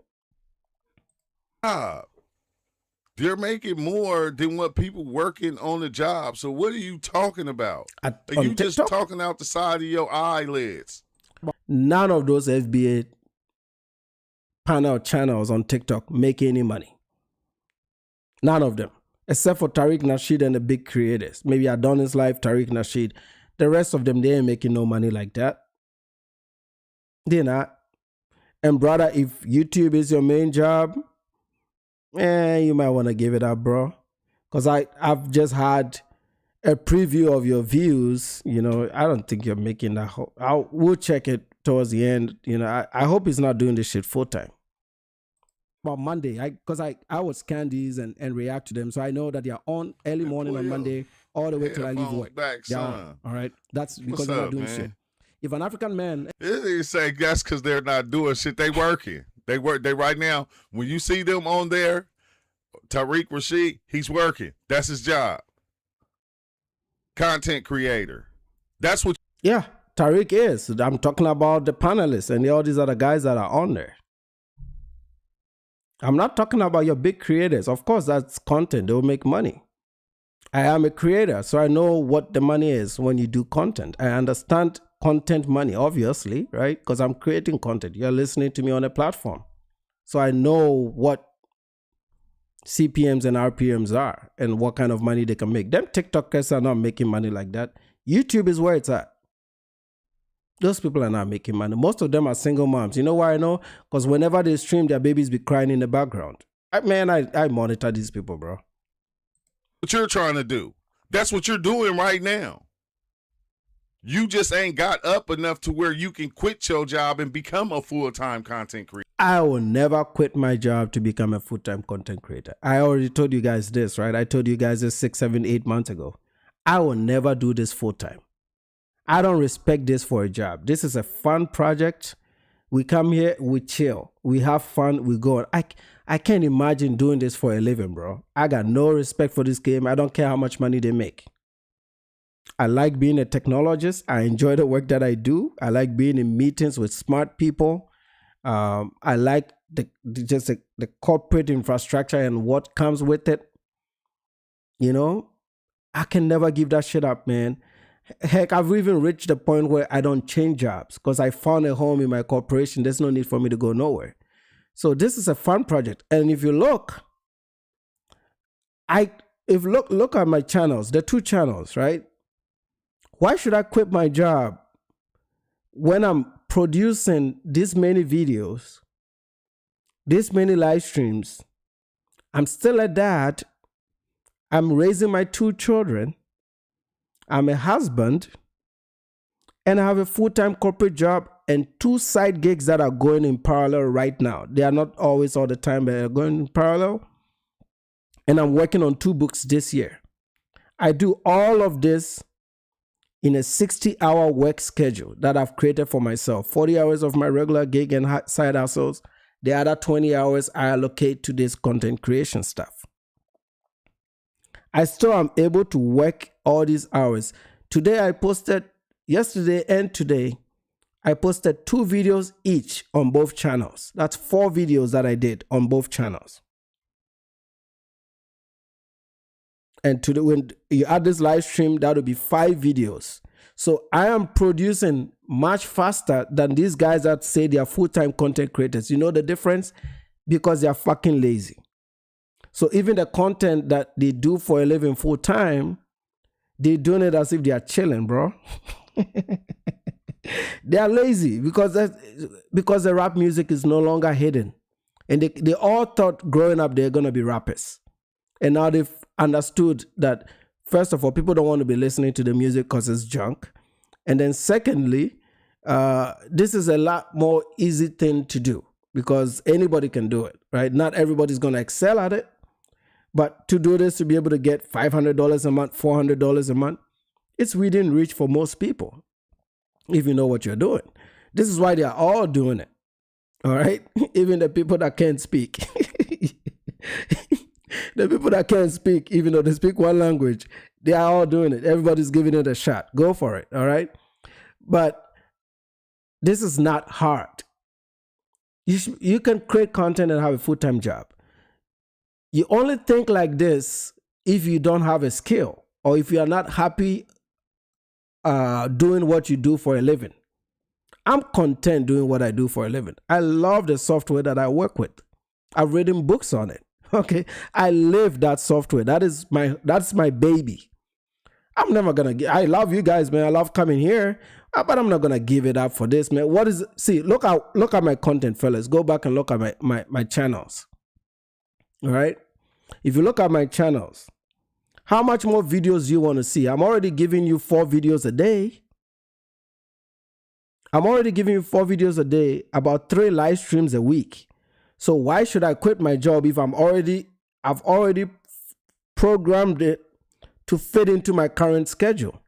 They're making more than what people working on the job. So what are you talking about? Are you just talking out the side of your eyelids? None of those FBA panel channels on TikTok make any money. None of them. Except for Tariq Nasheed and the big creators. Maybe Adonis Life, Tariq Nasheed. The rest of them, they ain't making no money like that. They're not. And brother, if YouTube is your main job, you might want to give it up, bro. Because I've just had a preview of your views. You know, I don't think you're making that. We'll check it towards the end. You know, I hope he's not doing this shit full time. Well, Monday, because I would scan these and react to them. So I know that they're on early morning on Monday all the way till I leave work. Back, son. All right. That's because they're not doing shit. If an African man... You say that's because they're not doing shit. They working. They right now. When you see them on there, Tariq Nasheed, he's working. That's his job. Content creator. That's what... Yeah, Tariq is. I'm talking about the panelists and all these other guys that are on there. I'm not talking about your big creators. Of course, that's content. They'll make money. I am a creator, so I know what the money is when you do content. I understand content money, obviously, right? Because I'm creating content. You're listening to me on a platform. So I know what CPMs and RPMs are and what kind of money they can make. Them TikTokers are not making money like that. YouTube is where it's at. Those people are not making money. Most of them are single moms. You know why I know? Because whenever they stream, their babies be crying in the background. I monitor these people, bro. What you're trying to do. That's what you're doing right now. You just ain't got up enough to where you can quit your job and become a full-time content creator. I will never quit my job to become a full-time content creator. I already told you guys this, right? I told you guys this 6, 7, 8 months ago. I will never do this full-time. I don't respect this for a job. This is a fun project. We come here, we chill, we have fun, we go on. I can't imagine doing this for a living, bro. I got no respect for this game. I don't care how much money they make. I like being a technologist. I enjoy the work that I do. I like being in meetings with smart people. I like the corporate infrastructure and what comes with it. You know, I can never give that shit up, man. Heck, I've even reached the point where I don't change jobs because I found a home in my corporation. There's no need for me to go nowhere. So this is a fun project. And if you look, look at my channels, the 2 channels, right? Why should I quit my job when I'm producing this many videos, this many live streams? I'm still a dad. I'm raising my 2 children. I'm a husband. And I have a full-time corporate job and 2 side gigs that are going in parallel right now. They are not always all the time, but they're going in parallel. And I'm working on 2 books this year. I do all of this in a 60-hour work schedule that I've created for myself. 40 hours of my regular gig and side hustles. The other 20 hours I allocate to this content creation stuff. I still am able to work all these hours. Today I posted, yesterday and today, I posted 2 videos each on both channels. That's 4 videos that I did on both channels. And when you add this live stream, that would be 5 videos. So I am producing much faster than these guys that say they are full-time content creators. You know the difference? Because they are fucking lazy. So even the content that they do for a living full-time, they're doing it as if they are chilling, bro. They are lazy because the rap music is no longer hidden. And they all thought growing up they're going to be rappers. And now they've understood that, first of all, people don't want to be listening to the music because it's junk. And then secondly, this is a lot more easy thing to do because anybody can do it, right? Not everybody's going to excel at it. But to do this, to be able to get $500 a month, $400 a month, it's within reach for most people, if you know what you're doing. This is why they are all doing it, all right? Even the people that can't speak. The people that can't speak, even though they speak one language, they are all doing it. Everybody's giving it a shot. Go for it, all right? But this is not hard. You can create content and have a full-time job. You only think like this if you don't have a skill or if you are not happy doing what you do for a living. I'm content doing what I do for a living. I love the software that I work with. I've written books on it. Okay, I live that software. That's my baby. I'm never gonna. I love you guys, man. I love coming here, but I'm not gonna give it up for this, man. See? Look at my content, fellas. Go back and look at my channels. All right. If you look at my channels, how much more videos you want to see? I'm already giving you 4 videos a day. I'm already giving you 4 videos a day, about 3 live streams a week. So why should I quit my job if I've already programmed it to fit into my current schedule?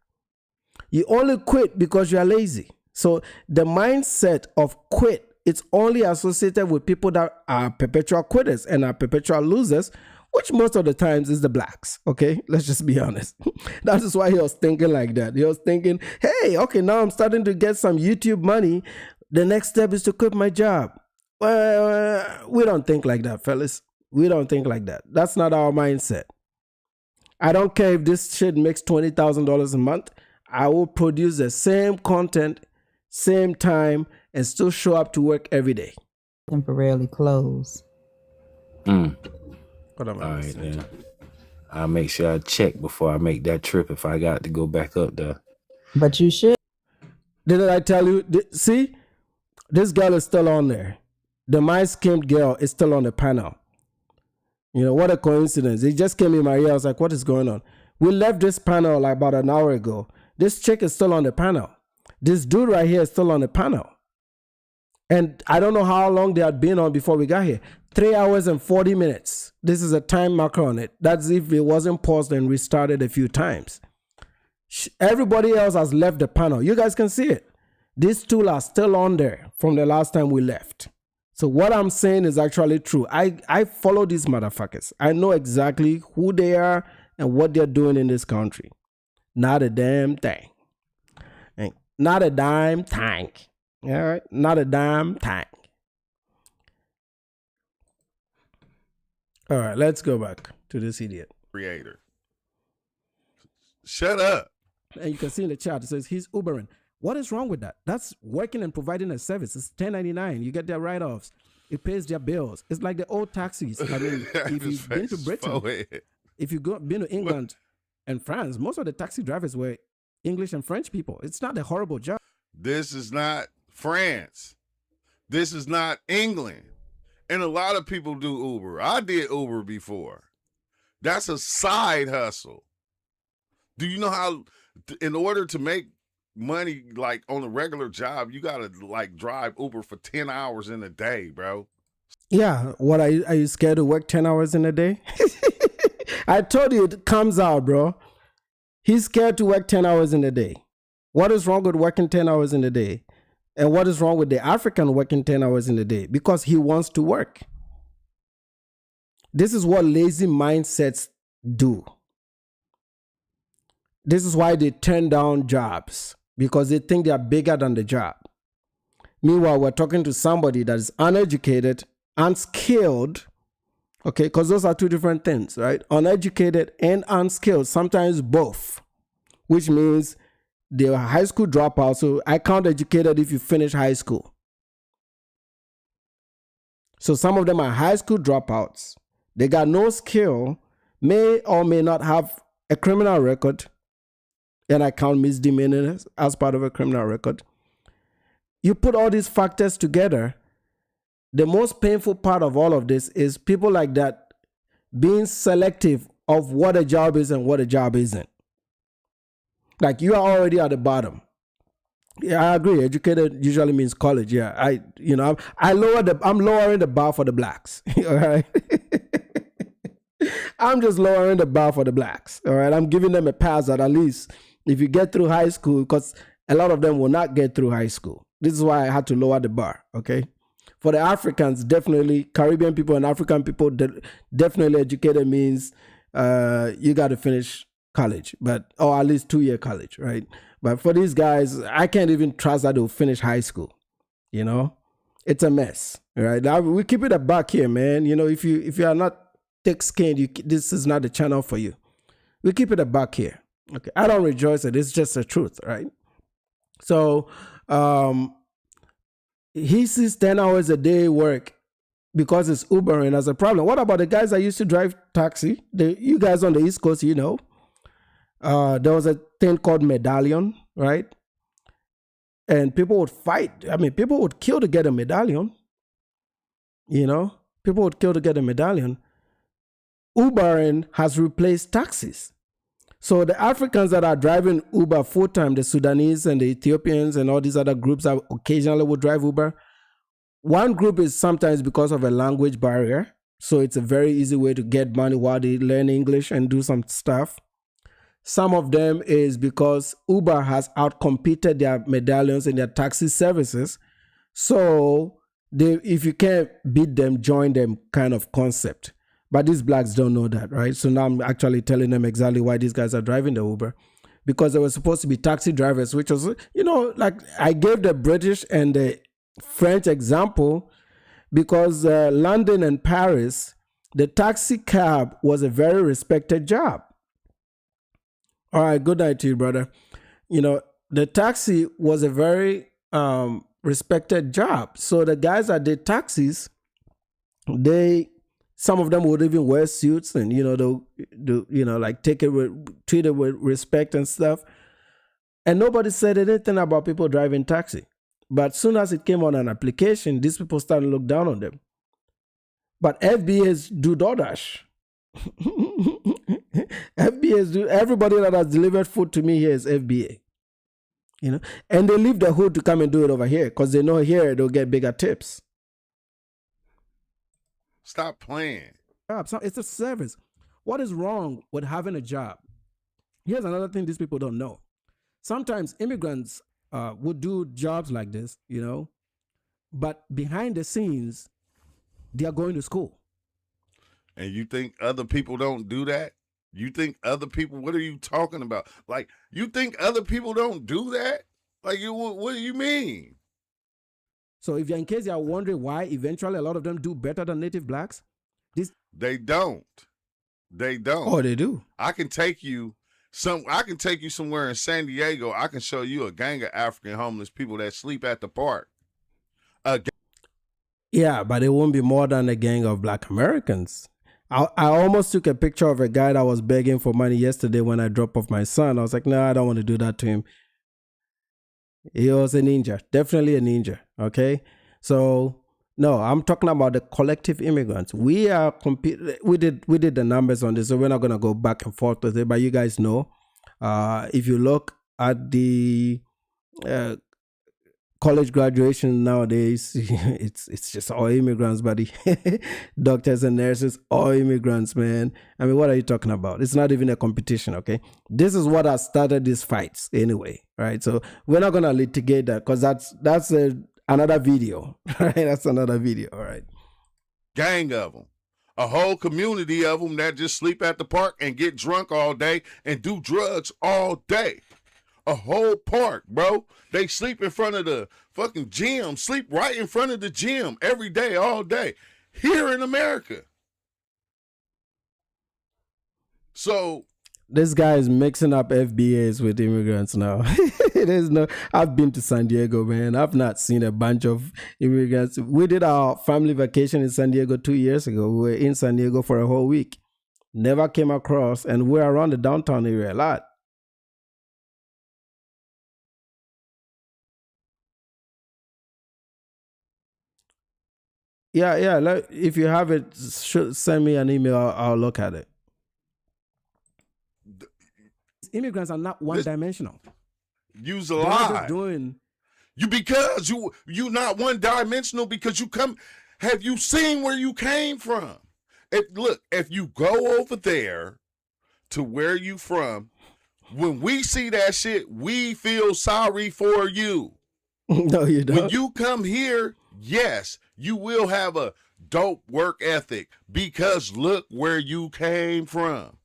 You only quit because you are lazy. So the mindset of quit, it's only associated with people that are perpetual quitters and are perpetual losers, which most of the times is the blacks. Okay, let's just be honest. That is why he was thinking like that. He was thinking, hey, okay, now I'm starting to get some YouTube money. The next step is to quit my job. Well, we don't think like that, fellas. We don't think like that. That's not our mindset. I don't care if this shit makes $20,000 a month. I will produce the same content, same time, and still show up to work every day. Temporarily close. All right, then. I'll make sure I check before I make that trip if I got to go back up there. But you should. Didn't I tell you? See, this girl is still on there. The my-skinned girl is still on the panel. You know, what a coincidence. It just came in my ear. I was like, what is going on? We left this panel like about an hour ago. This chick is still on the panel. This dude right here is still on the panel. And I don't know how long they had been on before we got here. 3 hours and 40 minutes. This is a time marker on it. That's if it wasn't paused and restarted a few times. Everybody else has left the panel. You guys can see it. These two are still on there from the last time we left. So what I'm saying is actually true. I follow these motherfuckers. I know exactly who they are and what they're doing in this country. Not a damn thing. Not a dime tank. All right? Not a dime tank. All right, let's go back to this idiot. Creator. Shut up. And you can see in the chat, it says he's Ubering. What is wrong with that? That's working and providing a service. It's $10.99. You get their write-offs. It pays their bills. It's like the old taxis. I mean, if you've been to Britain, if you've been to England and France, most of the taxi drivers were English and French people. It's not a horrible job. This is not France. This is not England. And a lot of people do Uber. I did Uber before. That's a side hustle. Do you know how, in order to make money like on a regular job, you gotta like drive Uber for 10 hours in a day, bro? Yeah. What are you scared to work 10 hours in a day? I told you it comes out, bro. He's scared to work 10 hours in a day. What is wrong with working 10 hours in a day? And what is wrong with the African working 10 hours in a day? Because he wants to work. This is what lazy mindsets do. This is why they turn down jobs, because they think they are bigger than the job. Meanwhile, we're talking to somebody that is uneducated, unskilled, okay, because those are two different things, right? Uneducated and unskilled, sometimes both, which means they're high school dropouts. So I count educated if you finish high school. So some of them are high school dropouts. They got no skill, may or may not have a criminal record, and I count misdemeanors as part of a criminal record. You put all these factors together, the most painful part of all of this is people like that being selective of what a job is and what a job isn't. Like, you are already at the bottom. Yeah, I agree. Educated usually means college. Yeah, I'm lowering the bar for the blacks. All right. I'm just lowering the bar for the blacks. All right. I'm giving them a pass that at least if you get through high school, because a lot of them will not get through high school. This is why I had to lower the bar. Okay. For the Africans, definitely Caribbean people and African people, definitely educated means you got to finish college, or at least 2-year college, right? But for these guys, I can't even trust that they'll finish high school. You know, it's a mess, right? Now, we keep it a buck here, man. You know, if you are not thick-skinned, this is not the channel for you. We keep it a buck here. Okay, I don't rejoice it. It's just the truth, right? So he sees 10 hours a day work because it's Ubering as a problem. What about the guys that used to drive taxi? You guys on the East Coast, you know. There was a thing called medallion, right? And people would fight. I mean, people would kill to get a medallion. You know, people would kill to get a medallion. Ubering has replaced taxis. So the Africans that are driving Uber full-time, the Sudanese and the Ethiopians and all these other groups that occasionally would drive Uber, one group is sometimes because of a language barrier. So it's a very easy way to get money while they learn English and do some stuff. Some of them is because Uber has outcompeted their medallions and their taxi services. So if you can't beat them, join them kind of concept. But these blacks don't know that, right? So now I'm actually telling them exactly why these guys are driving the Uber. Because they were supposed to be taxi drivers, which was, you know, like I gave the British and the French example because London and Paris, the taxi cab was a very respected job. All right, good night to you, brother. You know, the taxi was a very respected job. So the guys that did taxis, some of them would even wear suits and, you know, they'll like treat it with respect and stuff. And nobody said anything about people driving taxi. But soon as it came on an application, these people started to look down on them. But FBAs do DoorDash. FBAs do. Everybody that has delivered food to me here is FBA. You know, and they leave the hood to come and do it over here because they know here they'll get bigger tips. Stop playing. It's a service. What is wrong with having a job? Here's another thing these people don't know. Sometimes immigrants would do jobs like this, you know, but behind the scenes, they are going to school. And you think other people don't do that? You think other people, what are you talking about? Like, you think other people don't do that? Like, what do you mean? So in case you're wondering why eventually a lot of them do better than native blacks, they don't. They don't. Oh, they do. I can take you somewhere in San Diego. I can show you a gang of African homeless people that sleep at the park. Yeah, but it won't be more than a gang of black Americans. I almost took a picture of a guy that was begging for money yesterday when I dropped off my son. I was like, no, I don't want to do that to him. He was a ninja, definitely a ninja. Okay, so no, I'm talking about the collective immigrants. We are we did the numbers on this, so we're not gonna go back and forth with it. But you guys know, if you look at the college graduation nowadays, it's just all immigrants, buddy. Doctors and nurses, all immigrants, man. I mean, what are you talking about? It's not even a competition, okay? This is what has started these fights anyway, right? So we're not gonna litigate that because that's another video, right? That's another video, all right? Gang of them. A whole community of them that just sleep at the park and get drunk all day and do drugs all day. a whole park, bro. They sleep in front of the fucking gym, sleep right in front of the gym every day, all day, here in America. So this guy is mixing up FBAs with immigrants now. There's no. I've been to San Diego, man. I've not seen a bunch of immigrants. We did our family vacation in San Diego 2 years ago. We were in San Diego for a whole week. Never came across, and we're around the downtown area a lot. Yeah. If you have it, send me an email. I'll look at it. Immigrants are not one-dimensional. Use a lie. Doing because you not one-dimensional because you come. Have you seen where you came from? If you go over there to where you from, when we see that shit, we feel sorry for you. No, you don't. When you come here, yes, you will have a dope work ethic because look where you came from.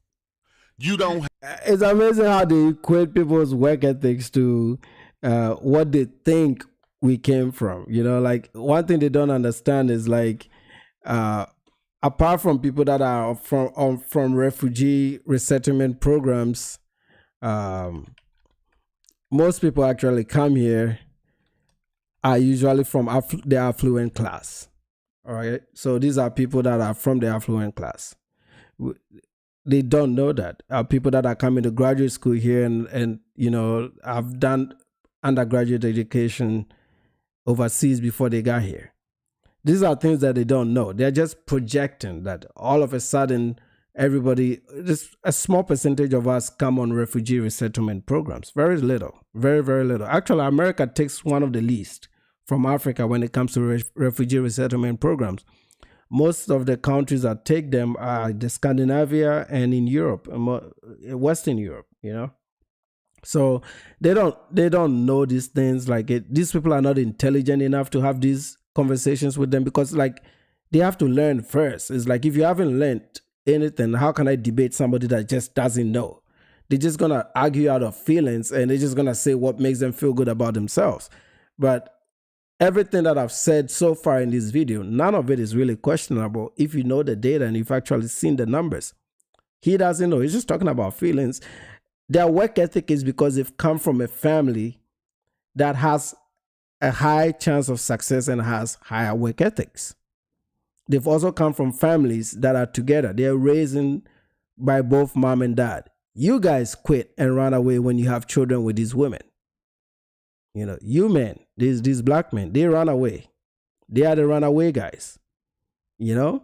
You don't. It's amazing how they equate people's work ethics to what they think we came from. You know, like one thing they don't understand is like, apart from people that are from refugee resettlement programs, most people actually come here are usually from the affluent class. All right, so these are people that are from the affluent class. They don't know that. People that are coming to graduate school here and you know, have done undergraduate education overseas before they got here. These are things that they don't know. They're just projecting that all of a sudden everybody, just a small percentage of us come on refugee resettlement programs. Very little, very, very little. Actually, America takes one of the least from Africa when it comes to refugee resettlement programs. Most of the countries that take them are the Scandinavia and in Europe, Western Europe, you know. So they don't know these things. Like these people are not intelligent enough to have these conversations with them because like they have to learn first. It's like if you haven't learned anything, how can I debate somebody that just doesn't know? They're just gonna argue out of feelings and they're just gonna say what makes them feel good about themselves. But everything that I've said so far in this video, none of it is really questionable if you know the data and you've actually seen the numbers. He doesn't know. He's just talking about feelings. Their work ethic is because they've come from a family that has a high chance of success and has higher work ethics. They've also come from families that are together. They're raised by both mom and dad. You guys quit and run away when you have children with these women. You know, you men, these black men, they run away. They are the runaway guys, you know,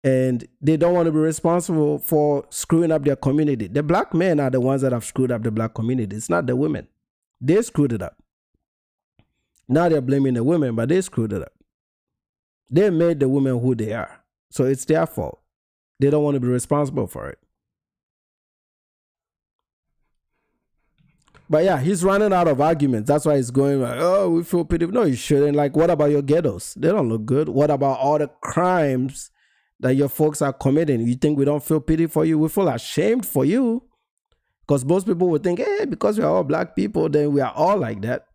and they don't want to be responsible for screwing up their community. The black men are the ones that have screwed up the black community. It's not the women. They screwed it up. Now they're blaming the women, but they screwed it up. They made the women who they are. So it's their fault. They don't want to be responsible for it. But yeah, he's running out of arguments. That's why he's going like, oh, we feel pity. No, you shouldn't. Like, what about your ghettos? They don't look good. What about all the crimes that your folks are committing? You think we don't feel pity for you? We feel ashamed for you. Because most people would think, hey, because we are all black people, then we are all like that.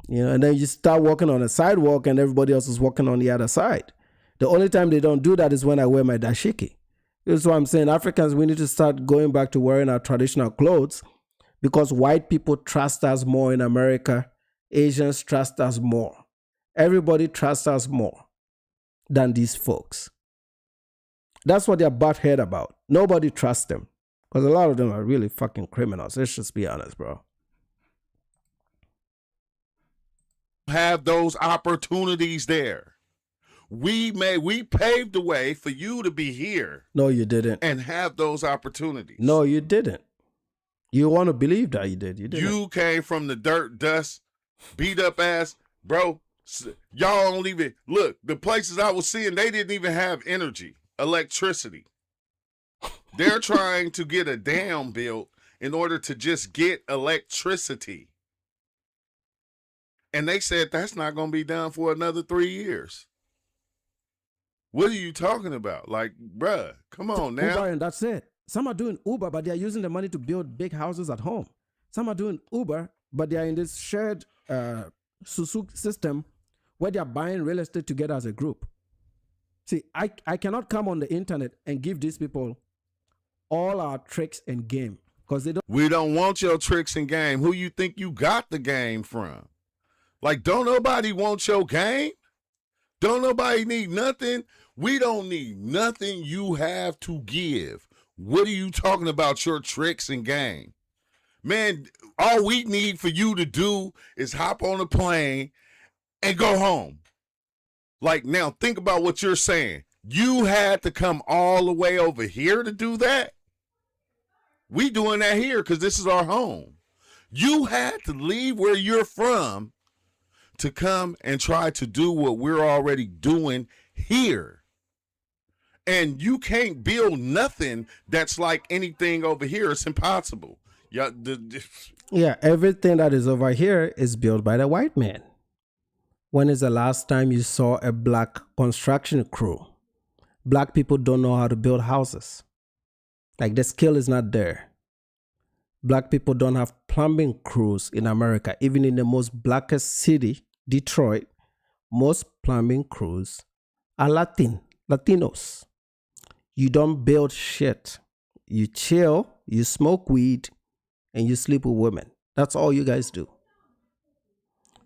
You know, and then you start walking on a sidewalk and everybody else is walking on the other side. The only time they don't do that is when I wear my dashiki. This is what I'm saying. Africans, we need to start going back to wearing our traditional clothes. Because white people trust us more in America, Asians trust us more. Everybody trusts us more than these folks. That's what they're butthead about. Nobody trusts them. Because a lot of them are really fucking criminals. Let's just be honest, bro. Have those opportunities there. We paved the way for you to be here. No, you didn't. And have those opportunities. No, you didn't. You want to believe that you did. You didn't. You came from the dirt, dust, beat up ass. Bro, y'all don't even, look, the places I was seeing, they didn't even have energy, electricity. They're trying to get a dam built in order to just get electricity. And they said that's not going to be done for another 3 years. What are you talking about? Like, bruh, come on now. Uber and that's it. Some are doing Uber, but they're using the money to build big houses at home. Some are doing Uber, but they are in this shared Suzuki system where they are buying real estate together as a group. See, I cannot come on the internet and give these people all our tricks and game because they don't. We don't want your tricks and game. Who you think you got the game from? Like, don't nobody want your game? Don't nobody need nothing? We don't need nothing you have to give. What are you talking about, your tricks and game? Man, all we need for you to do is hop on a plane and go home. Like, now think about what you're saying. You had to come all the way over here to do that? We doing that here because this is our home. You had to leave where you're from to come and try to do what we're already doing here. And you can't build nothing that's like anything over here. It's impossible. Yeah, everything that is over here is built by the white man. When is the last time you saw a black construction crew? Black people don't know how to build houses. Like, the skill is not there. Black people don't have plumbing crews in America. Even in the most blackest city, Detroit, most plumbing crews are Latinos. You don't build shit. You chill, you smoke weed, and you sleep with women. That's all you guys do.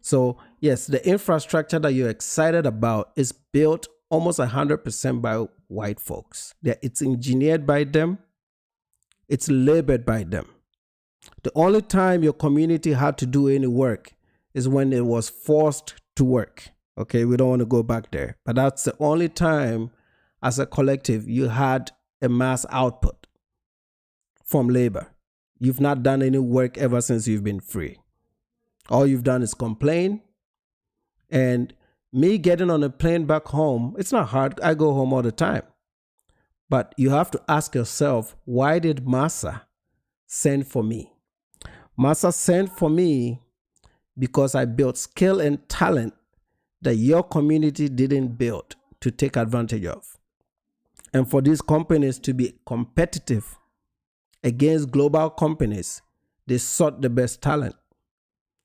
So, yes, the infrastructure that you're excited about is built almost 100% by white folks. It's engineered by them. It's labored by them. The only time your community had to do any work is when it was forced to work. Okay, we don't want to go back there. But that's the only time as a collective you had a mass output from labor. You've not done any work ever since you've been free. All you've done is complain. And me getting on a plane back home, it's not hard. I go home all the time. But you have to ask yourself, why did Massa send for me? Massa sent for me because I built skill and talent that your community didn't build to take advantage of. And for these companies to be competitive against global companies, they sought the best talent.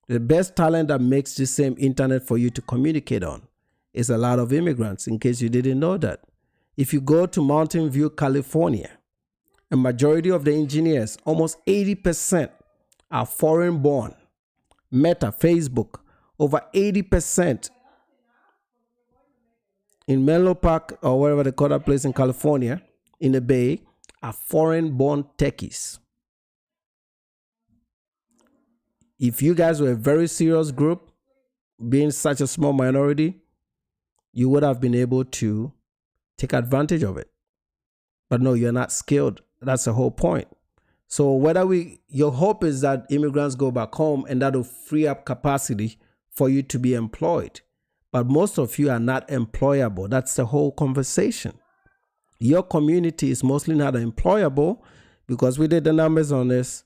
The best talent that makes the same internet for you to communicate on is a lot of immigrants, in case you didn't know that. If you go to Mountain View, California, a majority of the engineers, almost 80%, are foreign born. Meta, Facebook, over 80% in Menlo Park or wherever they call that place in California, in the Bay, are foreign born techies. If you guys were a very serious group, being such a small minority, you would have been able to take advantage of it. But no, you're not skilled. That's the whole point. So your hope is that immigrants go back home and that will free up capacity for you to be employed. But most of you are not employable. That's the whole conversation. Your community is mostly not employable because we did the numbers on this.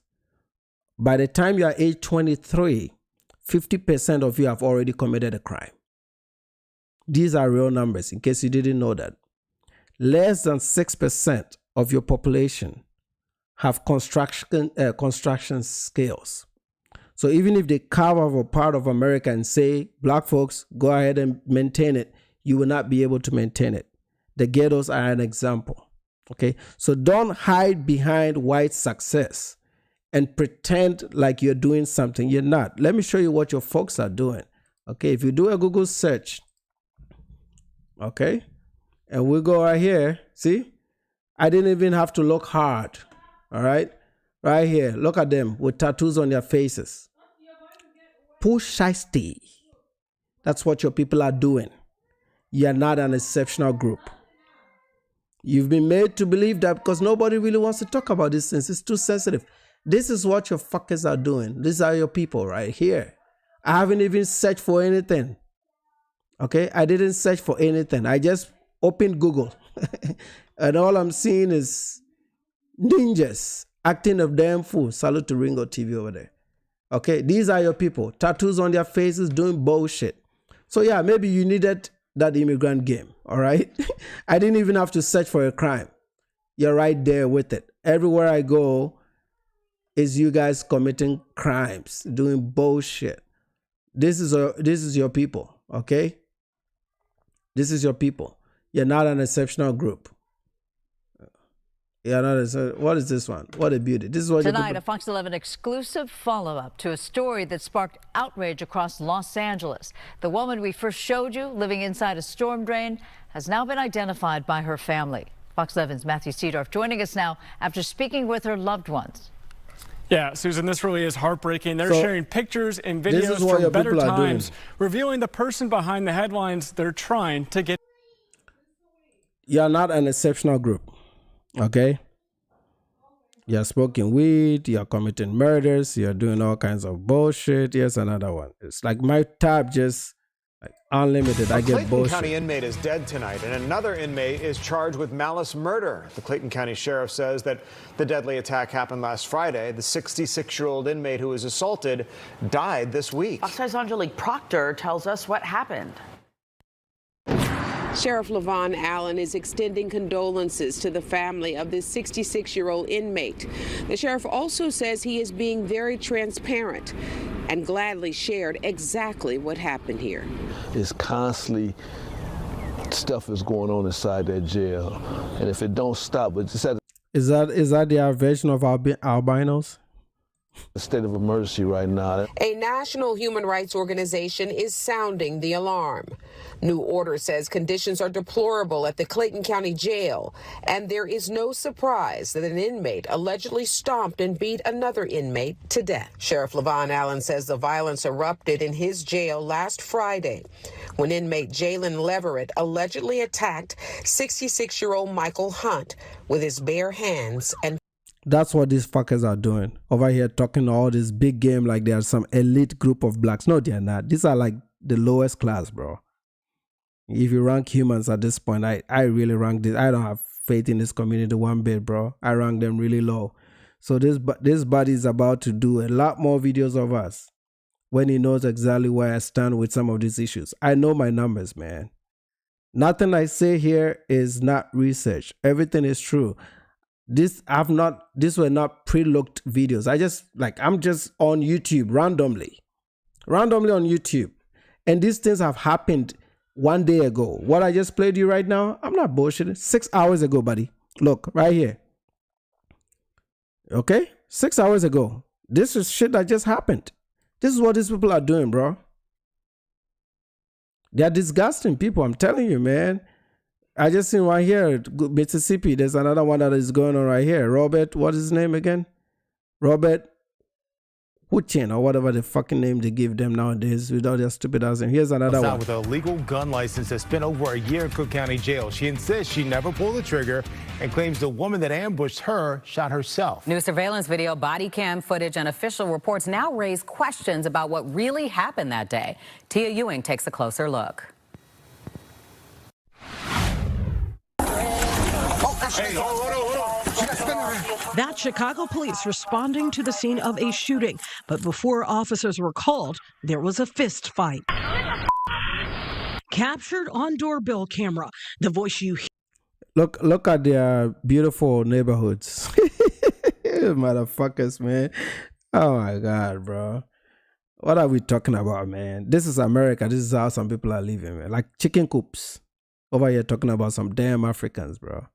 By the time you are age 23, 50% of you have already committed a crime. These are real numbers, in case you didn't know that. Less than 6% of your population have construction skills. So even if they carve off a part of America and say, black folks, go ahead and maintain it, you will not be able to maintain it. The ghettos are an example. Okay, so don't hide behind white success and pretend like you're doing something you're not. Let me show you what your folks are doing. Okay, if you do a Google search, okay, and we go right here, see, I didn't even have to look hard. All right, right here, look at them with tattoos on their faces. Push shiesty. That's what your people are doing. You're not an exceptional group. You've been made to believe that because nobody really wants to talk about these things. It's too sensitive. This is what your fuckers are doing. These are your people right here. I haven't even searched for anything. Okay, I didn't search for anything. I just opened Google. And all I'm seeing is ninjas acting a damn fool. Salute to Ringo TV over there. Okay, these are your people. Tattoos on their faces, doing bullshit. So yeah, maybe you needed that immigrant game, all right? I didn't even have to search for a crime. You're right there with it. Everywhere I go, is you guys committing crimes, doing bullshit. This is your people, okay? This is your people. You're not an exceptional group. You're not. What is this one? What a beauty. This is what Tonight, a Fox 11 exclusive follow-up to a story that sparked outrage across Los Angeles. The woman we first showed you living inside a storm drain has now been identified by her family. Fox 11's Matthew Seedorf joining us now after speaking with her loved ones. Yeah, Susan, this really is heartbreaking. They're sharing pictures and this videos is what from your Better people are doing. Times, revealing the person behind the headlines they're trying to get. You're not an exceptional group, okay? You're smoking weed, you're committing murders, you're doing all kinds of bullshit. Here's another one. It's like my tab just like unlimited. I get Clayton bullshit. County inmate is dead tonight, and another inmate is charged with malice murder. The Clayton County Sheriff says that the deadly attack happened last Friday. The 66-year-old inmate who was assaulted died this week. Fox Angelique Proctor tells us what happened. Sheriff Levon Allen is extending condolences to the family of this 66-year-old inmate. The sheriff also says he is being very transparent and gladly shared exactly what happened here. It's constantly stuff is going on inside that jail, and if it don't stop, but just at Is that their version of albinos? a state of emergency right now. A national human rights organization is sounding the alarm. New Order says conditions are deplorable at the Clayton County Jail, and there is no surprise that an inmate allegedly stomped and beat another inmate to death. Sheriff Levon Allen says the violence erupted in his jail last Friday when inmate Jalen Leverett allegedly attacked 66-year-old Michael Hunt with his bare hands and That's what these fuckers are doing. Over here talking all this big game like they are some elite group of blacks. No, they're not. These are like the lowest class, bro. If you rank humans at this point, I really rank this. I don't have faith in this community one bit, bro. I rank them really low. So this buddy is about to do a lot more videos of us when he knows exactly where I stand with some of these issues. I know my numbers, man. Nothing I say here is not research. Everything is true. These were not pre-looked videos. I'm just on YouTube randomly on YouTube. And these things have happened 1 day ago. What I just played you right now, I'm not bullshitting. 6 hours ago, buddy. Look, right here. Okay? 6 hours ago. This is shit that just happened. This is what these people are doing, bro. They're disgusting people, I'm telling you, man. I just seen one here, Mississippi. There's another one that is going on right here. Robert, what is his name again? Robert Huchin, or whatever the fucking name they give them nowadays with all their stupid ass. And here's another one. With a legal gun license has spent over a year in Cook County Jail. She insists she never pulled the trigger and claims the woman that ambushed her shot herself. New surveillance video, body cam footage, and official reports now raise questions about what really happened that day. Tia Ewing takes a closer look. That's Chicago police responding to the scene of a shooting. But before officers were called, there was a fist fight. Captured on doorbell camera. The voice you hear. Look at their beautiful neighborhoods. Motherfuckers, man. Oh my God, bro. What are we talking about, man? This is America. This is how some people are living, man. Like chicken coops. Over here talking about some damn Africans, bro.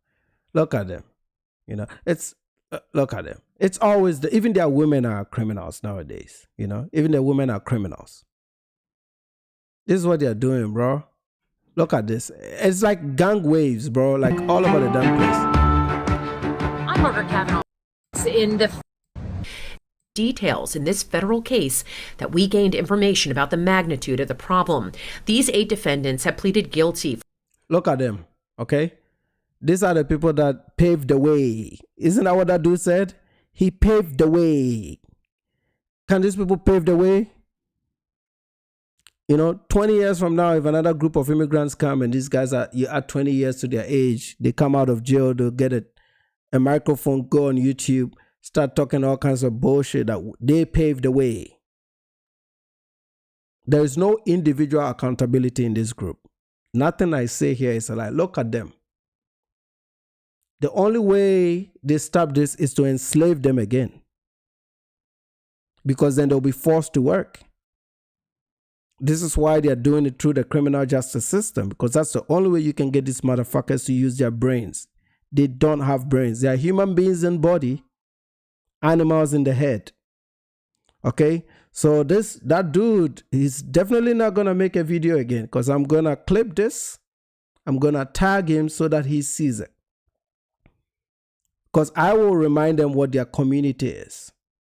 Look at them. You know, look at them. It's always even their women are criminals nowadays. You know, even their women are criminals. This is what they're doing, bro. Look at this. It's like gang waves, bro. Like all over the damn place. I'm Margaret Kavanaugh. In the details in this federal case that we gained information about the magnitude of the problem. These 8 defendants have pleaded guilty. Look at them, okay? These are the people that paved the way. Isn't that what that dude said? He paved the way. Can these people pave the way? You know, 20 years from now, if another group of immigrants come and these guys you add 20 years to their age, they come out of jail, they'll get a microphone, go on YouTube, start talking all kinds of bullshit that they paved the way. There is no individual accountability in this group. Nothing I say here is a lie. Look at them. The only way they stop this is to enslave them again. because then they'll be forced to work. This is why they're doing it through the criminal justice system, because that's the only way you can get these motherfuckers to use their brains. They don't have brains. They are human beings in body, animals in the head. Okay? So that dude, he's definitely not going to make a video again, because I'm going to clip this. I'm going to tag him so that he sees it. Because I will remind them what their community is.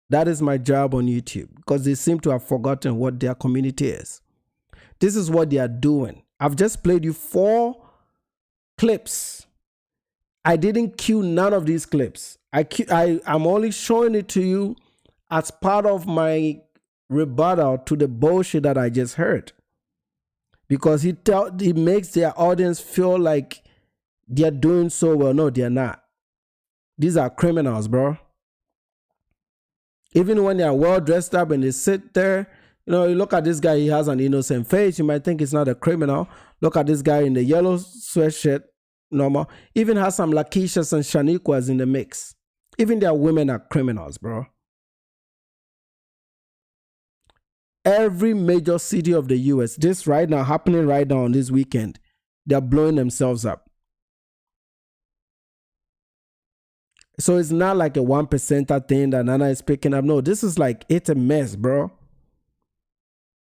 That is my job on YouTube, because they seem to have forgotten what their community is. This is what they are doing. I've just played you 4 clips. I didn't cue none of these clips. I'm only showing it to you as part of my rebuttal to the bullshit that I just heard. Because he makes their audience feel like they're doing so well. No, they're not. These are criminals, bro. Even when they are well dressed up and they sit there, you know, you look at this guy, he has an innocent face. You might think he's not a criminal. Look at this guy in the yellow sweatshirt, normal. Even has some Lakeishas and Shaniquas in the mix. Even their women are criminals, bro. Every major city of the US, this right now, happening right now on this weekend, they're blowing themselves up. So it's not like a 1%er thing that Nana is picking up. No, this is like, it's a mess, bro.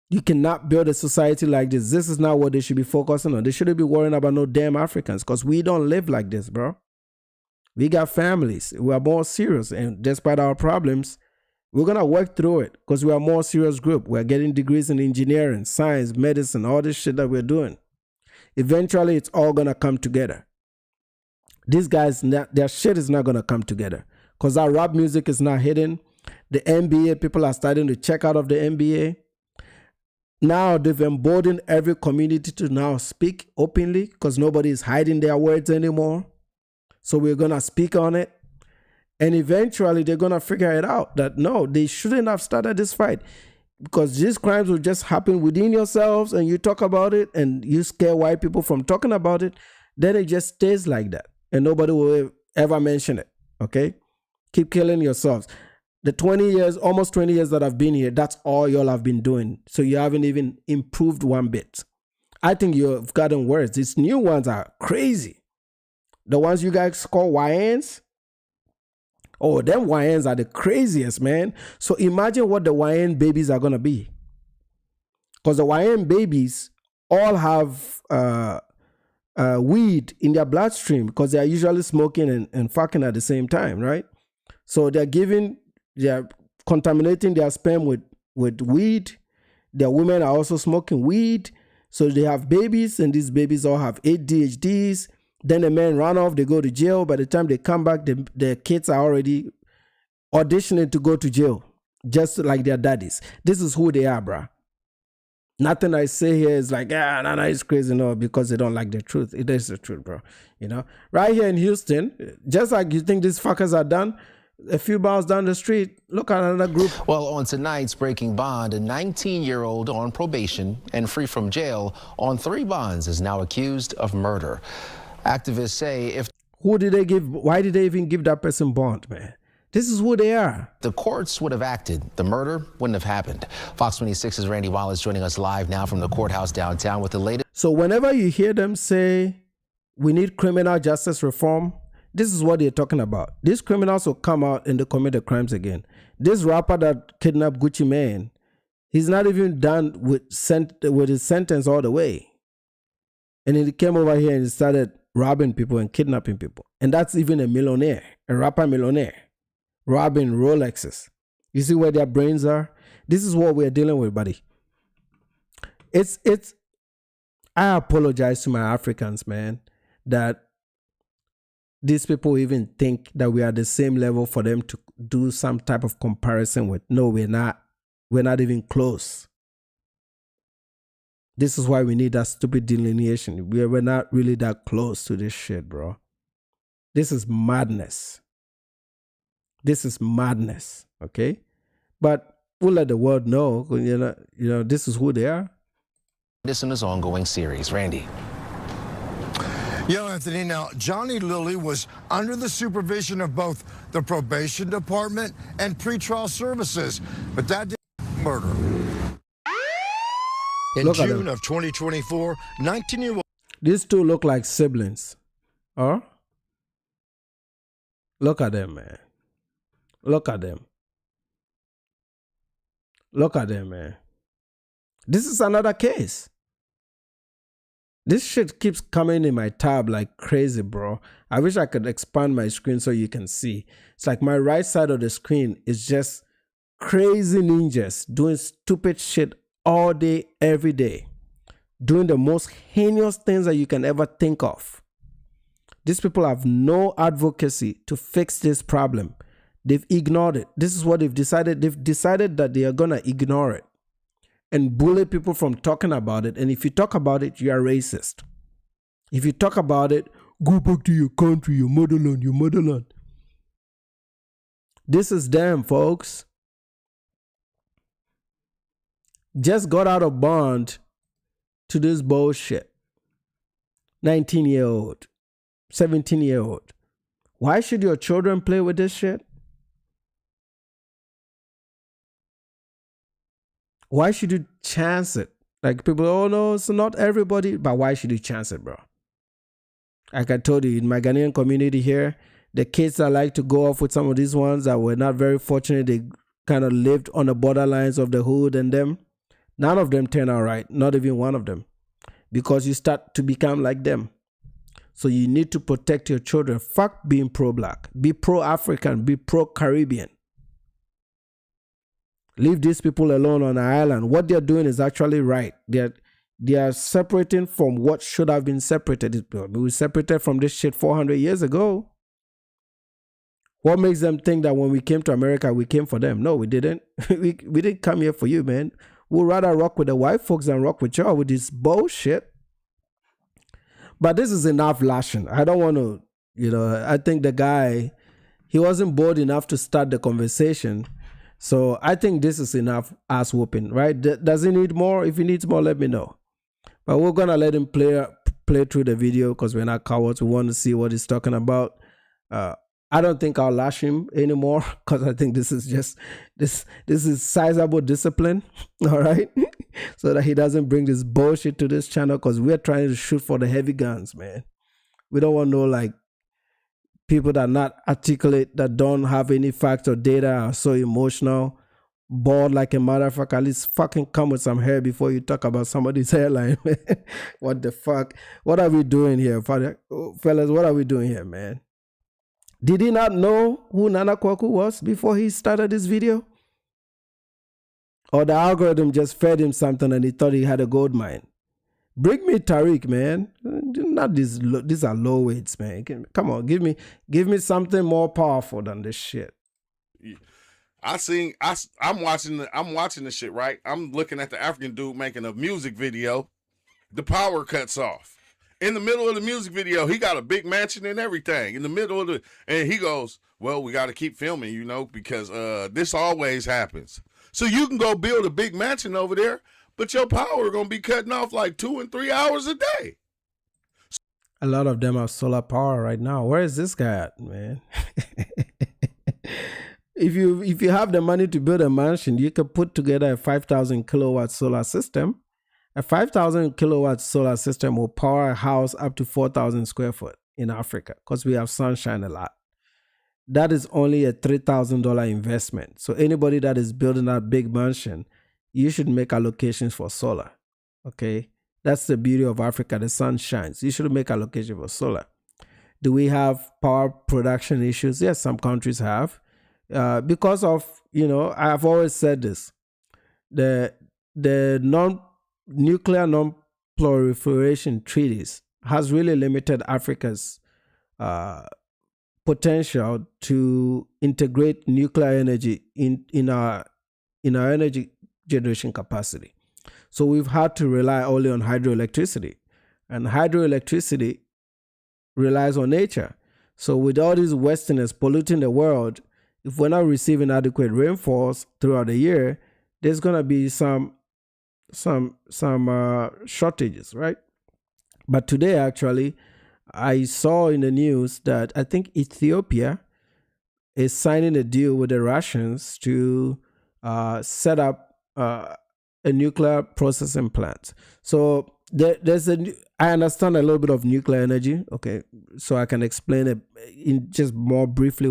You cannot build a society like this. This is not what they should be focusing on. They shouldn't be worrying about no damn Africans, because we don't live like this, bro. We got families. We are more serious. And despite our problems, we're going to work through it, because we are a more serious group. We're getting degrees in engineering, science, medicine, all this shit that we're doing. Eventually, it's all going to come together. These guys, their shit is not going to come together, because our rap music is not hidden. The NBA, people are starting to check out of the NBA. Now they've emboldened every community to now speak openly, because nobody is hiding their words anymore. So we're going to speak on it. And eventually they're going to figure it out that no, they shouldn't have started this fight, because these crimes will just happen within yourselves, and you talk about it and you scare white people from talking about it. Then it just stays like that. And nobody will ever mention it, okay? Keep killing yourselves. The 20 years, almost 20 years that I've been here, that's all y'all have been doing. So you haven't even improved one bit. I think you've gotten worse. These new ones are crazy. The ones you guys call YNs, oh, them YNs are the craziest, man. So imagine what the YN babies are going to be. Because the YN babies all have weed in their bloodstream, because they are usually smoking and fucking at the same time, right? So they're contaminating their sperm with weed. Their women are also smoking weed. So they have babies, and these babies all have ADHDs. Then the men run off, they go to jail. By the time they come back, the kids are already auditioning to go to jail, just like their daddies. This is who they are, bruh. Nothing I say here is like, Nana is crazy, no, because they don't like the truth. It is the truth, bro. You know, right here in Houston, just like you think these fuckers are done, a few miles down the street, look at another group. Well, on tonight's Breaking Bond, a 19-year-old on probation and free from jail on 3 bonds is now accused of murder. Activists say why did they even give that person bond, man? This is who they are. The courts would have acted, the murder wouldn't have happened. Fox 26's Randy Wallace joining us live now from the courthouse downtown with the latest. So whenever you hear them say we need criminal justice reform, this is what they're talking about. These criminals will come out and they commit the crimes again. This rapper that kidnapped Gucci Mane, he's not even done with his sentence all the way. And then he came over here and he started robbing people and kidnapping people. And that's even a millionaire, a rapper millionaire, robbing Rolexes. You see where their brains are? This is what we're dealing with, buddy. I apologize to my Africans, man, that these people even think that we are the same level for them to do some type of comparison with. No, we're not. We're not even close. This is why we need that stupid delineation. We're not really that close to this shit, bro. This is madness. This is madness, okay? But we'll let the world know, you know, this is who they are. This in his ongoing series. Randy. Yeah, Anthony. Now, Johnny Lilly was under the supervision of both the probation department and pretrial services, but that didn't murder. In June of 2024, 19-year-old. These two look like siblings. Huh? Look at them, man. Look at them. Look at them, man. This is another case. This shit keeps coming in my tab like crazy, bro. I wish I could expand my screen so you can see. It's like my right side of the screen is just crazy ninjas doing stupid shit all day, every day. Doing the most heinous things that you can ever think of. These people have no advocacy to fix this problem. They've ignored it. This is what they've decided. They've decided that they are going to ignore it and bully people from talking about it. And if you talk about it, you are racist. If you talk about it, go back to your country, your motherland, your motherland. This is them, folks. Just got out of bond to this bullshit. 19-year-old, 17-year-old. Why should your children play with this shit? Why should you chance it? Like people, oh no, it's not everybody, but why should you chance it, bro? Like I told you, in my Ghanaian community here, the kids that like to go off with some of these ones that were not very fortunate, they kind of lived on the borderlines of the hood and them. None of them turn out right, not even one of them. Because you start to become like them. So you need to protect your children. Fuck being pro-black. Be pro-African. Be pro-Caribbean. Leave these people alone on an island. What they're doing is actually right. They are separating from what should have been separated. We separated from this shit 400 years ago. What makes them think that when we came to America, we came for them? No, we didn't. we didn't come here for you, man. We'd rather rock with the white folks than rock with y'all with this bullshit. But this is enough lashing. I don't want to, I think the guy, he wasn't bold enough to start the conversation. So I think this is enough ass whooping, right? Does he need more? If he needs more, let me know. But we're going to let him play through the video because we're not cowards. We want to see what he's talking about. I don't think I'll lash him anymore because I think this is just, this is sizable discipline, all right? So that he doesn't bring this bullshit to this channel because we're trying to shoot for the heavy guns, man. We don't want no, like, people that are not articulate, that don't have any facts or data, are so emotional, bored like a motherfucker. At least fucking come with some hair before you talk about somebody's hairline, man. What the fuck? What are we doing here, fellas? What are we doing here, man? Did he not know who Nana Kwaku was before he started this video? Or the algorithm just fed him something and he thought he had a gold mine? Bring me Tariq, man. Not these are low weights, man. Come on, give me something more powerful than this shit. I'm watching the shit, right? I'm looking at the African dude making a music video. The power cuts off. In the middle of the music video, he got a big mansion and everything. In the middle of and he goes, well, we got to keep filming, because this always happens. So you can go build a big mansion over there, but your power going to be cutting off like 2 and 3 hours a day. A lot of them have solar power right now. Where is this guy at, man? If you have the money to build a mansion, you can put together a 5,000 kilowatt solar system. A 5,000 kilowatt solar system will power a house up to 4,000 square foot in Africa because we have sunshine a lot. That is only a $3,000 investment. So anybody that is building a big mansion, you should make allocations for solar. Okay? That's the beauty of Africa. The sun shines. You should make allocation for solar. Do we have power production issues? Yes, some countries have. Because of, I've always said this. The nuclear non-proliferation treaties has really limited Africa's potential to integrate nuclear energy in our energy generation capacity. So we've had to rely only on hydroelectricity, and hydroelectricity relies on nature. So with all these Westerners polluting the world, if we're not receiving adequate rainfalls throughout the year, there's going to be some shortages, right? But today, actually, I saw in the news that I think Ethiopia is signing a deal with the Russians to set up a nuclear processing plant. So I understand a little bit of nuclear energy. Okay, so I can explain it in just more briefly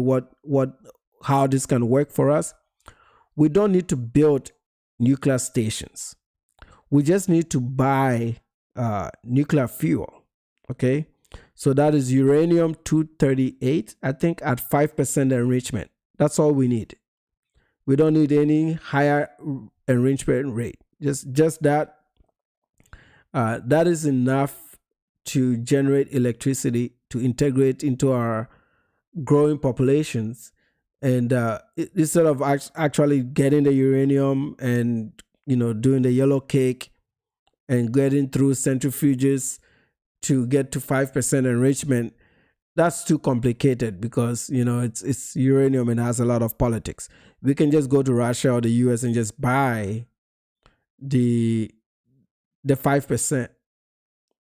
how this can work for us. We don't need to build nuclear stations. We just need to buy nuclear fuel. Okay, so that is uranium-238, I think, at 5% enrichment. That's all we need. We don't need any higher enrichment rate. Just that. That is enough to generate electricity to integrate into our growing populations. And instead of actually getting the uranium and doing the yellow cake and getting through centrifuges to get to 5% enrichment, that's too complicated because it's uranium and has a lot of politics. We can just go to Russia or the US and just buy the 5%,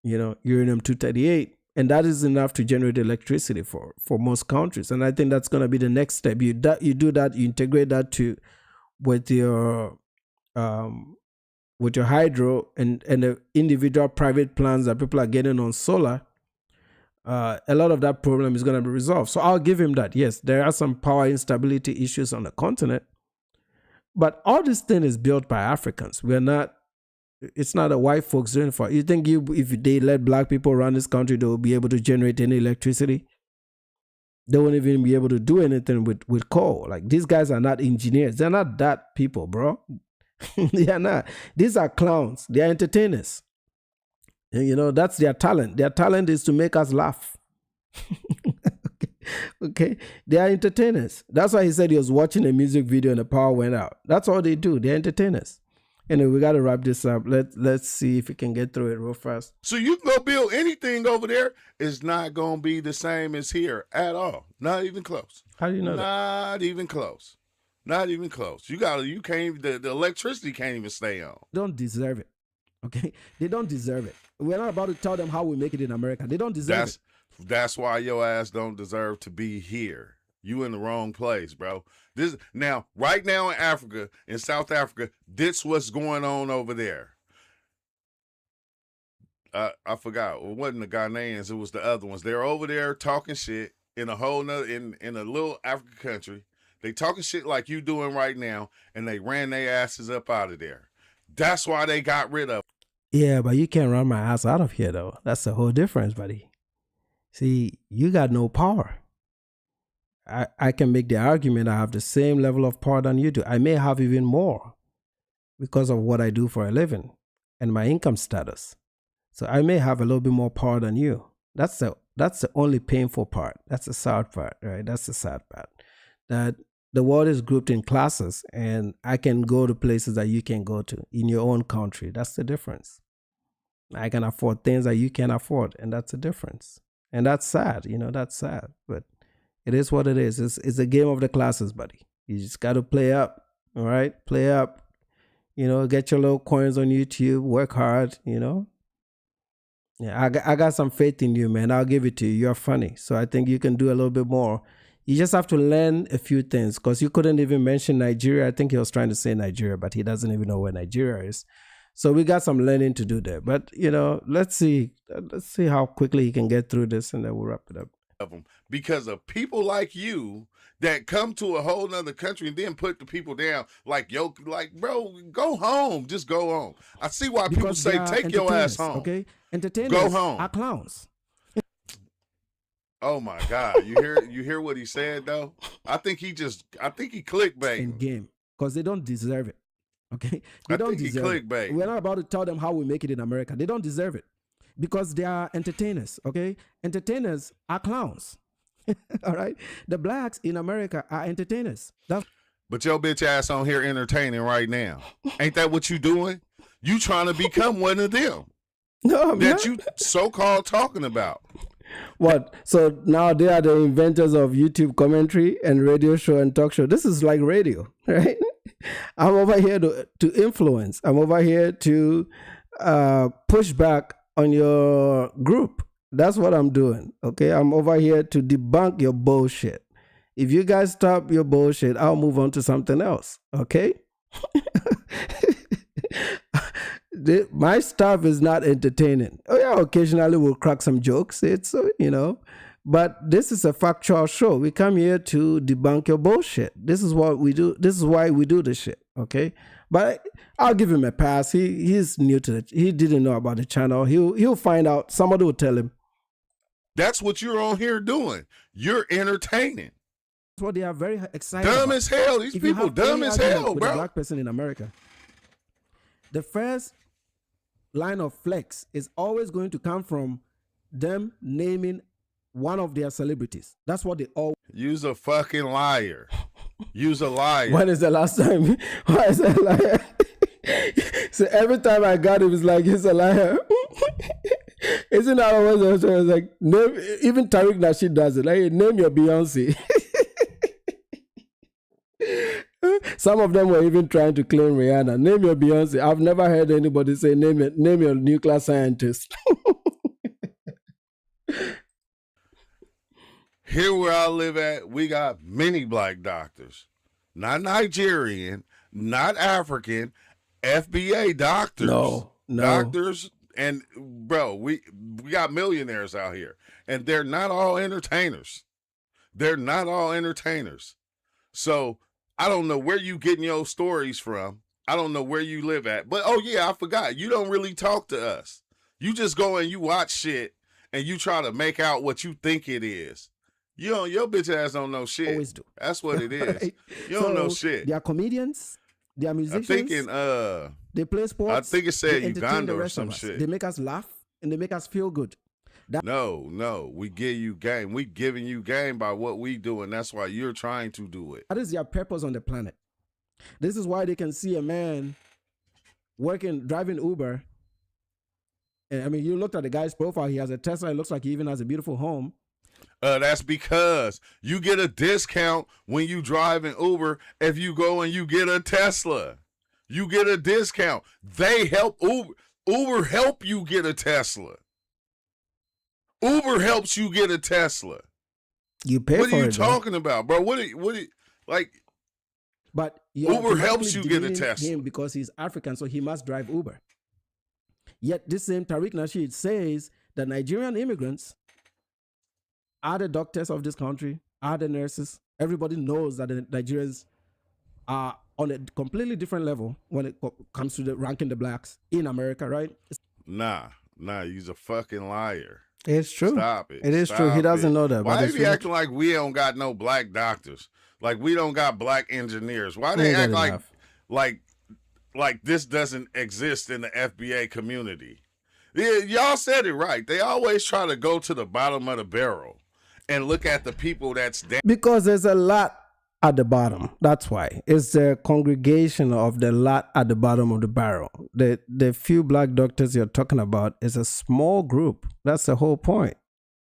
uranium-238, and that is enough to generate electricity for most countries. And I think that's going to be the next step. You do that, you integrate that with your hydro and the individual private plans that people are getting on solar. A lot of that problem is going to be resolved. So I'll give him that. Yes, there are some power instability issues on the continent, but all this thing is built by Africans. It's not a white folks doing it for. You think if they let black people run this country, they will be able to generate any electricity? They won't even be able to do anything with coal. Like, these guys are not engineers. They're not that people, bro. They are not. These are clowns. They are entertainers. And, that's their talent. Their talent is to make us laugh. Okay? They are entertainers. That's why he said he was watching a music video and the power went out. That's all they do. They're entertainers. Anyway, we got to wrap this up. Let's see if we can get through it real fast. So you can go build anything over there. It's not going to be the same as here at all. Not even close. How do you know that? Not even close. Not even close. You can't, the electricity can't even stay on. Don't deserve it. Okay? They don't deserve it. We're not about to tell them how we make it in America. They don't deserve it. That's why your ass don't deserve to be here. You in the wrong place, bro. Right now in Africa, in South Africa, this what's going on over there. I forgot. It wasn't the Ghanaians, it was the other ones. They're over there talking shit in a whole nother, in a little African country. They talking shit like you doing right now, and they ran their asses up out of there. That's why they got rid of. Yeah, but you can't run my ass out of here, though. That's the whole difference, buddy. See, you got no power. I can make the argument I have the same level of power than you do. I may have even more because of what I do for a living and my income status. So I may have a little bit more power than you. That's the only painful part. That's the sad part, right? That's the sad part. That the world is grouped in classes and I can go to places that you can go to in your own country. That's the difference. I can afford things that you can't afford, and that's the difference. And that's sad, that's sad. But it is what it is. It's a game of the classes, buddy. You just got to play up, all right? Play up, get your little coins on YouTube, work hard, Yeah, I got some faith in you, man. I'll give it to you. You're funny. So I think you can do a little bit more. You just have to learn a few things because you couldn't even mention Nigeria. I think he was trying to say Nigeria, but he doesn't even know where Nigeria is. So we got some learning to do there. But, let's see how quickly he can get through this, and then we'll wrap it up. Of them because of people like you that come to a whole nother country and then put the people down bro, go home. Just go home. I see why people say take your ass home. Okay, entertainers go home. Are clowns. Oh my God, you hear what he said though? I think he clickbait in game because they don't deserve it. Okay, they don't deserve it. We're not about to tell them how we make it in America. They don't deserve it. Because they are entertainers, okay? Entertainers are clowns, all right? The blacks in America are entertainers. But your bitch ass on here entertaining right now. Ain't that what you doing? You trying to become one of them. No, I'm not. That you so-called talking about. What? So now they are the inventors of YouTube commentary and radio show and talk show. This is like radio, right? I'm over here to influence. I'm over here to push back on your group That's what I'm doing. Okay, I'm over here to debunk your bullshit. If you guys stop your bullshit, I'll move on to something else. Okay. My stuff is not entertaining. Oh yeah, occasionally we'll crack some jokes. It's but this is a factual show. We come here to debunk your bullshit. This is what we do. This is why we do this shit. Okay, but I'll give him a pass. He's new to it. He didn't know about the channel. He'll find out. Somebody will tell him. That's what you're on here doing. You're entertaining. That's what they are very excited Dumb about. as hell. These If you people have dumb any as argument hell, with bro. a black person in America, the first line of flex is always going to come from them naming one of their celebrities. That's what they all. You's a fucking liar. You's a liar. When is the last time? Why is that a liar? So every time I got him, it's like he's a liar. Isn't that always like name? Even Tariq Nasheed does it. Like name your Beyonce. Some of them were even trying to claim Rihanna. Name your Beyonce. I've never heard anybody say name your nuclear scientist. Here where I live at, we got many black doctors. Not Nigerian, not African, FBA doctors. No. Doctors, and bro, we got millionaires out here. And they're not all entertainers. They're not all entertainers. So I don't know where you getting your stories from. I don't know where you live at. But oh yeah, I forgot. You don't really talk to us. You just go and you watch shit and you try to make out what you think it is. Your bitch ass don't know shit. Always do. That's what it is. Right? You don't know shit. They are comedians. They are musicians. I'm thinking they play sports. I think it said they entertain Uganda the or rest some of us. shit. They make us laugh and they make us feel good. No. We give you game. We giving you game by what we do, and that's why you're trying to do it. That is their purpose on the planet. This is why they can see a man driving Uber. And I mean, you looked at the guy's profile. He has a Tesla. It looks like he even has a beautiful home. That's because you get a discount when you drive an Uber if you go and you get a Tesla. You get a discount. They help Uber. Uber help you get a Tesla. Uber helps you get a Tesla. You pay what for are you it, talking about, bro? What are you like? But Uber helps you get a demeaning Tesla. him because he's African, so he must drive Uber. Yet this same Tariq Nasheed says that Nigerian immigrants are the doctors of this country, are the nurses. Everybody knows that the Nigerians are on a completely different level when it comes to the ranking the blacks in America, right? Nah, he's a fucking liar. It's true. Stop it. It is true. He doesn't know that. Why but is he acting like we don't got no black doctors? Like we don't got black engineers? Why they act like this doesn't exist in the FBA community? Yeah, y'all said it right. They always try to go to the bottom of the barrel and look at the people that's down. Because there's a lot at the bottom. That's why. It's the congregation of the lot at the bottom of the barrel. The few black doctors you're talking about is a small group. That's the whole point.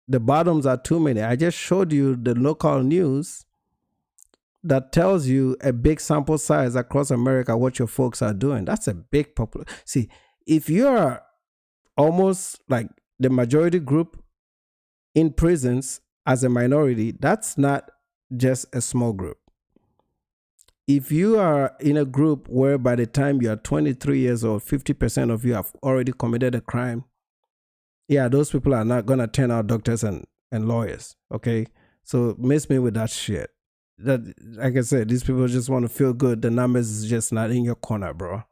The bottoms are too many. I just showed you the local news that tells you a big sample size across America what your folks are doing. That's a big population. See, if you're almost like the majority group in prisons as a minority, that's not just a small group. If you are in a group where by the time you are 23 years old, 50% of you have already committed a crime, yeah, those people are not going to turn out doctors and lawyers, okay? So miss me with that shit. That, like I said, these people just want to feel good. The numbers is just not in your corner, bro.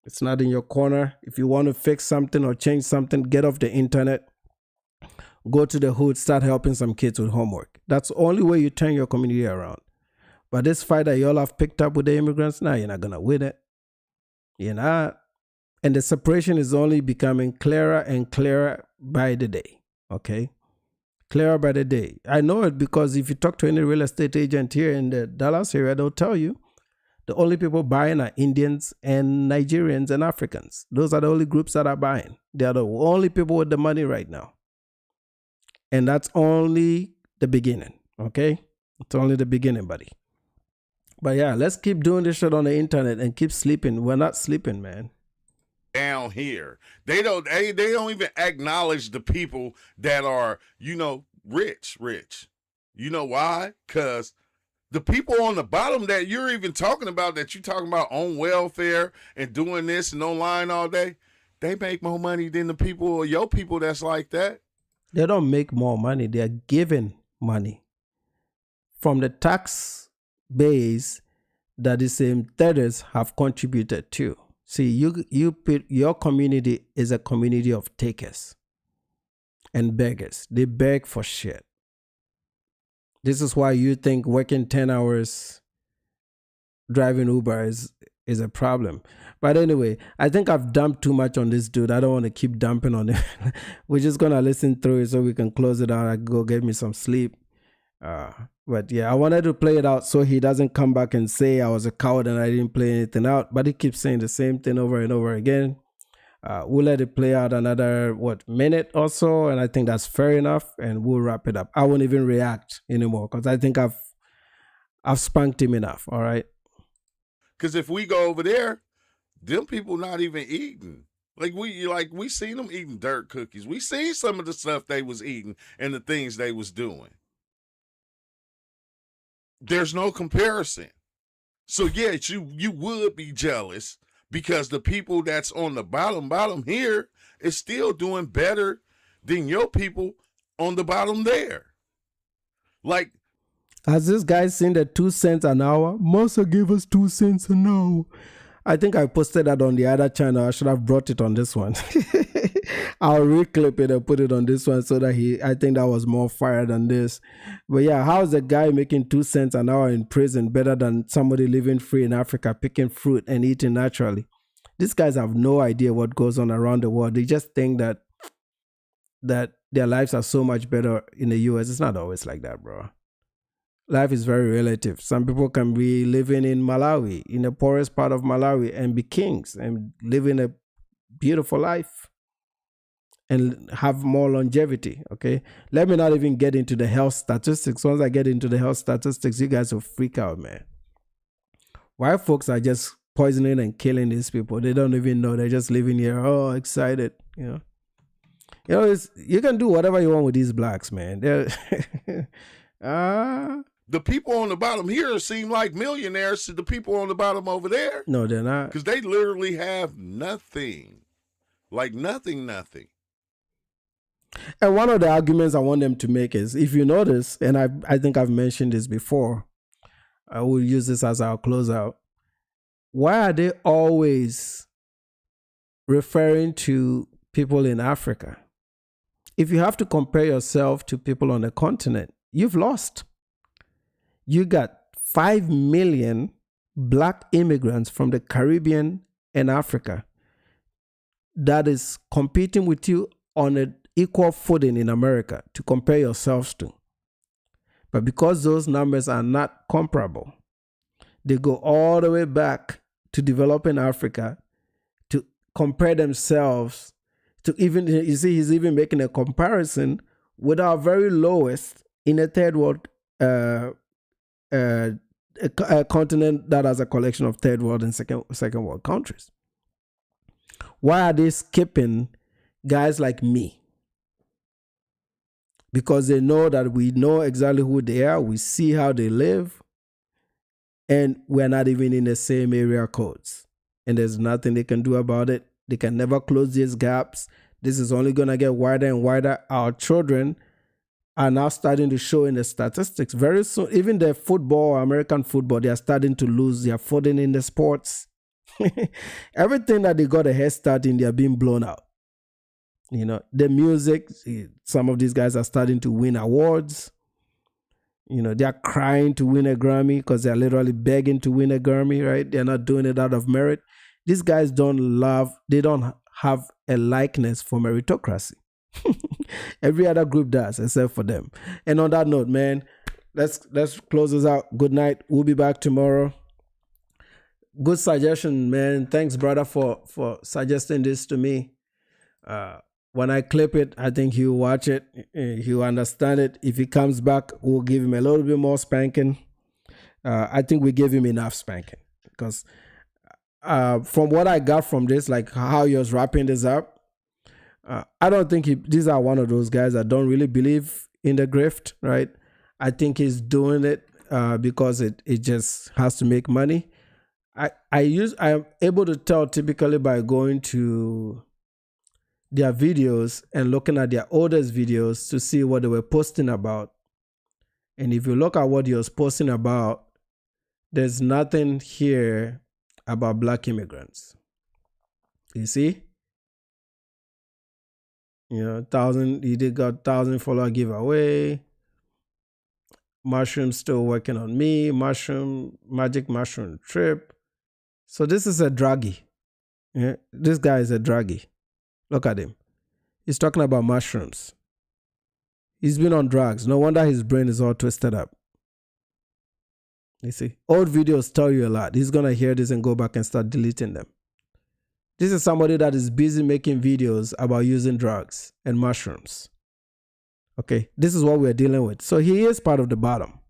It's not in your corner. If you want to fix something or change something, get off the internet. Go to the hood, start helping some kids with homework. That's the only way you turn your community around. But this fight that you all have picked up with the immigrants, now you're not going to win it. You're not. And the separation is only becoming clearer and clearer by the day. Okay? Clearer by the day. I know it because if you talk to any real estate agent here in the Dallas area, they'll tell you the only people buying are Indians and Nigerians and Africans. Those are the only groups that are buying. They are the only people with the money right now. And that's only the beginning, okay? It's only the beginning, buddy. But yeah, let's keep doing this shit on the internet and keep sleeping. We're not sleeping, man. down here. They don't even acknowledge the people that are, rich. You know why? Because the people on the bottom that you're even talking about, that you're talking about on welfare and doing this and online all day, they make more money than the people or your people that's like that. They don't make more money. They are given money from the tax base that the same traders have contributed to. See, your community is a community of takers and beggars. They beg for shit. This is why you think working 10 hours driving Uber is a problem. But anyway, I think I've dumped too much on this dude. I don't want to keep dumping on him. We're just going to listen through it so we can close it out. I go get me some sleep. But yeah, I wanted to play it out so he doesn't come back and say I was a coward and I didn't play anything out. But he keeps saying the same thing over and over again. We'll let it play out another, minute or so. And I think that's fair enough. And we'll wrap it up. I won't even react anymore because I think I've spanked him enough. All right. Because if we go over there, them people not even eating. We seen them eating dirt cookies. We seen some of the stuff they was eating and the things they was doing. There's no comparison. So yes, you would be jealous because the people that's on the bottom here is still doing better than your people on the bottom there. Like, has this guy seen the 2 cents an hour? Massa gave us 2 cents an hour. I think I posted that on the other channel. I should have brought it on this one. I'll reclip it and put it on this one so that I think that was more fire than this. But yeah, how is a guy making 2 cents an hour in prison better than somebody living free in Africa, picking fruit and eating naturally? These guys have no idea what goes on around the world. They just think that their lives are so much better in the US. It's not always like that, bro. Life is very relative. Some people can be living in Malawi, in the poorest part of Malawi, and be kings and living a beautiful life and have more longevity, okay? Let me not even get into the health statistics. Once I get into the health statistics, you guys will freak out, man. White folks are just poisoning and killing these people. They don't even know. They're just living here, excited, you know. You can do whatever you want with these blacks, man. The people on the bottom here seem like millionaires to the people on the bottom over there. No, they're not. Because they literally have nothing. Like nothing. And one of the arguments I want them to make is, if you notice, and I think I've mentioned this before, I will use this as our closeout. Why are they always referring to people in Africa? If you have to compare yourself to people on the continent, you've lost. You got 5 million black immigrants from the Caribbean and Africa that is competing with you on an equal footing in America to compare yourselves to. But because those numbers are not comparable, they go all the way back to developing Africa to compare themselves to even, you see, he's even making a comparison with our very lowest in a third world a continent that has a collection of third world and second world countries. Why are they skipping guys like me? Because they know that we know exactly who they are, we see how they live, and we're not even in the same area codes. And there's nothing they can do about it. They can never close these gaps. This is only going to get wider and wider. Our children are now starting to show in the statistics. Very soon, even the football, American football, they are starting to lose their footing in the sports. Everything that they got a head start in, they are being blown out. You know, the music, some of these guys are starting to win awards. You know, they are crying to win a Grammy because they're literally begging to win a Grammy, right? They're not doing it out of merit. These guys don't have a likeness for meritocracy. Every other group does, except for them. And on that note, man, let's close this out. Good night. We'll be back tomorrow. Good suggestion, man. Thanks, brother, for suggesting this to me. When I clip it, I think he'll watch it. He'll understand it. If he comes back, we'll give him a little bit more spanking. I think we gave him enough spanking because from what I got from this, like how he was wrapping this up, I don't think these are one of those guys that don't really believe in the grift, right? I think he's doing it because it just has to make money. I am able to tell typically by going to their videos and looking at their oldest videos to see what they were posting about. And if you look at what he was posting about, there's nothing here about black immigrants. You see? You know, he did got 1,000 follower giveaway. Mushroom still working on me. Magic mushroom trip. So this is a druggie. Yeah? This guy is a druggie. Look at him. He's talking about mushrooms. He's been on drugs. No wonder his brain is all twisted up. You see, old videos tell you a lot. He's going to hear this and go back and start deleting them. This is somebody that is busy making videos about using drugs and mushrooms. Okay, this is what we're dealing with. So he is part of the bottom.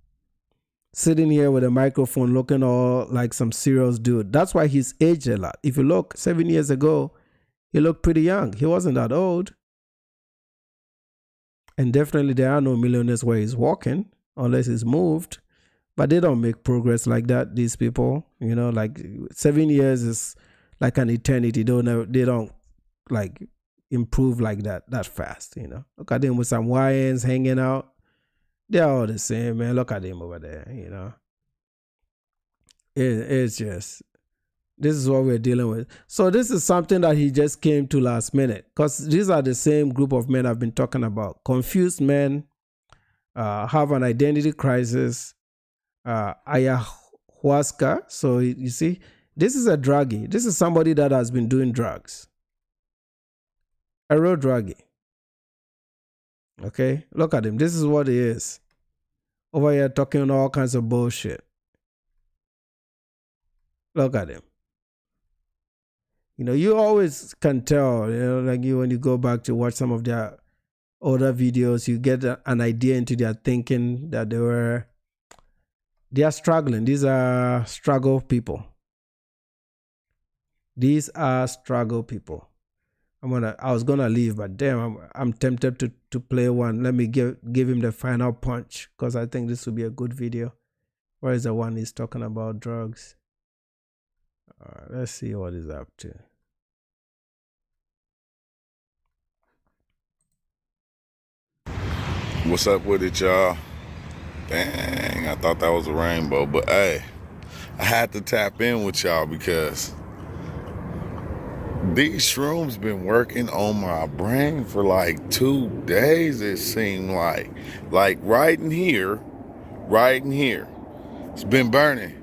Sitting here with a microphone looking all like some serious dude. That's why he's aged a lot. If you look, 7 years ago, he looked pretty young. He wasn't that old. And definitely there are no millionaires where he's walking unless he's moved. But they don't make progress like that, these people. You know, like 7 years is like an eternity. They don't like improve like that fast, you know. Look at them with some YNs hanging out. They're all the same, man. Look at them over there, you know. It's just, this is what we're dealing with. So this is something that he just came to last minute, because these are the same group of men I've been talking about. Confused men, have an identity crisis, ayahuasca. So you see, this is a druggie. This is somebody that has been doing drugs. A real druggie. Okay, look at him. This is what he is. Over here talking all kinds of bullshit. Look at him. You know, you always can tell, you know, like when you go back to watch some of their older videos, you get an idea into their thinking that they are struggling. These are struggle people. These are struggle people. I was gonna leave, but damn, I'm tempted to play one. Let me give him the final punch, because I think this will be a good video. Where is the one he's talking about drugs? Let's see what he's up to. What's up with it, y'all? Dang, I thought that was a rainbow, but hey, I had to tap in with y'all because these shrooms been working on my brain for like 2 days, it seemed like. Like right in here. It's been burning.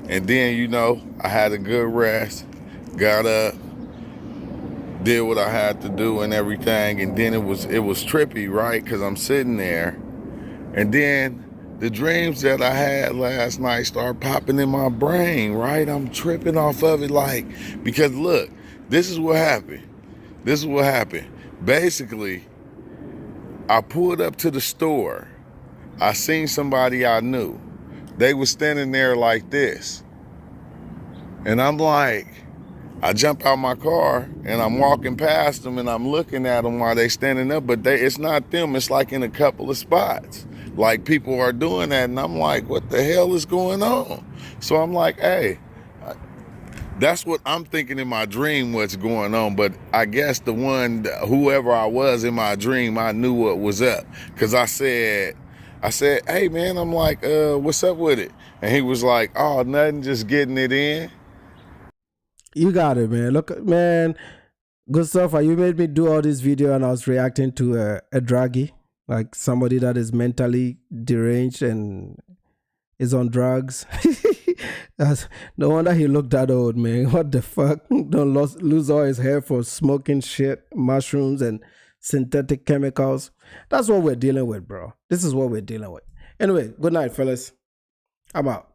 And then, you know, I had a good rest, got up, did what I had to do and everything. And then it was trippy, right? Because I'm sitting there. And then the dreams that I had last night start popping in my brain, right? I'm tripping off of it, like, because look, this is what happened. Basically, I pulled up to the store. I seen somebody I knew. They was standing there like this. And I'm like, I jump out my car and I'm walking past them and I'm looking at them while they standing up, but it's not them. It's like in a couple of spots. Like people are doing that, and I'm like, what the hell is going on? So I'm like, hey, that's what I'm thinking in my dream, what's going on. But I guess whoever I was in my dream, I knew what was up. Because I said, hey, man, I'm like, what's up with it? And he was like, oh, nothing, just getting it in. You got it, man. Look, man, good stuff. You made me do all this video and I was reacting to a druggie. Like somebody that is mentally deranged and is on drugs. No wonder he looked that old, man. What the fuck? Don't lose all his hair for smoking shit, mushrooms, and synthetic chemicals. That's what we're dealing with, bro. This is what we're dealing with. Anyway, good night, fellas. I'm out.